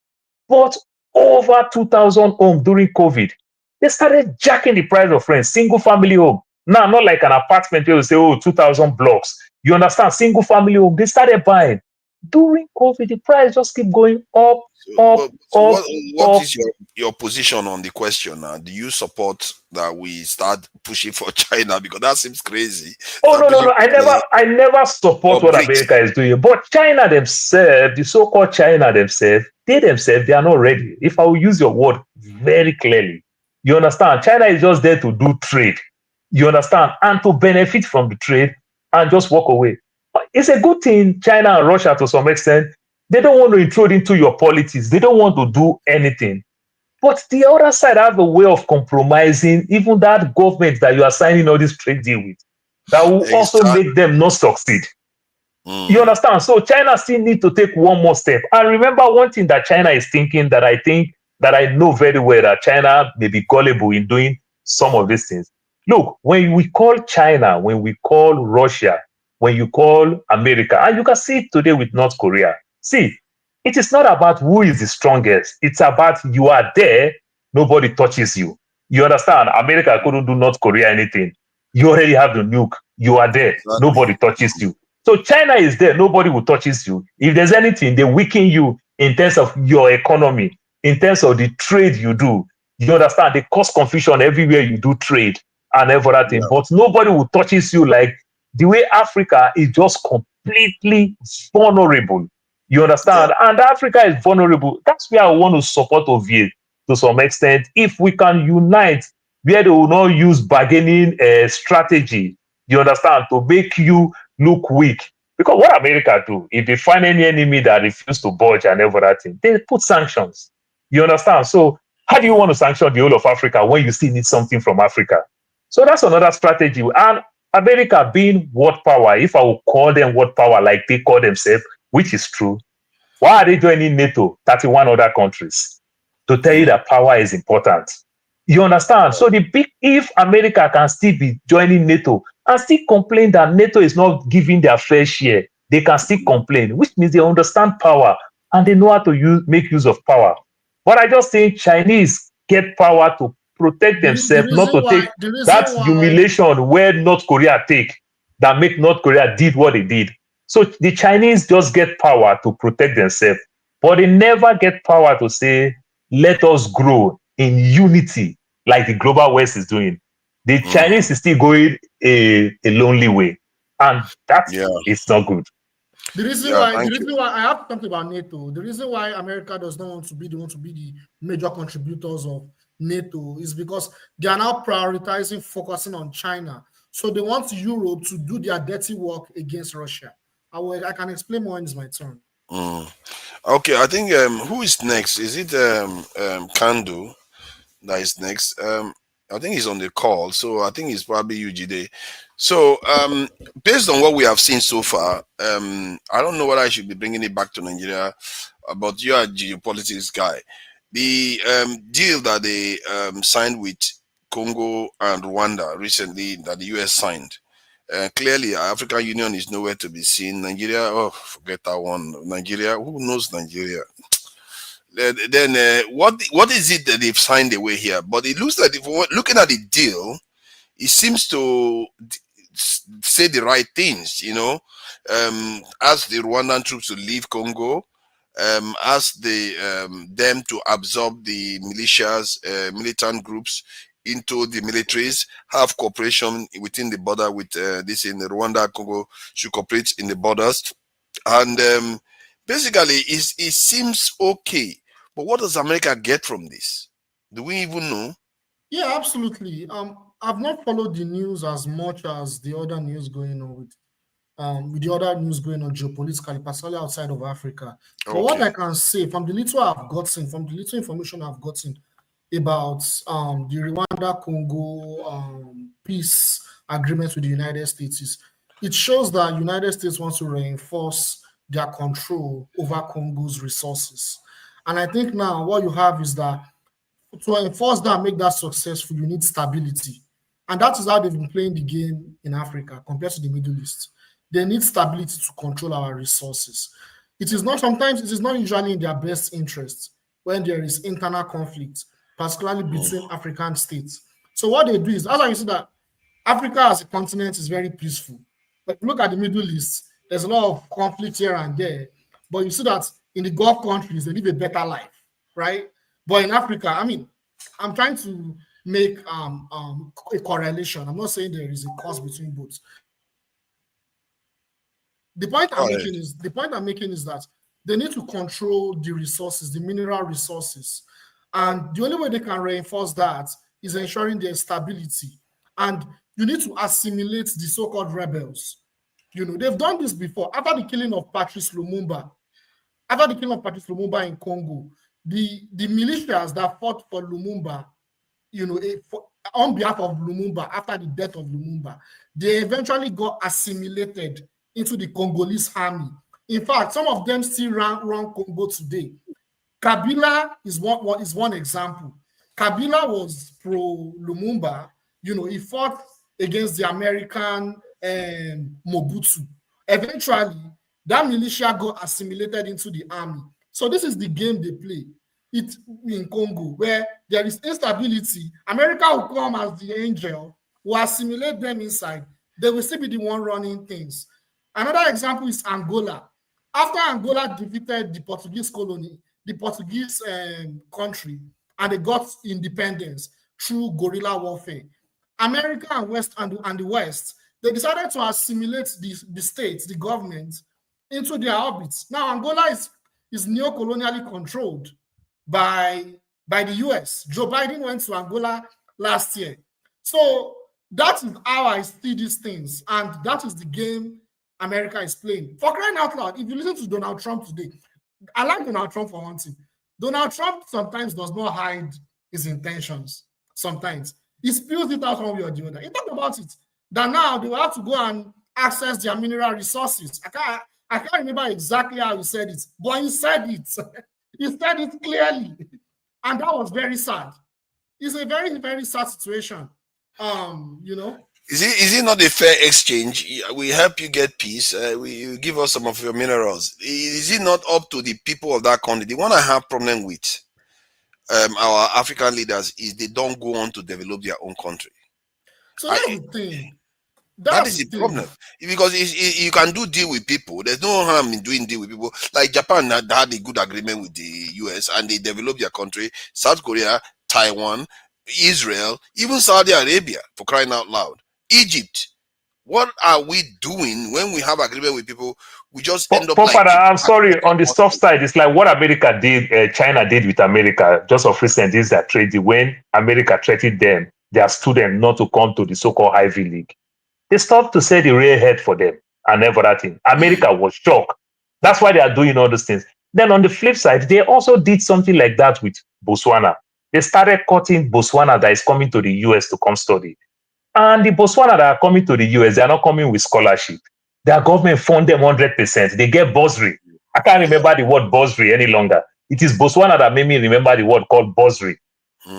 bought over 2,000 homes during COVID. They started jacking the price of rent, single family home. Now, not like an apartment where you say, oh, 2,000 blocks. You understand? Single family home, they started buying. During COVID, the price just keep going up, What is your position on the question now? Do you support that we start pushing for China? Because that seems crazy. Oh, no. I never support what America is doing. But China themselves, the so-called China themselves, they are not ready. If I will use your word very clearly, you understand? China is just there to do trade. You understand? And to benefit from the trade and just walk away. It's a good thing, China and Russia, to some extent, they don't want to intrude into your politics. They don't want to do anything. But the other side have a way of compromising even that government that you are signing all this trade deal with, that will also make them not succeed. You understand? So China still need to take one more step. And remember one thing that China is thinking, that I know very well, that China may be gullible in doing some of these things. Look, when we call China, when we call Russia, when you call America, and you can see it today with North Korea. See, it is not about who is the strongest. It's about you are there, nobody touches you. You understand? America couldn't do North Korea anything. You already have the nuke. You are there, nobody touches you. So China is there, nobody will touches you. If there's anything, they weaken you in terms of your economy, in terms of the trade you do. You understand? They cause confusion everywhere you do trade and everything. But nobody will touches you like the way Africa is just completely vulnerable. You understand? And Africa is vulnerable. That's where I want to support Ovie to some extent. If we can unite, where they will not use bargaining strategy, you understand, to make you look weak. Because what America do, if they find any enemy that refuses to budge and everything, they put sanctions. You understand? So how do you want to sanction the whole of Africa when you still need something from Africa? So that's another strategy. And America being world power, if I will call them world power like they call themselves, which is true, why are they joining NATO, 31 other countries? To tell you that power is important. You understand? So if America can still be joining NATO and still complain that NATO is not giving their fair share, they can still complain, which means they understand power and they know how to make use of power. But I just think Chinese get power to protect themselves, not to take that humiliation where North Korea take, that make North Korea did what they did. So the Chinese just get power to protect themselves, but they never get power to say, let us grow in unity like the global West is doing. The Chinese is still going a lonely way, and that is not good. The reason why I have to talk about NATO, the reason why America does not want to be the major contributors of NATO is because they are now prioritizing focusing on China. So they want Europe to do their dirty work against Russia. I can explain more when it's my turn. Okay, I think who is next? Is it Kandu that is next? I think he's on the call, so I think it's probably UGD. So based on what we have seen so far, I don't know whether I should be bringing it back to Nigeria, but you are a geopolitics guy. The deal that they signed with Congo and Rwanda recently, that the US signed, clearly African Union is nowhere to be seen. Nigeria, oh, forget that one. Nigeria, who knows Nigeria? Then what is it that they've signed away here? But it looks like, looking at the deal, it seems to say the right things, you know. Ask the Rwandan troops to leave Congo, ask them to absorb the militias, militant groups into the militaries, have cooperation within the border with this in Rwanda, Congo should cooperate in the borders, and basically it seems okay. But what does America get from this? Do we even know? Yeah, absolutely. I've not followed the news as much as the other news going on with the other news going on geopolitically, particularly outside of Africa. Okay. But what I can say from the little I've gotten, from the little information I've gotten about the Rwanda-Congo peace agreement with the United States, is it shows that United States wants to reinforce their control over Congo's resources. And I think now what you have is that to enforce that, make that successful, you need stability. And that is how they've been playing the game in Africa compared to the Middle East. They need stability to control our resources. Sometimes it is not usually in their best interest when there is internal conflict, particularly between African states. So what they do is, as I see that Africa as a continent is very peaceful. But look at the Middle East, there's a lot of conflict here and there. but you see that in the Gulf countries, they live a better life, right? But in Africa, I mean, I'm trying to make a correlation. I'm not saying there is a cause between both. The point I'm making is that they need to control the resources, the mineral resources. And the only way they can reinforce that is ensuring their stability. And you need to assimilate the so-called rebels. You know, they've done this before. After the killing of Patrice Lumumba in Congo, the militias that fought for Lumumba, you know, on behalf of Lumumba, after the death of Lumumba, they eventually got assimilated into the Congolese army. In fact, some of them still run Congo today. Kabila is one example. Kabila was pro-Lumumba. You know, he fought against the American Mobutu. Eventually, that militia got assimilated into the army. So this is the game they play. It in Congo, where there is instability. America will come as the angel, will assimilate them inside. They will still be the one running things. Another example is Angola. After Angola defeated the Portuguese colony, the Portuguese country, and they got independence through guerrilla warfare, America and the West, they decided to assimilate the states, the government, into their orbits. Now Angola is neo-colonially controlled by the US. Joe Biden went to Angola last year. So that is how I see these things, and that is the game America is playing. For crying out loud, if you listen to Donald Trump today, I like Donald Trump for one thing. Donald Trump sometimes does not hide his intentions. Sometimes he spills it out one way or the other. He talked about it, that now they will have to go and access their mineral resources. I can't remember exactly how he said it, but he said it. He said it clearly, and that was very sad. It's a very, very sad situation. You know. Is it not a fair exchange? We help you get peace. You give us some of your minerals. Is it not up to the people of that country? The one I have problem with our African leaders is they don't go on to develop their own country. So that's the thing. That is the problem. Because you can do deal with people. There's no harm in doing deal with people. Like Japan had a good agreement with the US and they developed their country. South Korea, Taiwan, Israel, even Saudi Arabia, for crying out loud. Egypt. What are we doing when we have agreement with people? We just end up like... I'm sorry, on the soft side, it's like what America did, China did with America, just of recent, is that trade. When America threatened them, their students not to come to the so-called Ivy League. They stopped to say the real head for them and everything. America was shocked. That's why they are doing all those things. Then on the flip side, they also did something like that with Botswana. They started cutting Botswana that is coming to the US to come study. And the Botswana that are coming to the US, they are not coming with scholarship. Their government fund them 100%. They get bursary. I can't remember the word bursary any longer. It is Botswana that made me remember the word called bursary.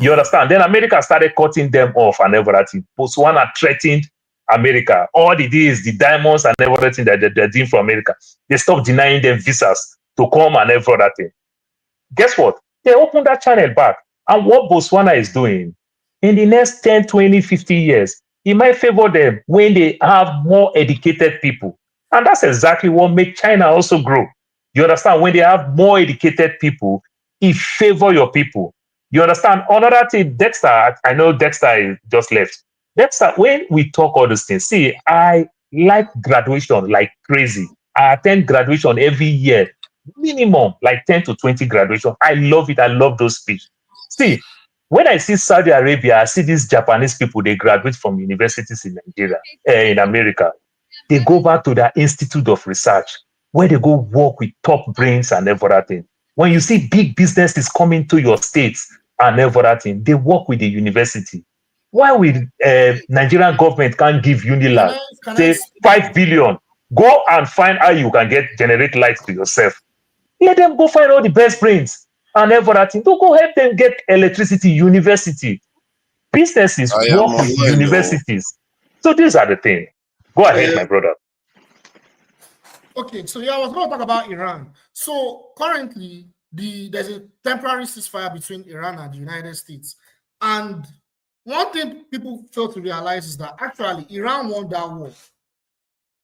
You understand? Then America started cutting them off and everything. Botswana threatened America. All it is, the diamonds and everything that they're doing for America. They stopped denying them visas to come and everything. Guess what? They opened that channel back. And what Botswana is doing, in the next 10, 20, 50 years, it might favor them when they have more educated people. And that's exactly what makes China also grow. You understand? When they have more educated people, it favor your people. You understand? Another thing, Dexter, I know Dexter just left. Dexter, when we talk all these things, see, I like graduation like crazy. I attend graduation every year, minimum like 10 to 20 graduation. I love it. I love those speeches. See, when I see Saudi Arabia, I see these Japanese people, they graduate from universities in Nigeria, in America. They go back to their institute of research, where they go work with top brains and everything. When you see big businesses coming to your states and everything, they work with the university. Why will Nigerian government can't give Unilag, say 5 billion, go and find how you can generate lights to yourself. Let them go find all the best brains and everything. Don't go help them get electricity, university. Businesses work with universities. So these are the things. Go ahead, my brother. Okay, so yeah, I was going to talk about Iran. So currently, there's a temporary ceasefire between Iran and the United States. And one thing people fail to realize is that actually Iran won that war.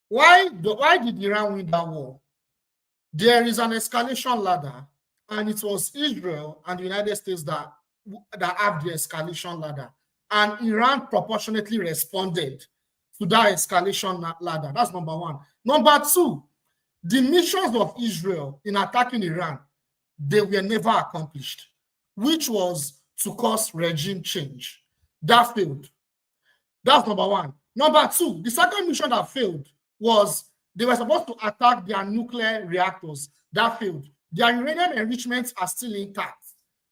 Why did Iran win that war? there is an escalation ladder, and it was Israel and the United States that have the escalation ladder. And Iran proportionately responded to that escalation ladder. That's number one. Number two, the missions of Israel in attacking Iran, they were never accomplished, which was to cause regime change. That failed. That's number one. Number two, the second mission that failed was they were supposed to attack their nuclear reactors. That failed. Their uranium enrichments are still intact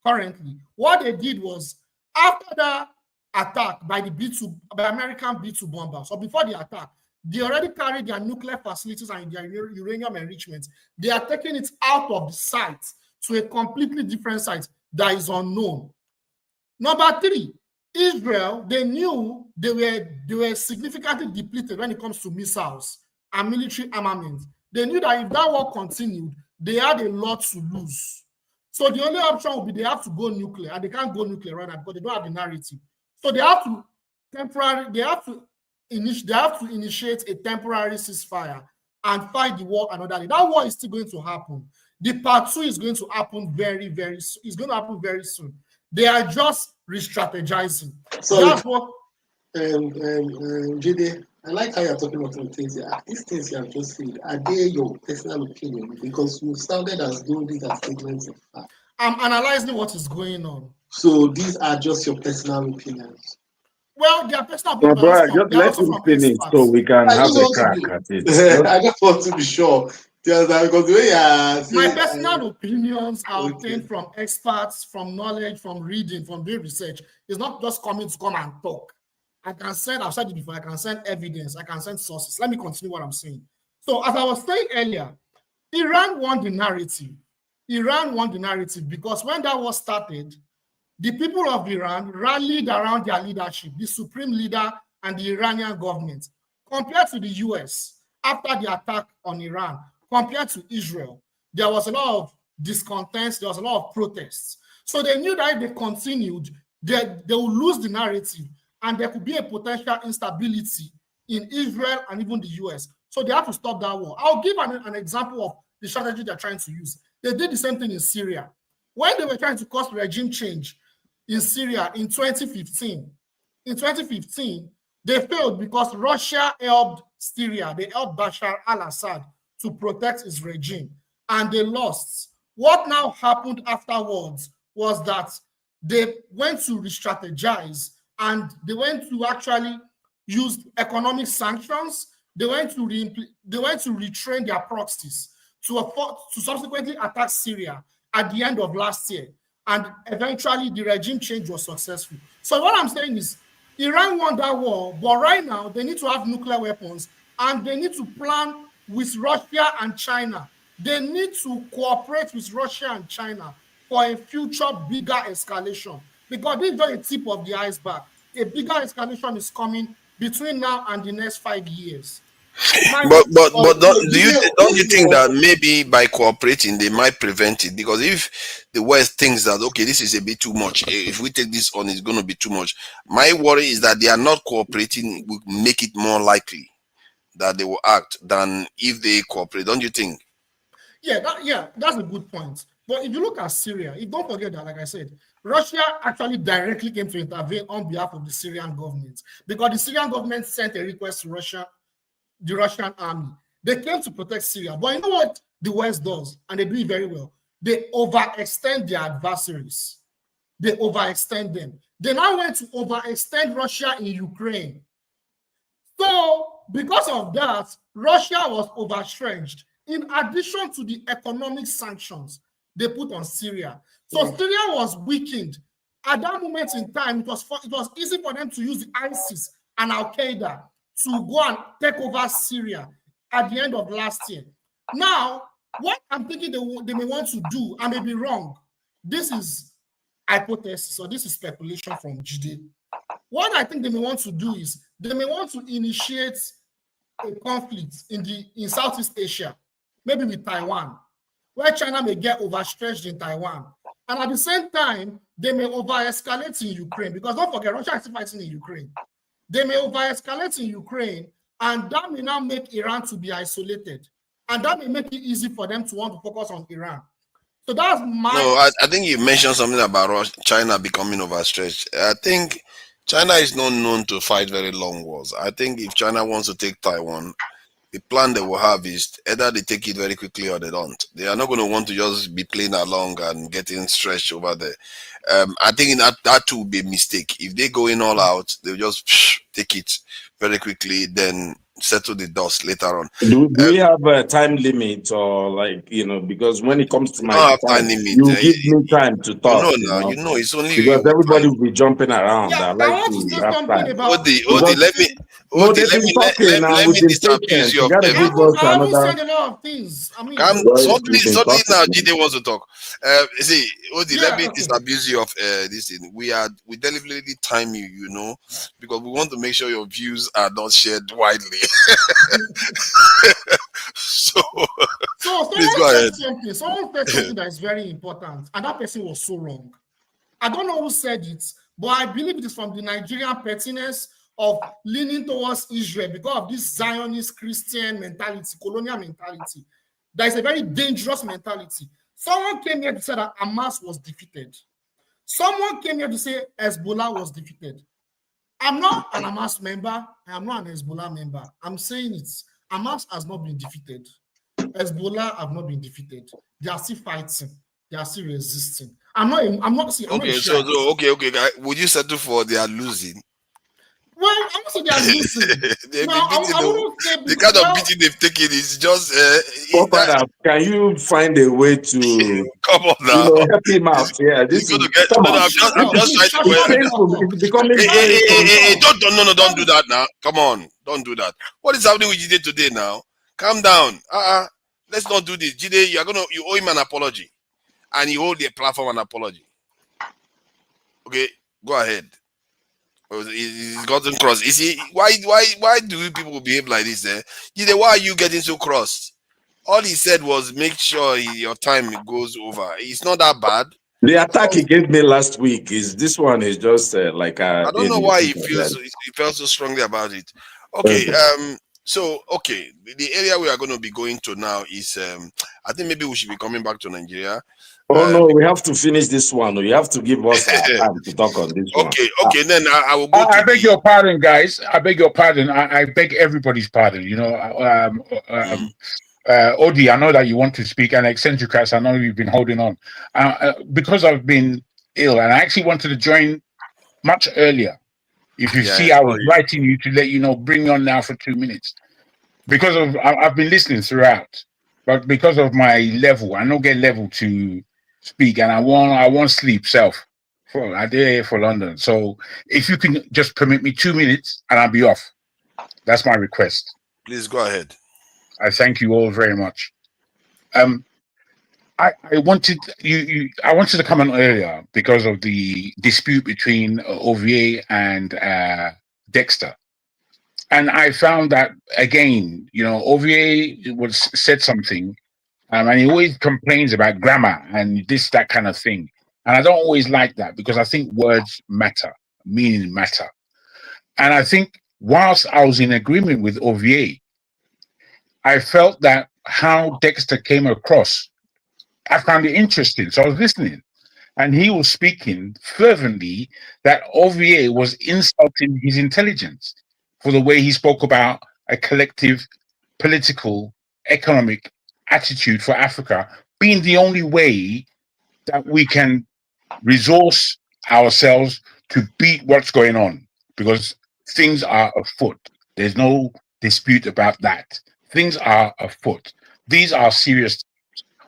currently. What they did was, after the attack by the American B-2 bombers, or before the attack, they already carried their nuclear facilities and their uranium enrichments. They are taking it out of the site to a completely different site that is unknown. Number three, Israel, they knew they were significantly depleted when it comes to missiles and military armament. They knew that if that war continued, they had a lot to lose. So the only option would be they have to go nuclear, and they can't go nuclear right now because they don't have the narrative. So they have to initiate a temporary ceasefire and fight the war another day. That war is still going to happen. The part two is going to happen very, very soon. It's going to happen very soon. They are just re-strategizing. So that's what Jide, I like how you're talking about some things here. These things you have just said, are they your personal opinion? Because you sounded as though these are statements of fact. I'm analyzing what is going on. So these are just your personal opinions. Well, they are personal opinions. But just let him finish so we can have a crack at it. I just want to be sure. Because the way my personal opinions are obtained from experts, from knowledge, from reading, from doing research. It's not just coming to come and talk. I've said it before, I can send evidence, I can send sources. Let me continue what I'm saying. So as I was saying earlier, Iran won the narrative. Iran won the narrative because when that war started, the people of Iran rallied around their leadership, the supreme leader and the Iranian government, compared to the US after the attack on Iran. Compared to Israel, there was a lot of discontent, there was a lot of protests. So they knew that if they continued, they would lose the narrative and there could be a potential instability in Israel and even the US. So they have to stop that war. I'll give an example of the strategy they're trying to use. They did the same thing in Syria. When they were trying to cause regime change in Syria in 2015, they failed because Russia helped Syria. They helped Bashar al-Assad to protect his regime, and they lost. What now happened afterwards was that they went to re-strategize, and they went to actually use economic sanctions. They went to retrain their proxies to subsequently attack Syria at the end of last year, and eventually the regime change was successful. So what I'm saying is, Iran won that war, but right now they need to have nuclear weapons, and they need to plan with Russia and China. They need to cooperate with Russia and China for a future bigger escalation, because this is just a tip of the iceberg. A bigger escalation is coming between now and the next 5 years. But don't you think that maybe by cooperating they might prevent it? Because if the West thinks that, okay, this is a bit too much, if we take this on, it's going to be too much. My worry is that they are not cooperating will make it more likely that they will act than if they cooperate. Don't you think? Yeah, that's a good point. But if you look at Syria, don't forget that, like I said, Russia actually directly came to intervene on behalf of the Syrian government, because the Syrian government sent a request to the Russian army. They came to protect Syria. But you know what the West does, and they do it very well? They overextend their adversaries. They overextend them. They now went to overextend Russia in Ukraine. So because of that, Russia was overstretched, in addition to the economic sanctions they put on Syria. So Syria was weakened. At that moment in time, it was easy for them to use the ISIS and Al-Qaeda to go and take over Syria at the end of last year. Now, what I'm thinking they may want to do, I may be wrong, this is hypothesis, or this is speculation from Jide. What I think they may want to do is, they may want to initiate a conflict in Southeast Asia, maybe with Taiwan, where China may get overstretched in Taiwan. And at the same time, they may over-escalate in Ukraine, because don't forget, Russia is fighting in Ukraine. They may over-escalate in Ukraine, and that may now make Iran to be isolated. and that may make it easy for them to want to focus on Iran. So that's my... No, I think you mentioned something about China becoming overstretched. I think China is not known to fight very long wars. I think if China wants to take Taiwan, the plan they will have is either they take it very quickly or they don't. They are not going to want to just be playing along and getting stretched over there. I think that too will be a mistake. If they go in all out, they'll just take it very quickly, then settle the dust later on. Do we have a time limit, or like, because when it comes to my time limit, you give me time to talk. It's only because everybody will be jumping around. Yeah, I like to have time. Odi, let me disabuse you of I haven't said a lot of things. I mean, suddenly now Jide wants to talk. See, Odi, let me disabuse you of this thing. We deliberately time you, because we want to make sure your views are not shared widely. so please go ahead. Someone said something that is very important, and that person was so wrong. I don't know who said it, but I believe it is from the Nigerian pettiness of leaning towards Israel because of this Zionist Christian mentality, colonial mentality. That is a very dangerous mentality. Someone came here to say that Hamas was defeated. Someone came here to say Hezbollah was defeated. I'm not an Hamas member. I am not an Hezbollah member. I'm saying it. Hamas has not been defeated. Hezbollah have not been defeated. They are still fighting. They are still resisting. Okay, guys. Would you settle for they are losing? Well, I'm not saying they are losing. The kind of beating they've taken is just. Can you find a way to come on now? Help him out? Yeah, I'm just trying to. Don't do that now. Come on, don't do that. What is happening with Jide today now? Calm down. Let's not do this. Jide, you owe him an apology, and you hold the platform an apology. Okay, go ahead. He's gotten cross. You see, why do people behave like this? Why are you getting so cross? All he said was make sure your time goes over. It's not that bad. The attack he gave me last week this one is just like a. I don't know why he felt so strongly about it. Okay, the area we are going to be going to now is I think maybe we should be coming back to Nigeria. Oh no, we have to finish this one. You have to give us time to talk on this one. Okay, then I will go. I beg your pardon, guys. I beg your pardon. I beg everybody's pardon. Odi, I know that you want to speak, and Eccentricus, I know you've been holding on. Because I've been ill, and I actually wanted to join much earlier. If you see, I was writing you to let you know, bring me on now for 2 minutes. Because I've been listening throughout, but because of my level, I don't get level to speak, and I want sleep I dare for London. So if you can just permit me 2 minutes and I'll be off. That's my request. Please go ahead. I thank you all very much. I wanted to come on earlier because of the dispute between OVA and Dexter. And I found that again, OVA said something, and he always complains about grammar and that kind of thing. And I don't always like that because I think words matter, meaning matter. And I think whilst I was in agreement with OVA, I felt that how Dexter came across, I found it interesting. So I was listening, and he was speaking fervently that OVA was insulting his intelligence for the way he spoke about a collective political, economic attitude for Africa being the only way that we can resource ourselves to beat what's going on, because things are afoot. There's no dispute about that. Things are afoot. These are serious.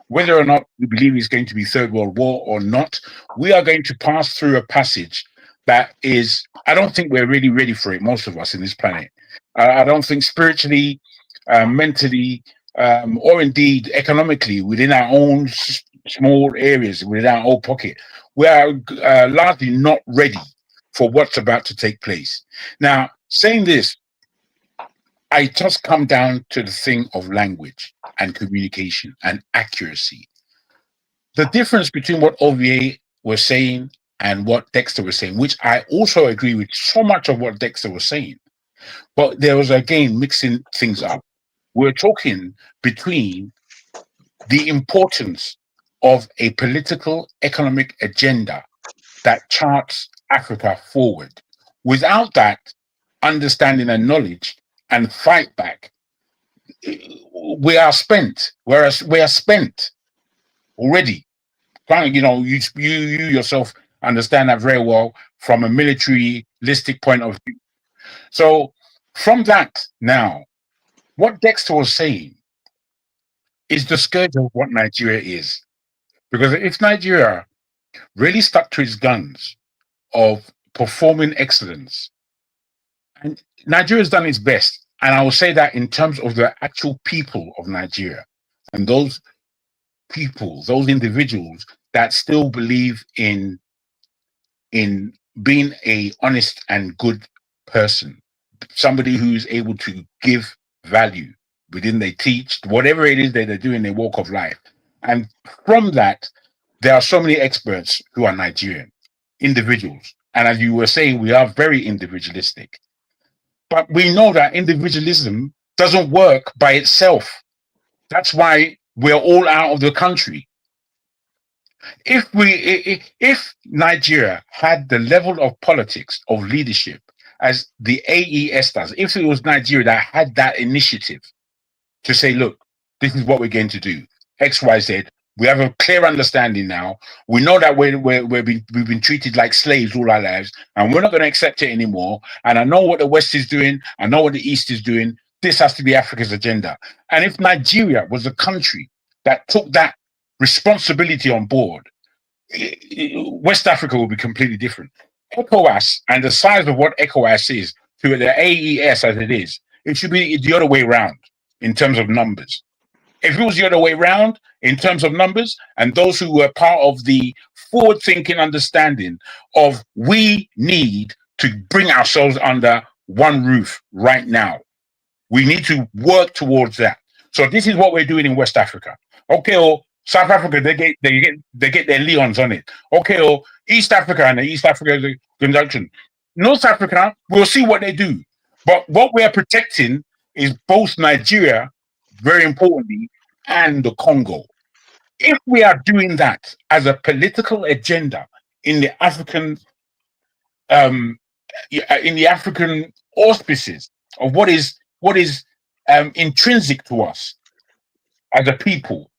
Whether or not we believe it's going to be Third World War or not, we are going to pass through a passage that is, I don't think we're really ready for it, most of us in this planet. I don't think spiritually, mentally, or indeed economically, within our own small areas, within our own pocket, we are largely not ready for what's about to take place. Now, saying this, I just come down to the thing of language and communication and accuracy. The difference between what OVA was saying and what Dexter was saying, which I also agree with so much of what Dexter was saying, but there was, again, mixing things up, we're talking between the importance of a political economic agenda that charts Africa forward. Without that understanding and knowledge and fight back, we are spent. We are spent already. You know, you yourself understand that very well from a militaristic point of view. So from that now, what Dexter was saying is the scourge of what Nigeria is. Because if Nigeria really stuck to its guns of performing excellence, and Nigeria's done its best, and I will say that in terms of the actual people of Nigeria, and those people, those individuals that still believe in being a honest and good person, somebody who's able to give value within they teach, whatever it is that they do in their walk of life. And from that, there are so many experts who are Nigerian, individuals. And as you were saying, we are very individualistic. But we know that individualism doesn't work by itself. That's why we're all out of the country. If Nigeria had the level of politics, of leadership, as the AES does, if it was Nigeria that had that initiative to say, look, this is what we're going to do, X, Y, Z, we have a clear understanding now. We know that we've been treated like slaves all our lives, and we're not going to accept it anymore. And I know what the West is doing. I know what the East is doing. This has to be Africa's agenda. And if Nigeria was a country that took that responsibility on board, West Africa will be completely different. ECOWAS and the size of what ECOWAS is to the AES as it is, it should be the other way around in terms of numbers. If it was the other way around in terms of numbers, and those who were part of the forward-thinking understanding of we need to bring ourselves under one roof right now. We need to work towards that. So this is what we're doing in West Africa. Okay, well, South Africa, they get their Leons on it. Okay, well, East Africa and the East Africa Conjunction. North Africa, we'll see what they do. But what we are protecting is both Nigeria, very importantly, and the Congo. If we are doing that as a political agenda in the African auspices of what is intrinsic to us as a people,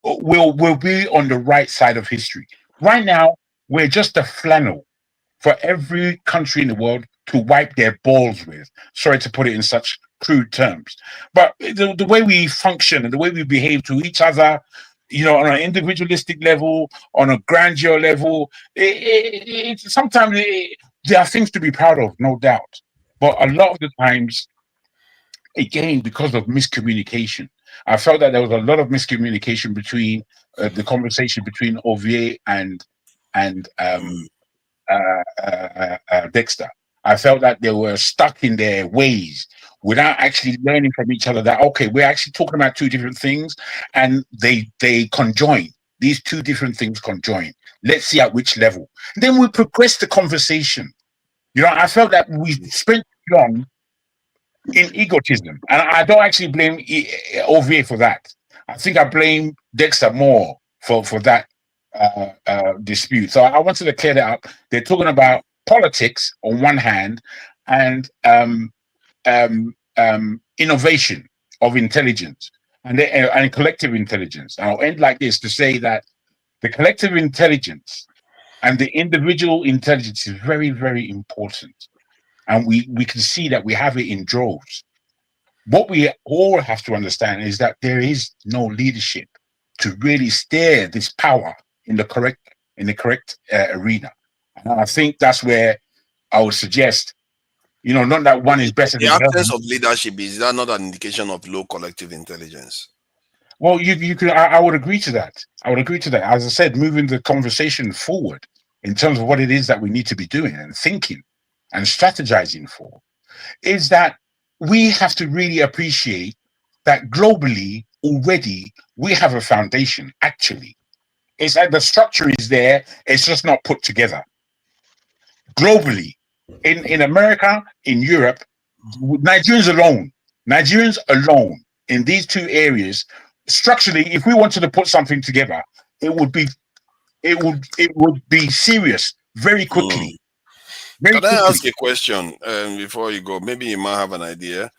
we'll be on the right side of history. Right now, we're just a flannel for every country in the world to wipe their balls with. Sorry to put it in such crude terms. But the way we function and the way we behave to each other, you know, on an individualistic level, on a grandeur level, sometimes there are things to be proud of, no doubt. But a lot of the times, again, because of miscommunication, I felt that there was a lot of miscommunication between the conversation between Ovie and Dexter. I felt that they were stuck in their ways without actually learning from each other that, okay, we're actually talking about two different things, and they conjoin. These two different things conjoin. Let's see at which level. Then we progress the conversation. You know, I felt that we spent too long in egotism, and I don't actually blame OVA for that. I think I blame Dexter more for that dispute. So I wanted to clear that up. They're talking about politics on one hand and innovation of intelligence and collective intelligence. And I'll end like this to say that the collective intelligence and the individual intelligence is very, very important. And we can see that we have it in droves. What we all have to understand is that there is no leadership to really steer this power in the correct arena. And I think that's where I would suggest, you know, not that one is better than the other. The absence of leadership, is that not an indication of low collective intelligence? Well, you could. I would agree to that. I would agree to that. As I said, moving the conversation forward in terms of what it is that we need to be doing and thinking and strategizing for, is that we have to really appreciate that globally already we have a foundation. Actually, it's like the structure is there, it's just not put together. Globally, in America, in Europe, Nigerians alone in these two areas, structurally, if we wanted to put something together, it would be serious very quickly. Can I ask a question before you go? Maybe you might have an idea.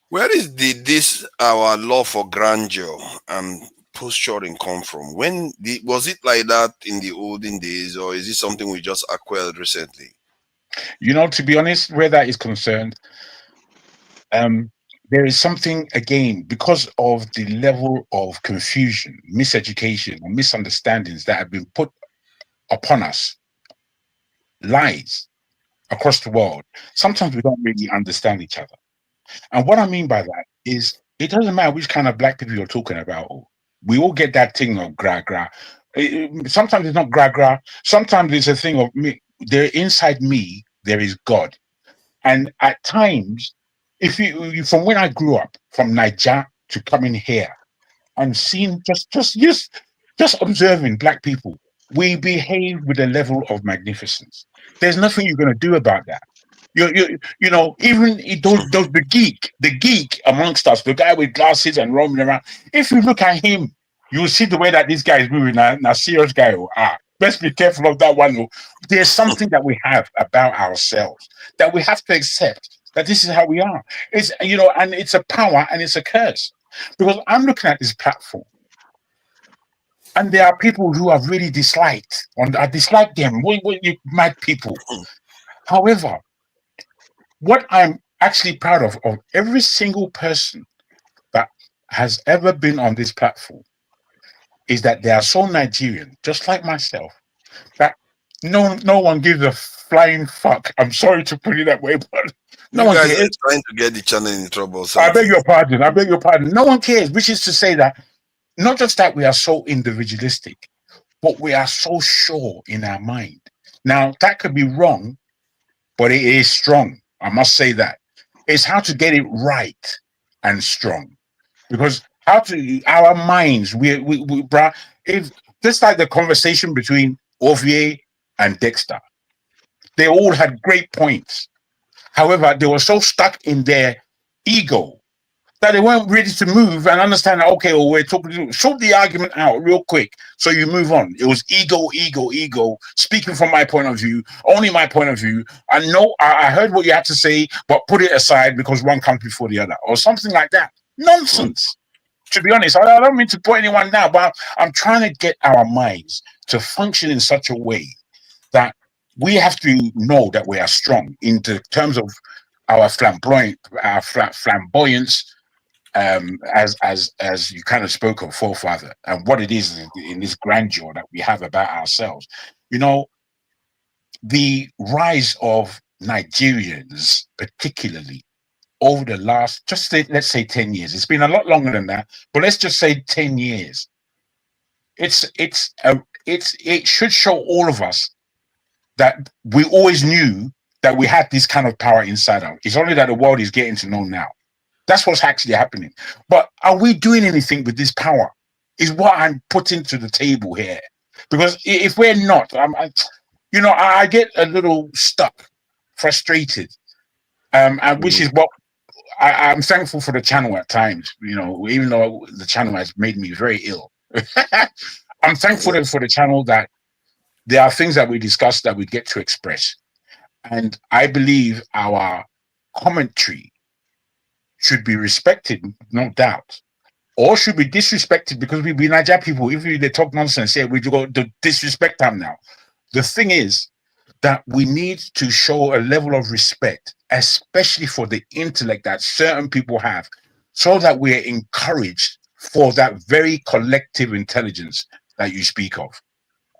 Where did this our law for grandeur and posturing come from? Was it like that in the olden days, or is it something we just acquired recently? To be honest, where that is concerned, there is something, again, because of the level of confusion, miseducation, and misunderstandings that have been put upon us, lies across the world. Sometimes we don't really understand each other. And what I mean by that is, it doesn't matter which kind of black people you're talking about. We all get that thing of gra. Sometimes it's not gra. Sometimes it's a thing of me. There, inside me, there is God. And at times, if you from when I grew up, from Niger to coming here, and seeing just observing black people, we behave with a level of magnificence. There's nothing you're going to do about that. Even the geek amongst us, the guy with glasses and roaming around. If you look at him, you'll see the way that this guy is moving. Now, serious guy. Let's be careful of that one. There's something that we have about ourselves that we have to accept, that this is how we are. It's and it's a power and it's a curse. Because I'm looking at this platform, and there are people who I've really disliked. I dislike them. You mad people. However, what I'm actually proud of every single person that has ever been on this platform, is that they are so Nigerian, just like myself, that no one gives a flying fuck. I'm sorry to put it that way, but no one cares. Are trying to get the channel in trouble. I beg your pardon. No one cares, which is to say that not just that we are so individualistic, but we are so sure in our mind. Now, that could be wrong, but it is strong. I must say that. It's how to get it right and strong. Because our minds, if just like the conversation between Ovie and Dexter, they all had great points. However, they were so stuck in their ego that they weren't ready to move and understand that, okay, well, we're talking, sort the argument out real quick so you move on. It was ego, speaking from my point of view, only my point of view. I know I heard what you had to say, but put it aside because one comes before the other, or something like that. Nonsense. To be honest, I don't mean to put anyone down, but I'm trying to get our minds to function in such a way that we have to know that we are strong in terms of our flamboyance, as you kind of spoke of, forefather, and what it is in this grandeur that we have about ourselves. The rise of Nigerians, particularly over the last, let's say 10 years. It's been a lot longer than that, but let's just say 10 years. It should show all of us that we always knew that we had this kind of power inside us. It's only that the world is getting to know now. That's what's actually happening. But are we doing anything with this power? Is what I'm putting to the table here. Because if we're not, I get a little stuck, frustrated, and which is what I'm thankful for the channel at times. Even though the channel has made me very ill, I'm thankful for the channel that there are things that we discuss that we get to express. And I believe our commentary should be respected, no doubt, or should be disrespected, because we Niger people, if they talk nonsense, we go to disrespect them now. The thing is that we need to show a level of respect, especially for the intellect that certain people have, so that we are encouraged for that very collective intelligence that you speak of.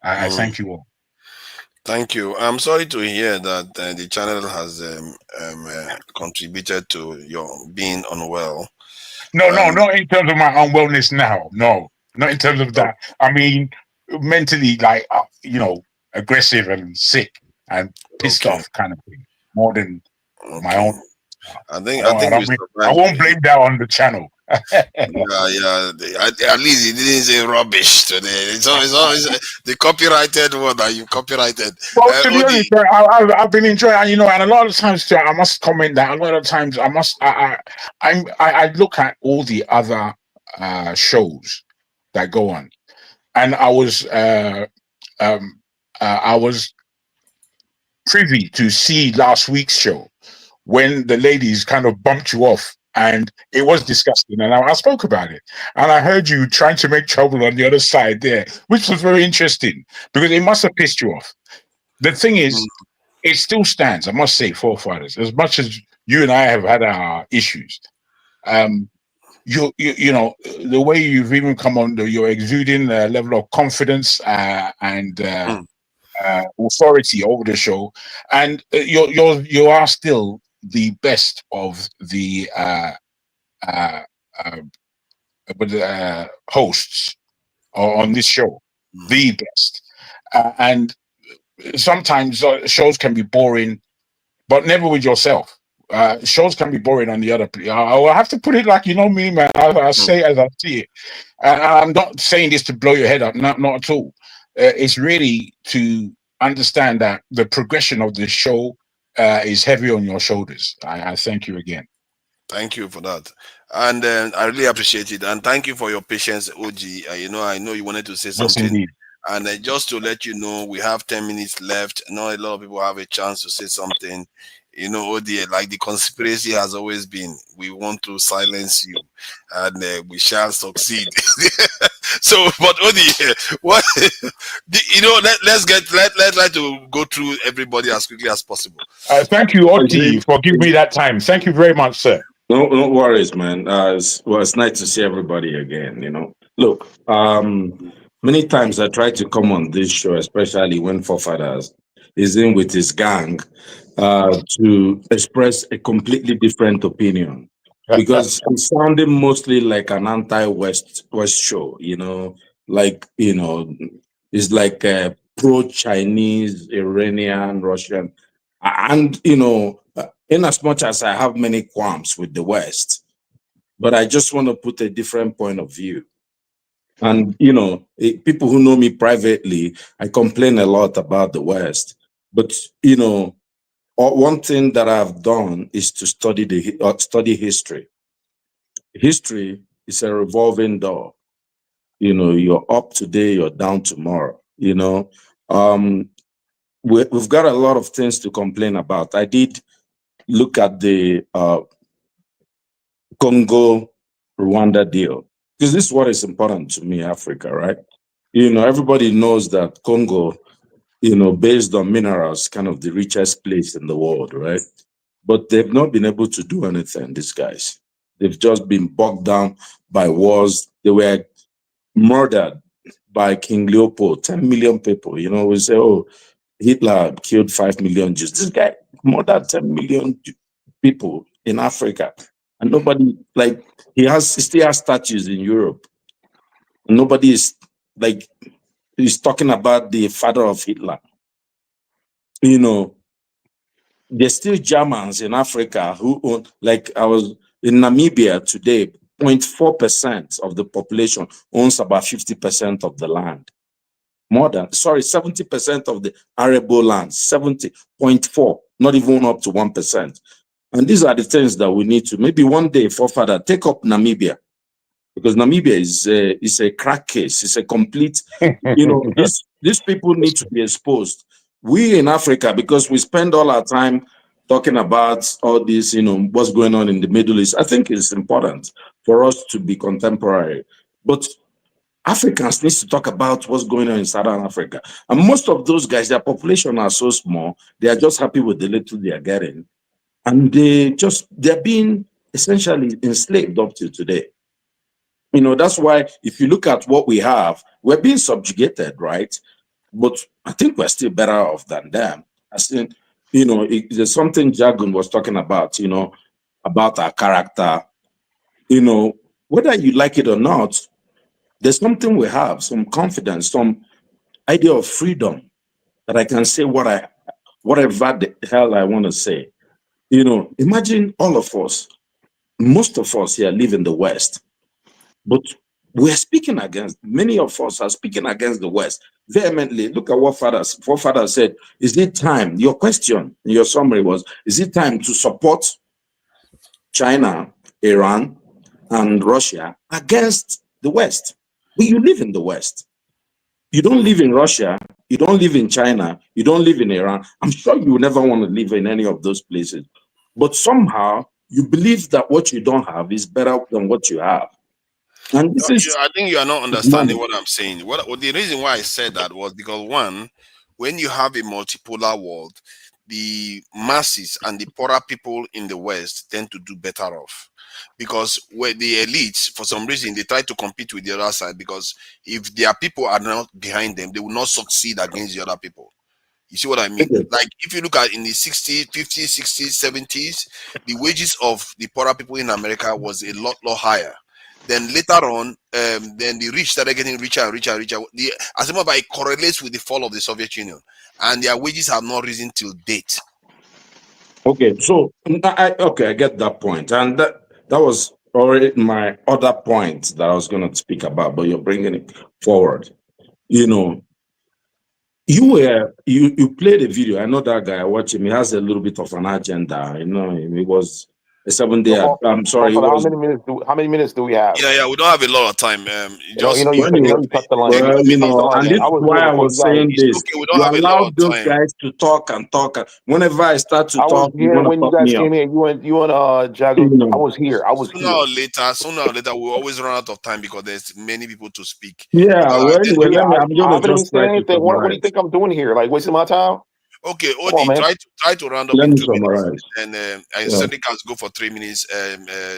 I thank you all. Thank you. I'm sorry to hear that the channel has contributed to your being unwell. No, not in terms of my unwellness now. No, not in terms of that. I mean, mentally, aggressive and sick and pissed off kind of thing, more than my own. I think I won't blame that on the channel. At least he didn't say rubbish today. It's always the copyrighted word that you copyrighted. Well, to be honest, I've been enjoying, and a lot of times too, I must comment that a lot of times I look at all the other shows that go on, and I was privy to see last week's show when the ladies kind of bumped you off, and it was disgusting. And I spoke about it, and I heard you trying to make trouble on the other side there, which was very interesting because it must have pissed you off. The thing is, it still stands, I must say, forefathers. As much as you and I have had our issues, you know, the way you've even come on, you're exuding a level of confidence and authority over the show, and you are still the best of the hosts on this show, the best, and sometimes shows can be boring, but never with yourself. Shows can be boring on the other. I will have to put it like, me, man. I say as I see it. I'm not saying this to blow your head up, not at all. It's really to understand that the progression of the show is heavy on your shoulders. I thank you again. Thank you for that. And I really appreciate it. And thank you for your patience, OG. I know you wanted to say something. Yes, indeed. And just to let you know, we have 10 minutes left. Not a lot of people have a chance to say something. OD, like the conspiracy has always been, we want to silence you, and we shall succeed. So, but OD, what let's try to go through everybody as quickly as possible. Thank you, OD, for giving me that time. Thank you very much, sir. No worries, man. It's nice to see everybody again. Look, many times I try to come on this show, especially when Forefathers is in with his gang, to express a completely different opinion, because it's sounding mostly like an anti-West show. It's like a pro-Chinese, Iranian, Russian, and in as much as I have many qualms with the West, but I just want to put a different point of view. And, people who know me privately, I complain a lot about the West. But, one thing that I've done is to study history. History is a revolving door. You're up today, you're down tomorrow. We've got a lot of things to complain about. I did look at the Congo Rwanda deal, because this is what is important to me, Africa, right? Everybody knows that Congo, based on minerals, kind of the richest place in the world, right? But they've not been able to do anything, these guys. They've just been bogged down by wars. They were murdered by King Leopold, 10 million people. We say, oh, Hitler killed 5 million Jews. This guy murdered 10 million people in Africa. And nobody, he still has statues in Europe. Nobody is, he's talking about the father of Hitler. There's still Germans in Africa who own, I was in Namibia today, 0.4% of the population owns about 50% of the land. 70% of the arable land, 70.4, not even up to 1%. And these are the things that we need to, maybe one day, Forefather, take up Namibia, because Namibia is a crack case. It's a complete, these people need to be exposed. We in Africa, because we spend all our time talking about all this, what's going on in the Middle East, I think it's important for us to be contemporary. But Africans need to talk about what's going on in Southern Africa. And most of those guys, their population are so small, they are just happy with the little they are getting. And they're being essentially enslaved up to today. That's why if you look at what we have, we're being subjugated, right? But I think we're still better off than them. I think, there's something Jagun was talking about, about our character. Whether you like it or not, there's something we have, some confidence, some idea of freedom that I can say whatever the hell I want to say. Imagine all of us most of us here live in the West, but we're speaking against, many of us are speaking against the West vehemently. Look at what forefathers said. Is it time? Your question, your summary was, is it time to support China, Iran, and Russia against the West? But you live in the West. You don't live in Russia, you don't live in China, you don't live in Iran. I'm sure you never want to live in any of those places. But somehow you believe that what you don't have is better than what you have. And this is, I think you are not understanding what I'm saying. What the reason why I said that was because, one, when you have a multipolar world, the masses and the poorer people in the West tend to do better off, because where the elites, for some reason, they try to compete with the other side, because if their people are not behind them, they will not succeed against the other people. You see what I mean? Like, if you look at in the 60s, 50s, 60s, 70s, the wages of the poorer people in America was a lot higher. Then later on, then the rich started getting richer and richer and richer. As a matter of fact, it correlates with the fall of the Soviet Union, and their wages have not risen till date. okay, so I get that point, and that was already my other point that I was going to speak about, but you're bringing it forward. You know, you played a video. I know that guy. I watch him. He has a little bit of an agenda. You know, it was a 7-day. I'm sorry. How many minutes do we have? Yeah, we don't have a lot of time. You touched the line. And this is why I was saying this. Okay, we don't You have a lot allow of those time. guys to talk and talk. Whenever I start to talk, I was here when you guys came in. You and Jago. I was here. Sooner or later, we always run out of time because there's many people to speak. Yeah, well, anyway, I'm going to just try to what do you think I'm doing here? Like wasting my time? Okay, Odi, try to round up Let in me 2 summarize. minutes, and Syndicats go for 3 minutes.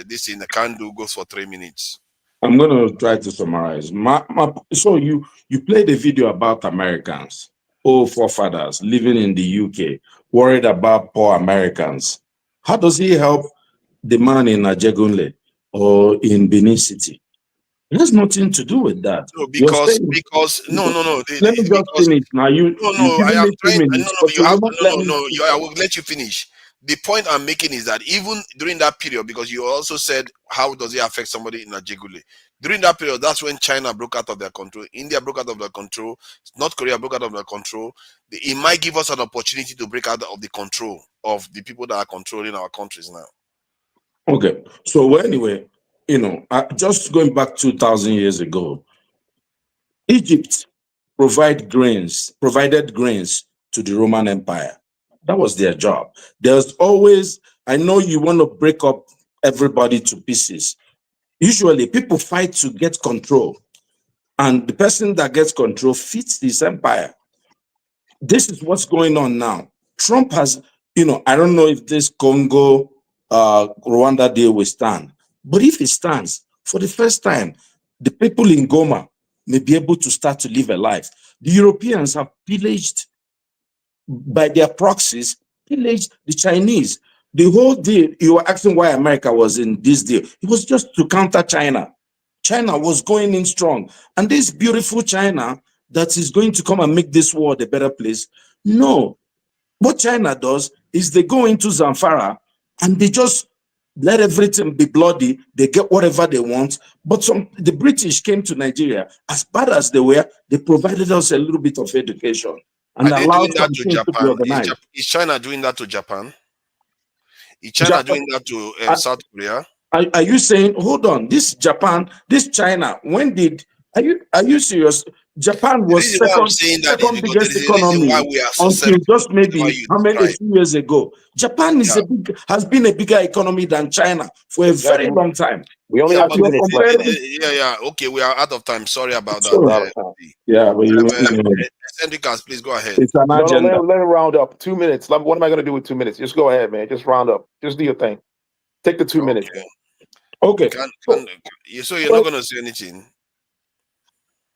This in the Kandu goes for 3 minutes. I'm going to try to summarize. So you played a video about Americans, old forefathers living in the UK, worried about poor Americans. How does he help the man in Ajegunle or in Benin City? It has nothing to do with that. No, because no. Let me just finish now. I will let you finish. The point I'm making is that even during that period, because you also said, how does it affect somebody in Ajegunle? During that period, that's when China broke out of their control, India broke out of their control, North Korea broke out of their control. It might give us an opportunity to break out of the control of the people that are controlling our countries now. Okay, so anyway, you know, just going back 2,000 years ago, Egypt provided grains to the Roman Empire. That was their job. There's always, I know you want to break up everybody to pieces. Usually people fight to get control, and the person that gets control fits this empire. This is what's going on now. Trump has, you know, I don't know if this Congo, Rwanda deal will stand, but if it stands, for the first time, the people in Goma may be able to start to live a life. The Europeans have pillaged, by their proxies, pillaged the Chinese. The whole deal, you were asking why America was in this deal. It was just to counter China. China was going in strong. And this beautiful China that is going to come and make this world a better place. No. What China does is they go into Zamfara and they just let everything be bloody. They get whatever they want. But the British came to Nigeria. As bad as they were, they provided us a little bit of education. And are they allowed doing that to things to be organized. Is China doing that to Japan? Is China doing that to South Korea? Are you saying, hold on, this Japan, this China, when did, are you serious? Japan was second biggest economy until just maybe a few years ago. Japan is has been a bigger economy than China for a very long time. We only have 2 minutes left. Okay, we are out of time. Sorry about that. But please go ahead. It's an agenda. Let it round up. 2 minutes. What am I going to do with 2 minutes? Just go ahead, man. Just round up. Just do your thing. Take the 2 minutes. Okay. So you're not going to say anything?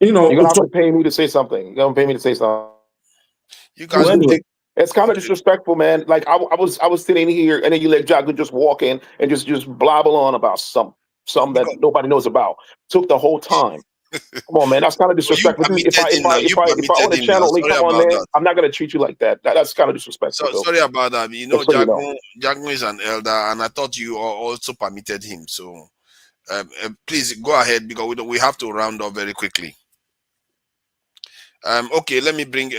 You know, you're going to have to pay me to say something. You're going to pay me to say something. You guys it's kind of disrespectful, man. Like I was sitting here, and then you let Jago just walk in and just blabble on about something that nobody knows about. Took the whole time. Come on, man. That's kind of You disrespectful. permitted him now. You If I own permitted a him now. channel, like, Sorry come on, about man. that. I'm not gonna treat you like that. That's kind of disrespectful, though. Sorry about that. You know, Just so you know. Jagun is an elder, and I thought you also permitted him. So please go ahead, because we have to round up very quickly. Okay, let me bring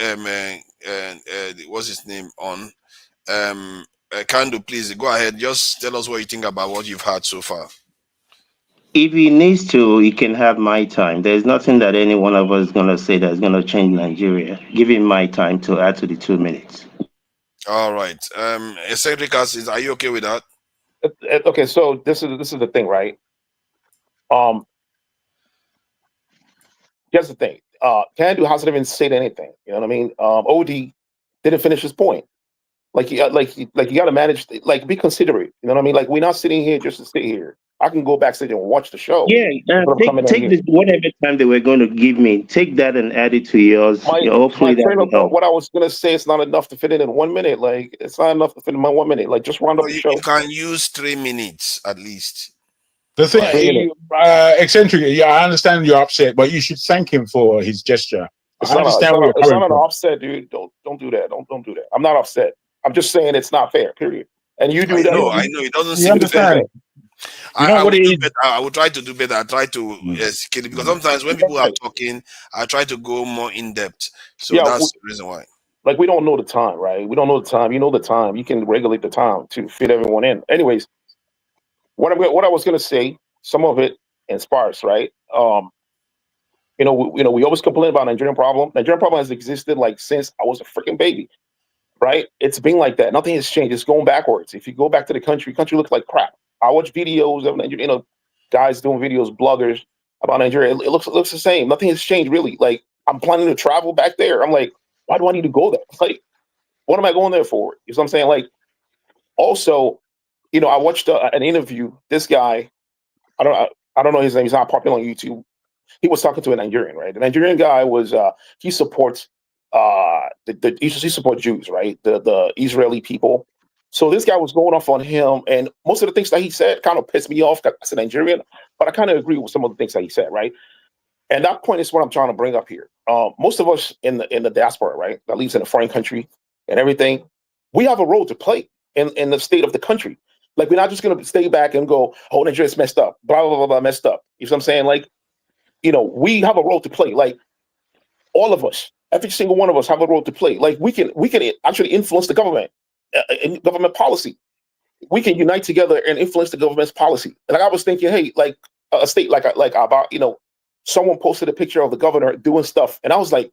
what's his name on. Kandu, please go ahead. Just tell us what you think about what you've heard so far. If he needs to, he can have my time. There's nothing that any one of us is going to say that's going to change Nigeria. Give him my time to add to the 2 minutes. All right. Cedricus, are you okay with that? Okay, so this is the thing, right? Here's the thing. Kandu hasn't even said anything. You know what I mean? OD didn't finish his point. Like you got to manage. Like, be considerate. You know what I mean? Like, we're not sitting here just to sit here. I can go backstage and watch the show. Yeah, take this, whatever time they were going to give me, take that and add it to yours. Hopefully that will help. What I was gonna say, it's not enough to fit in 1 minute. Like, it's not enough to fit in my 1 minute. Like, just round up the show. You can use 3 minutes at least. The thing, eccentric. Yeah, I understand you're upset, but you should thank him for his gesture. It's not an offset, dude. Don't do that. Don't do that. I'm not upset. I'm just saying it's not fair. Period. And you do that. I know. It doesn't seem fair. I would try to do better. I try to kill it, because sometimes when people are talking, I try to go more in depth. So that's the reason why. Like, we don't know the time, right? We don't know the time. You know the time. You can regulate the time to fit everyone in. Anyways, what I was gonna say, some of it in sparse, right? We always complain about Nigerian problem. Nigerian problem has existed like since I was a freaking baby, right? It's been like that. Nothing has changed. It's going backwards. If you go back to the country looks like crap. I watch videos of Nigeria, guys doing videos, bloggers about Nigeria. It looks the same. Nothing has changed really. Like, I'm planning to travel back there. I'm like, why do I need to go there? Like, what am I going there for? You know what I'm saying? Like, also, I watched an interview. This guy, I don't know his name. He's not popular on YouTube. He was talking to a Nigerian, right? The Nigerian guy was he supports he supports Jews, right? The Israeli people. So this guy was going off on him, and most of the things that he said kind of pissed me off as a Nigerian, but I kind of agree with some of the things that he said, right? And that point is what I'm trying to bring up here. Most of us in the diaspora, right, that lives in a foreign country and everything, we have a role to play in the state of the country. Like, we're not just going to stay back and go, oh, Nigeria's messed up, blah, blah, blah, blah, messed up. You know what I'm saying? Like, we have a role to play. Like, all of us, every single one of us have a role to play. Like, we can actually influence the government. In government policy, we can unite together and influence the government's policy. Like, I was thinking, hey, like a state like about someone posted a picture of the governor doing stuff, and I was like,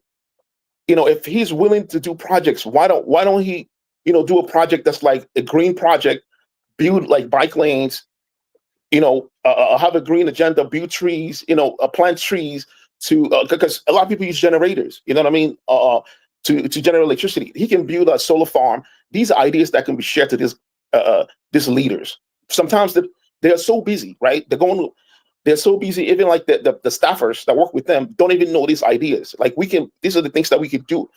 if he's willing to do projects, why don't he do a project that's like a green project, build like bike lanes, have a green agenda, build trees, plant trees to because a lot of people use generators. You know what I mean? To generate electricity. He can build a solar farm. These are ideas that can be shared to these leaders. Sometimes they are so busy, right? They're so busy, even like the staffers that work with them don't even know these ideas. Like, these are the things that we could do.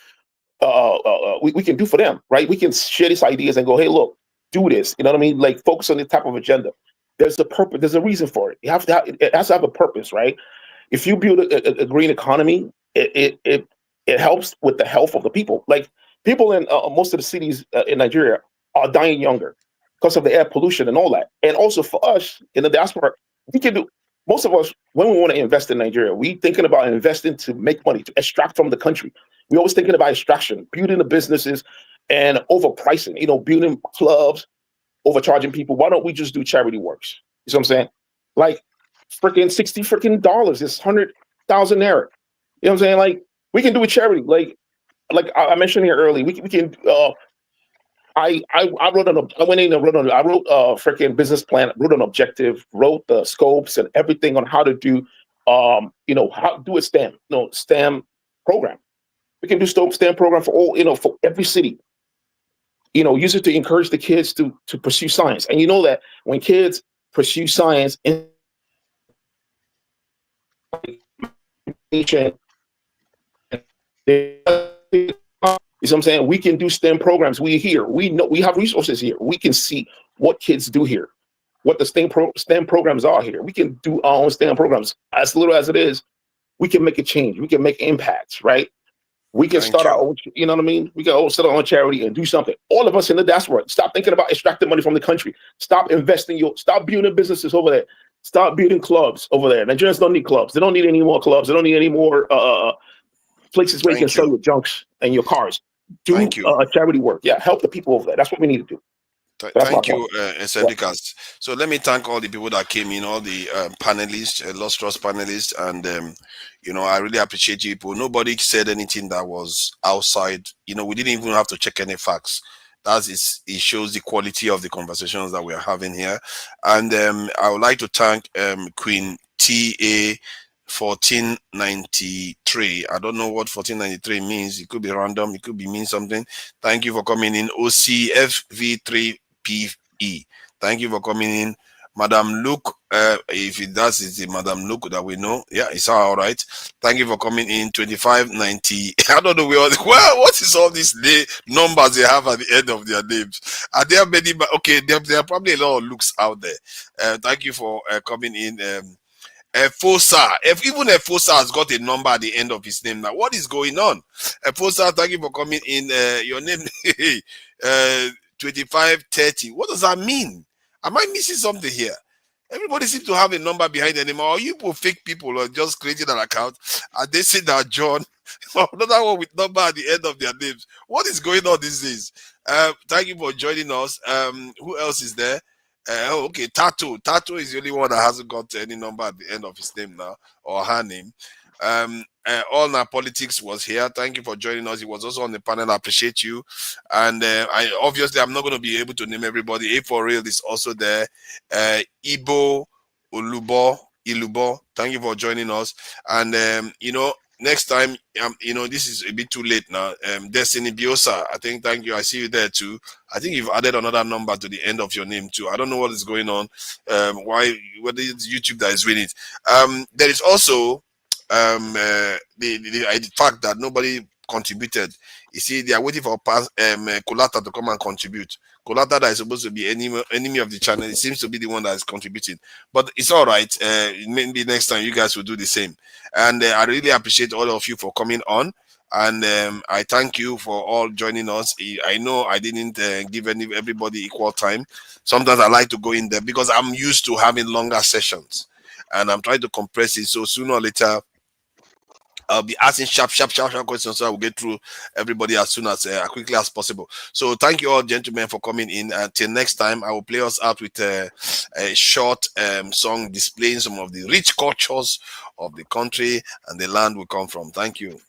We can do for them, right? We can share these ideas and go, hey, look, do this. You know what I mean? Like, focus on this type of agenda. There's a purpose. There's a reason for it. It has to have a purpose, right? If you build a green economy, it helps with the health of the people. Like, people in most of the cities in Nigeria are dying younger because of the air pollution and all that. And also for us in the diaspora, most of us, when we want to invest in Nigeria, we thinking about investing to make money, to extract from the country. We always thinking about extraction, building the businesses and overpricing, building clubs, overcharging people. Why don't we just do charity works? You know what I'm saying? Like, freaking $60 is 100,000 naira. You know what I'm saying? Like, we can do a charity. Like I mentioned here earlier, we can. I wrote I went in and wrote I wrote a freaking business plan, wrote an objective, wrote the scopes and everything on how to do, how to do a STEM program. We can do STEM program for all, for every city. Use it to encourage the kids to pursue science. And you know that when kids pursue science in you know what I'm saying? We can do STEM programs. We know we have resources here. We can see what kids do here, what the STEM programs are here. We can do our own STEM programs as little as it is. we can make a change. We can make impacts, right? We can start our own, you know what I mean? We can all start our own charity and do something. All of us in the diaspora, stop thinking about extracting money from the country. Stop investing stop building businesses over there. Start building clubs over there. Nigerians don't need clubs. They don't need any more clubs. They don't need any more places where you can sell your junks and your cars. Do charity work. Yeah, help the people over there. That's what we need to do. Thank you, Sendicas. So let me thank all the people that came in, all the panelists, Lost Trust panelists, and you know, I really appreciate you people. Nobody said anything that was outside. You know, we didn't even have to check any facts. It shows the quality of the conversations that we are having here. And I would like to thank Queen TA 1493. I don't know what 1493 means. It could be random. It could mean something. Thank you for coming in. OCFV3PE. Thank you for coming in. Madam Luke, if it does, it's the Madam Luke that we know. Yeah, it's all right. Thank you for coming in. 2590. I don't know well, what is all these numbers they have at the end of their names? Are there many? Okay, there are probably a lot of looks out there. Thank you for coming in. Fosa, even Fosa has got a number at the end of his name now. What is going on? Fosa, thank you for coming in. Your name 2530. What does that mean? Am I missing something here? Everybody seems to have a number behind the name. Or you people fake people or just creating an account and they say that John, another one with number at the end of their names. What is going on these days? Thank you for joining us. Who else is there? Okay, Tato. Tato is the only one that hasn't got any number at the end of his name now, or her name. All Our Politics was here. Thank you for joining us. He was also on the panel. I appreciate you. And I'm not going to be able to name everybody. A for Real is also there. Ibo, Ilubo. Thank you for joining us. And you know, next time, you know, this is a bit too late now. Destiny Biosa, I think, thank you. I see you there too. I think you've added another number to the end of your name too. I don't know what is going on. Whether it's YouTube that is winning it. There is also the fact that nobody contributed. You see, they are waiting for Kolata to come and contribute. Kolata that is supposed to be enemy of the channel, it seems to be the one that is contributing. But it's all right. Maybe next time you guys will do the same. And I really appreciate all of you for coming on. And I thank you for all joining us. I know I didn't give everybody equal time. Sometimes I like to go in there because I'm used to having longer sessions. And I'm trying to compress it. So sooner or later, I'll be asking sharp questions so I will get through everybody as soon as quickly as possible. So thank you all, gentlemen, for coming in. Until next time, I will play us out with a short song displaying some of the rich cultures of the country and the land we come from. Thank you.